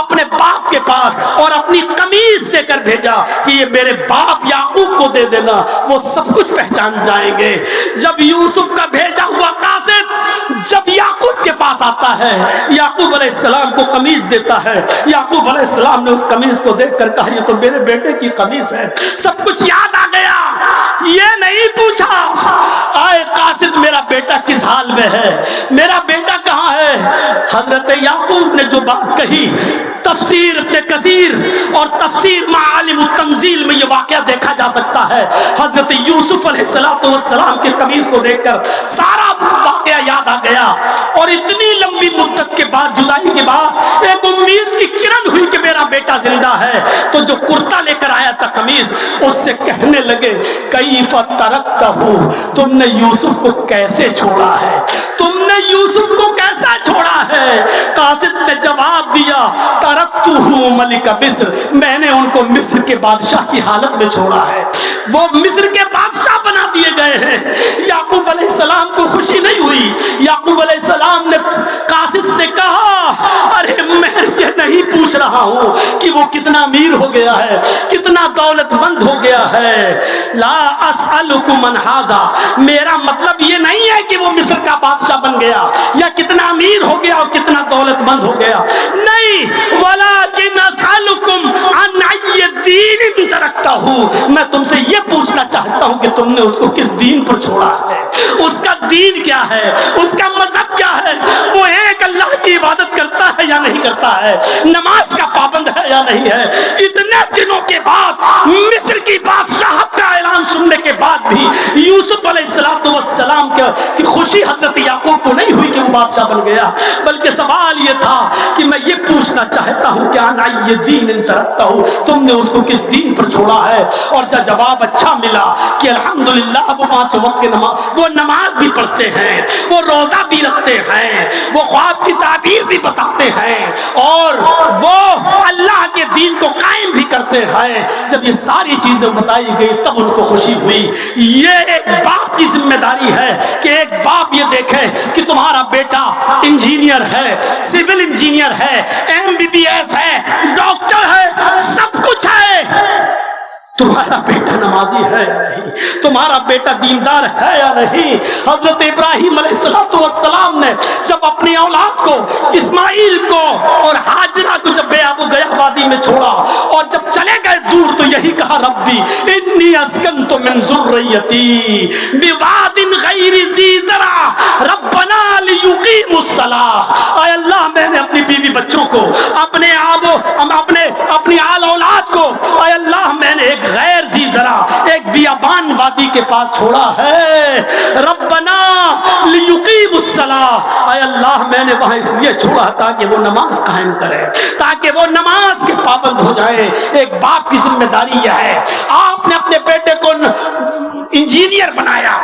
اپنے باپ کے پاس اور اپنی قمیص دے کر بھیجا کہ یہ میرے باپ یعقوب کو دے دینا, وہ سب کچھ پہچان جائیں گے. جب یوسف کا بھیجا ہوا قاصد جب یعقوب کے پاس آتا ہے, یعقوب علیہ السلام کو قمیص دیتا ہے. یعقوب علیہ السلام نے اس قمیص کو دیکھ کر کہا یہ تو میرے بیٹے کی قمیص ہے. سب کچھ یاد آ گیا, یہ نہیں پوچھا آئے قاصد میرا بیٹا کس حال میں ہے, میرا بیٹا کہاں ہے. حضرت یعقوب نے جو بات کہی, تفسیر ابن کثیر اور تفسیر معالم التنزیل میں یہ واقعہ دیکھا جا سکتا ہے. حضرت یوسف علیہ السلام کے قمیص کو دیکھ کر سارا واقعہ یاد آ گیا, اور اتنی لمبی مدت کے بعد, جدائی کے بعد ایک امید کی کرن ہوئی کہ میرا بیٹا زندہ ہے. تو جو کرتا لے کر آیا تھا قمیص, اس سے کہنے لگے کیف ترکتہ, تم نے یوسف کو کیسے چھوڑا ہے, تم نے یوسف کو کیسا چھوڑا ہے. قاصد نے جواب دیا ترکتہ ملک مصر, میں نے ان کو مصر کے بادشاہ کی حالت میں چھوڑا ہے, وہ مصر کے بادشاہ بنا دیے گئے ہیں. یعقوب علیہ السلام کو خوشی نہیں ہوئی. یعقوب علیہ السلام نے قاصد سے کہا ارے میں یہ نہیں پوچھ رہا ہوں کہ وہ کتنا امیر ہو گیا ہے, کتنا دولت مند ہو گیا ہے. لا اسألکم من ھذا, میرا مطلب یہ نہیں ہے کہ وہ مصر کا بادشاہ بن گیا یا کتنا امیر ہو گیا اور کتنا دولت مند ہو گیا, نہیں. ولکن اسألکم عن ای دین ترکتہ, میں تم سے یہ پوچھنا چاہتا ہوں کہ تم نے اس کو کس دین پر چھوڑا ہے, اس کا دین کیا ہے, اس کا مذہب کیا ہے. وہ ایک اللہ کی عبادت کرتا ہے یا نہیں کرتا ہے, نماز کا پابند ہے یا نہیں ہے. اتنے دنوں کے بعد مصر کی بادشاہت کا اعلان سننے کے بعد بھی یوسف علیہ السلام کی خوشی حضرت یعقوب کو نہیں ہوئی کہ وہ بادشاہ بن گیا, بلکہ سوال یہ تھا کہ میں یہ پوچھنا چاہتا ہوں کہ آنا یہ دین انت رکھتا ہوں, تم نے اس کو کس دین پر چھوڑا ہے. اور جب جواب اچھا ملا کہ الحمدللہ وہ 5 وقت کی نماز, وہ نماز بھی پڑھتے ہیں, وہ روزہ بھی رکھتے ہیں, وہ خواب کی تعبیر بھی بتاتے ہیں, اور وہ اللہ کے دین کو قائم بھی کرتے ہیں, جب یہ ساری چیزیں بتائی گئی تب ان کو خوشی ہوئی. یہ ایک باپ کی ذمہ داری ہے کہ ایک باپ یہ دیکھے کہ تمہارا بیٹا انجینئر ہے, سول انجینئر ہے, MBBS ہے, ڈاکٹر ہے, سب کچھ ہے, تمہارا بیٹا نمازی ہے یا نہیں, تمہارا بیٹا دیندار ہے یا نہیں. حضرت ابراہیم علیہ السلام نے جب اپنی اولاد کو, اسماعیل کو اور ہاجرہ کو جب بے آب و گیا وادی میں چھوڑا اور جب چلے گئے دور تو یہی کہا ربی انی اسکنت من ذریتی بواد غیر ذی زرع ربنا لیقیموا الصلاۃ. اے اللہ میں نے اپنی بیوی بچوں کو, اپنی آل اولاد کو, اے اللہ میں نے ایک غیر ذی زرع, ایک بیابان وادی کے پاس چھوڑا ہے. ربنا لیقیموا الصلاۃ, اے اللہ میں نے وہاں اس لیے چھوڑا تاکہ وہ نماز قائم کرے, تاکہ وہ نماز کے پابند ہو جائے. ایک باپ کی ذمہ داری یہ ہے. آپ نے اپنے بیٹے کو انجینئر بنایا,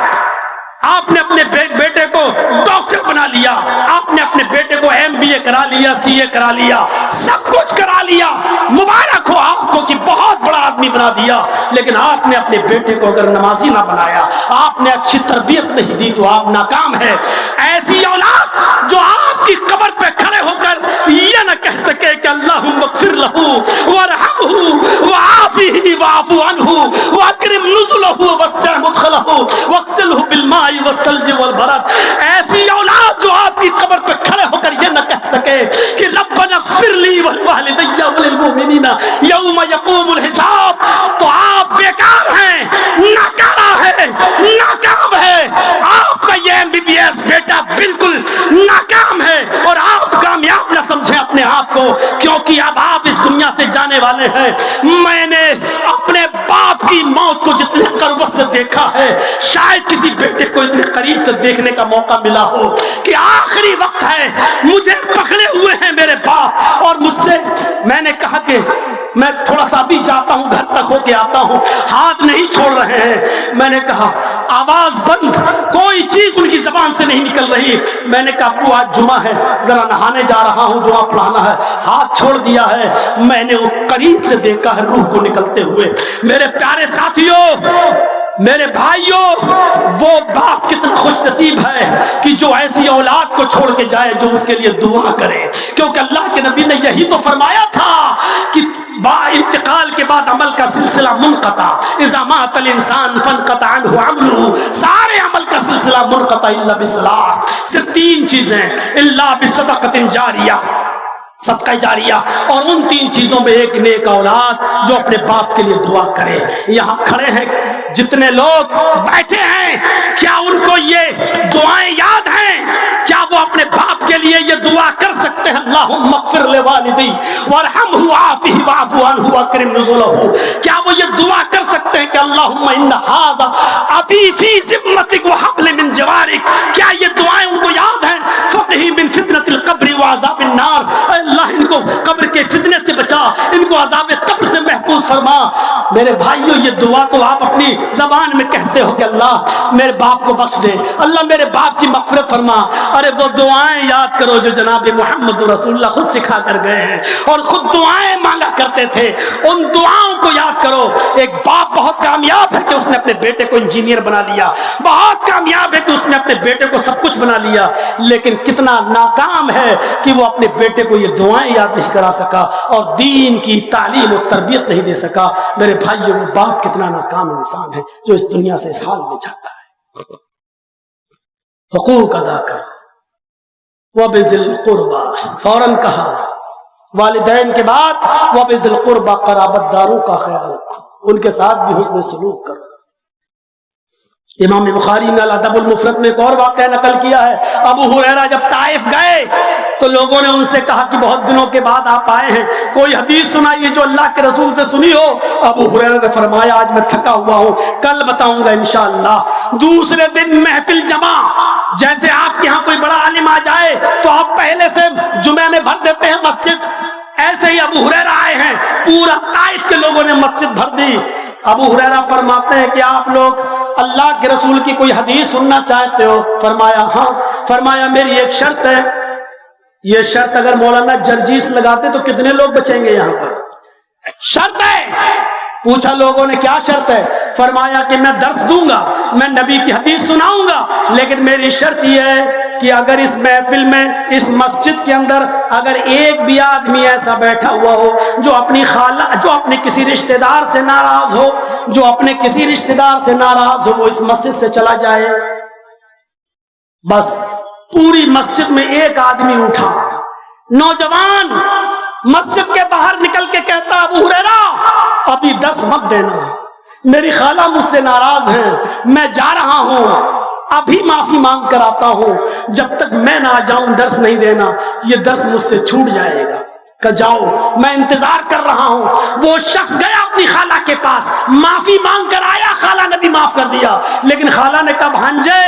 آپ نے اپنے بیٹے کو ڈاکٹر بنا لیا, آپ نے اپنے بیٹے کو MBA کرا لیا, CA کرا لیا, سب کچھ کرا لیا, مبارک ہو آپ کو کہ بہت بڑا آدمی بنا دیا. لیکن آپ نے اپنے بیٹے کو اگر نمازی نہ بنایا, آپ نے اچھی تربیت نہیں دی تو آپ ناکام ہے. ایسی اولاد جو آپ کی قبر پہ کھڑے ہو کر یہ نہ کہہ سکے کہ اللہم اغفر لہ وارحمہ وعافہ واعف عنہ واکرم نزلہ ووسع مدخلہ واغسلہ بالماء والثلج والبرد. ایسی اولاد جو آپ کی قبر پہ کھڑے ہو کر یہ نہ کہہ سکے کہ ربنا اغفر لی ولوالدی وللمؤمنین یوم یقوم الحساب, تو آپ بیکار ہیں, ناکارہ ہے, ناکام ہے. آپ کا یہ MBBS بیٹا بالکل ناکام ہے, اور آپ کامیاب نہ سمجھیں اپنے آپ کو, کیونکہ اب آپ اس دنیا سے جانے والے ہیں. میں نے اپنے باپ کی موت کو جتنے قربت سے دیکھا ہے, شاید کسی بیٹے کو اتنے قریب سے دیکھنے کا موقع ملا ہو کہ آخری وقت ہے, مجھے پکڑے ہوئے ہیں میرے باپ, اور مجھ سے میں نے کہا کہ میں تھوڑا سا بھی جاتا ہوں, گھر تک ہو کے آتا ہوں, ہاتھ نہیں چھوڑ رہے ہیں. میں نے کہا آواز بند, کوئی چیز ان کی زبان سے نہیں نکل رہی. میں نے کہا ابو آج جمعہ ہے, ذرا نہانے جا رہا ہوں, جمعہ پڑھانا ہے. ہاتھ چھوڑ دیا ہے. میں نے وہ قریب سے دیکھا ہے روح کو نکلتے ہوئے. میرے پیارے ساتھیوں, میرے بھائیوں, وہ باپ کتنا خوش نصیب ہے کہ جو ایسی اولاد کو چھوڑ کے جائے جو اس کے لیے دعا کرے, کیونکہ اللہ کے نبی نے یہی تو فرمایا تھا کہ انتقال کے بعد عمل کا سلسلہ منقطع, اذا مات الانسان فانقطع عنہ عملہ, سارے عمل کا سلسلہ منقطع الا بثلاث, صرف 3 چیزیں, الا بصدقۃ جاریہ, صدقہ جاریہ, اور ان 3 چیزوں میں ایک نیک اولاد جو اپنے باپ کے لیے دعا کرے. یہاں کھڑے ہیں جتنے لوگ بیٹھے ہیں, کیا ان کو یہ دعائیں یاد ہیں؟ کیا وہ اپنے باپ کے لیے یہ دعا کر سکتے ہیں؟ اللہم اغفر لوالدی وارحمہ وعافہ واعف عنہ واکرم نزلہ. کیا وہ یہ دعا کر سکتے ہیں کہ اللہم ان ھذا ابی فی ذمتک وحبل من جوارک؟ کیا یہ دعائیں ان کو یاد ہیں؟ فقہی من فتنۃ القبر وعذاب النار, اللہ ان کو قبر کے فتنے سے بچا, ان کو عذاب قبر سے محفوظ فرما. میرے بھائیوں, یہ دعا تو آپ اپنی زبان میں کہتے ہو کہ اللہ میرے باپ کو بخش دے, اللہ میرے باپ کی مغفرت فرما. ارے وہ دعائیں یاد کرو جو جناب محمد رسول اللہ خود سکھا کر گئے ہیں اور خود دعائیں مانگا کرتے تھے. ان دعاؤں کو یاد کرو. ایک باپ بہت کامیاب ہے کہ اس نے اپنے بیٹے کو انجینئر بنا لیا, بہت کامیاب ہے کہ اس نے اپنے بیٹے کو سب کچھ بنا لیا, لیکن کتنا ناکام ہے کہ وہ اپنے بیٹے کو یہ دعائیں یاد نہیں کرا سکا اور دین کی تعلیم و تربیت نہیں دے سکا. میرے بھائیوں, باپ کتنا ناکام انسان ہے جو اس دنیا سے اس حال میں جاتا ہے. حقوق ادا کر. وَبِذِي الْقُرْبَى, فوراً کہا والدین کے بعد وَبِذِي الْقُرْبَى, قرابت داروں کا خیال رکھو, ان کے ساتھ بھی حسن سلوک کرو. امام بخاری نے الادب المفرد میں ایک اور واقعہ نقل کیا ہے. ابو ہریرہ جب طائف گئے تو تو لوگوں نے ان سے کہا کہ بہت دنوں کے بعد آپ آئے ہیں، کوئی حدیث سنائیے جو اللہ کے رسول سے سنی ہو۔ ابو ہریرہ نے فرمایا آج میں تھکا ہوا ہوں، کل بتاؤں گا انشاءاللہ۔ دوسرے دن محفل جمع، جیسے آپ کے ہاں کوئی بڑا عالم آ جائے تو آپ پہلے سے جمعے میں بھر دیتے ہیں مسجد، ایسے ہی ابو ہریرہ آئے ہیں، پورا طائف کے لوگوں نے مسجد بھر دی۔ ابو ہریرہ فرماتے ہیں کہ آپ لوگ اللہ کے رسول کی کوئی حدیث سننا چاہتے ہو؟ فرمایا ہاں۔ فرمایا میری ایک شرط ہے، یہ شرط اگر مولانا جرجیس لگاتے تو کتنے لوگ بچیں گے یہاں پر؟ شرط ہے۔ پوچھا لوگوں نے کیا شرط ہے؟ فرمایا کہ میں درس دوں گا، میں نبی کی حدیث سناؤں گا، لیکن میری شرط یہ ہے کہ اگر اس محفل میں، اس مسجد کے اندر اگر ایک بھی آدمی ایسا بیٹھا ہوا ہو جو اپنی خالہ، جو اپنے کسی رشتہ دار سے ناراض ہو، جو اپنے کسی رشتہ دار سے ناراض ہو، وہ اس مسجد سے چلا جائے۔ بس پوری مسجد میں ایک آدمی اٹھا، نوجوان مسجد کے باہر نکل کے کہتا ابو ہریرہ ابھی درس مت دینا، میری خالہ مجھ سے ناراض ہے، میں جا رہا ہوں، ابھی معافی مانگ کر آتا ہوں، جب تک میں نہ جاؤں درس نہیں دینا، یہ درس مجھ سے چھوٹ جائے گا۔ کہ جاؤ میں انتظار کر رہا ہوں۔ وہ شخص گیا اپنی خالہ کے پاس، معافی مانگ کر آیا، خالہ نے بھی معاف کر دیا، لیکن خالہ نے کہا بھانجے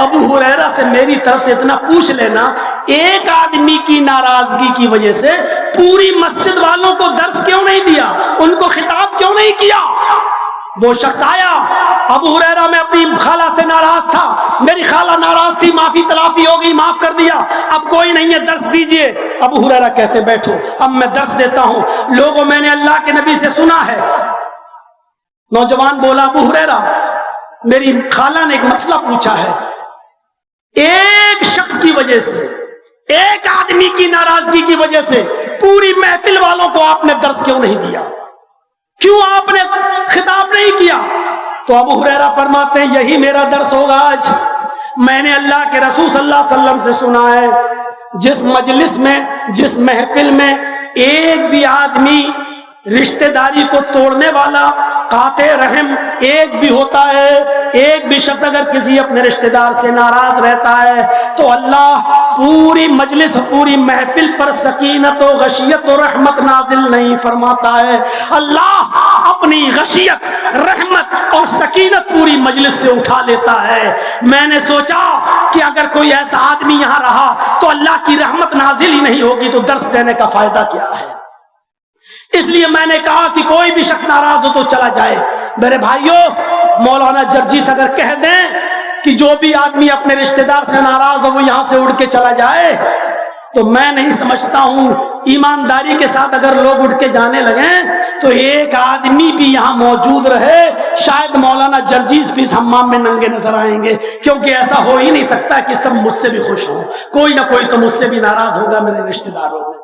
ابو ہریرہ سے میری طرف سے اتنا پوچھ لینا، ایک آدمی کی ناراضگی کی وجہ سے پوری مسجد والوں کو درس کیوں نہیں دیا، ان کو خطاب کیوں نہیں کیا؟ وہ شخص آیا، ابو ہریرہ میں اپنی خالہ سے ناراض تھا، میری خالہ ناراض تھی، معافی تلافی ہو گئی، معاف کر دیا، اب کوئی نہیں ہے، درس دیجئے۔ ابو ہریرہ کہتے بیٹھو اب میں درس دیتا ہوں، لوگوں میں نے اللہ کے نبی سے سنا ہے۔ نوجوان بولا ابو ہریرہ میری خالہ نے ایک مسئلہ پوچھا ہے، ایک شخص کی وجہ سے، ایک آدمی کی ناراضگی کی وجہ سے پوری محفل والوں کو آپ نے درس کیوں نہیں دیا، کیوں آپ نے خطاب نہیں کیا؟ تو ابو ہریرہ فرماتے ہیں یہی میرا درس ہوگا آج۔ میں نے اللہ کے رسول صلی اللہ علیہ وسلم سے سنا ہے، جس مجلس میں، جس محفل میں ایک بھی آدمی رشتہ داری کو توڑنے والا، قاطع رحم ایک بھی ہوتا ہے، ایک بھی شخص اگر کسی اپنے رشتہ دار سے ناراض رہتا ہے تو اللہ پوری مجلس، پوری محفل پر سکینت و غشیت و رحمت نازل نہیں فرماتا ہے۔ اللہ اپنی غشیت، رحمت اور سکینت پوری مجلس سے اٹھا لیتا ہے۔ میں نے سوچا کہ اگر کوئی ایسا آدمی یہاں رہا تو اللہ کی رحمت نازل ہی نہیں ہوگی، تو درس دینے کا فائدہ کیا ہے؟ اس لیے میں نے کہا کہ کوئی بھی شخص ناراض ہو تو چلا جائے۔ میرے بھائیوں، مولانا جرجیس اگر کہہ دیں کہ جو بھی آدمی اپنے رشتہ دار سے ناراض ہو وہ یہاں سے اڑ کے چلا جائے، تو میں نہیں سمجھتا ہوں، ایمانداری کے ساتھ اگر لوگ اٹھ کے جانے لگیں تو ایک آدمی بھی یہاں موجود رہے، شاید مولانا جرجیس بھی اس حمام میں ننگے نظر آئیں گے، کیونکہ ایسا ہو ہی نہیں سکتا کہ سب مجھ سے بھی خوش ہوں، کوئی نہ کوئی تو مجھ سے بھی ناراض ہوگا میرے رشتہ داروں میں۔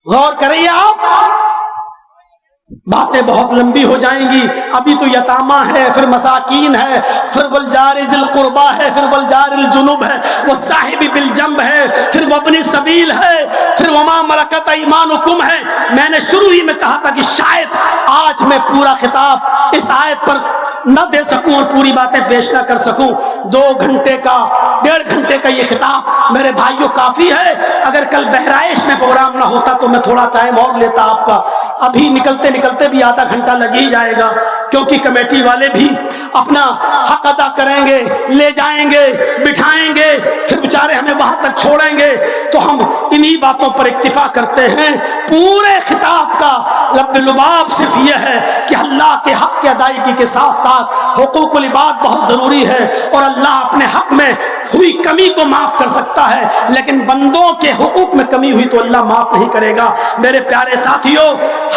غور کریے آپ، باتیں بہت لمبی ہو جائیں گی، ابھی تو یتامہ ہے، پھر مساکین ہے، پھر والجار ذی القربہ ہے، پھر والجار الجنب ہے، والصاحب بالجنب ہے، پھر وابن السبیل ہے، پھر وما ملکت ایمانکم ہے۔ میں نے شروع ہی میں کہا تھا کہ شاید آج میں پورا خطاب اس آیت پر نہ دے سکوں اور پوری باتیں پیش نہ کر سکوں۔ 2 گھنٹے کا، 1.5 گھنٹے کا یہ خطاب میرے بھائیوں کافی ہے۔ اگر کل بہرائش میں پروگرام نہ ہوتا تو میں تھوڑا ٹائم اور لیتا آپ کا، ابھی نکلتے نکلتے بھی آدھا گھنٹہ لگ ہی جائے گا، کیونکہ کمیٹی والے بھی اپنا حق ادا کریں گے، لے جائیں گے، بٹھائیں گے، پھر بیچارے ہمیں وہاں تک چھوڑیں گے، تو ہم انہی باتوں پر اکتفا کرتے ہیں۔ پورے خطاب کا لب لباب صرف یہ ہے کہ اللہ کے حق کی ادائیگی کے ساتھ ساتھ حقوق العباد بہت ضروری ہے، اور اللہ اپنے حق میں ہوئی کمی کو معاف کر سکتا ہے، لیکن بندوں کے حقوق میں کمی ہوئی تو اللہ معاف نہیں کرے گا۔ میرے پیارے ساتھیوں،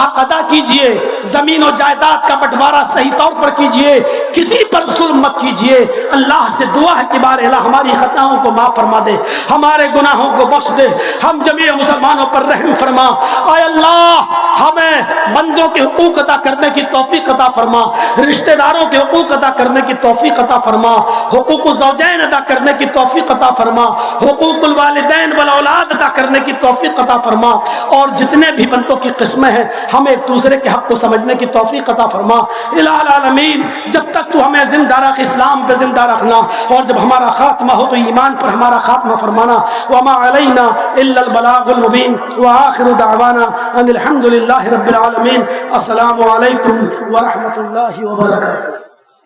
حق ادا کیجئے، زمین و جائیداد کا بٹوارا صحیح طور پر کیجئے، کسی پر ظلم مت کیجئے۔ اللہ سے دعا ہے کہ بار الہ ہماری خطاؤں کو معاف فرما دے، ہمارے گناہوں کو بخش دے، ہم جمیع مسلمانوں پر رحم فرما۔ اے اللہ ہمیں بندوں کے حقوق ادا کرنے کی توفیق عطا فرما، رشتہ داروں کے حقوق ادا کرنے کی توفیق عطا فرما، حقوق الزوجین ادا کرنے کی توفیق عطا فرما، حقوق الوالدین والاولاد ادا کرنے کی توفیق عطا فرما، اور جتنے بھی بندوں کی قسمیں ہیں ہمیں ایک دوسرے کے حق کو سمجھنے کی توفیق عطا فرما۔ الہ العالمین جب تک تو ہمیں زندہ رکھ اسلام پہ زندہ رکھنا، اور جب ہمارا خاتمہ ہو تو ایمان پر ہمارا خاتمہ فرمانا. وما علینا الا البلاغ المبین وآخر دعوانا ان الحمد للہ رب العالمین. السلام علیکم ورحمۃ اللہ وبرکاتہ.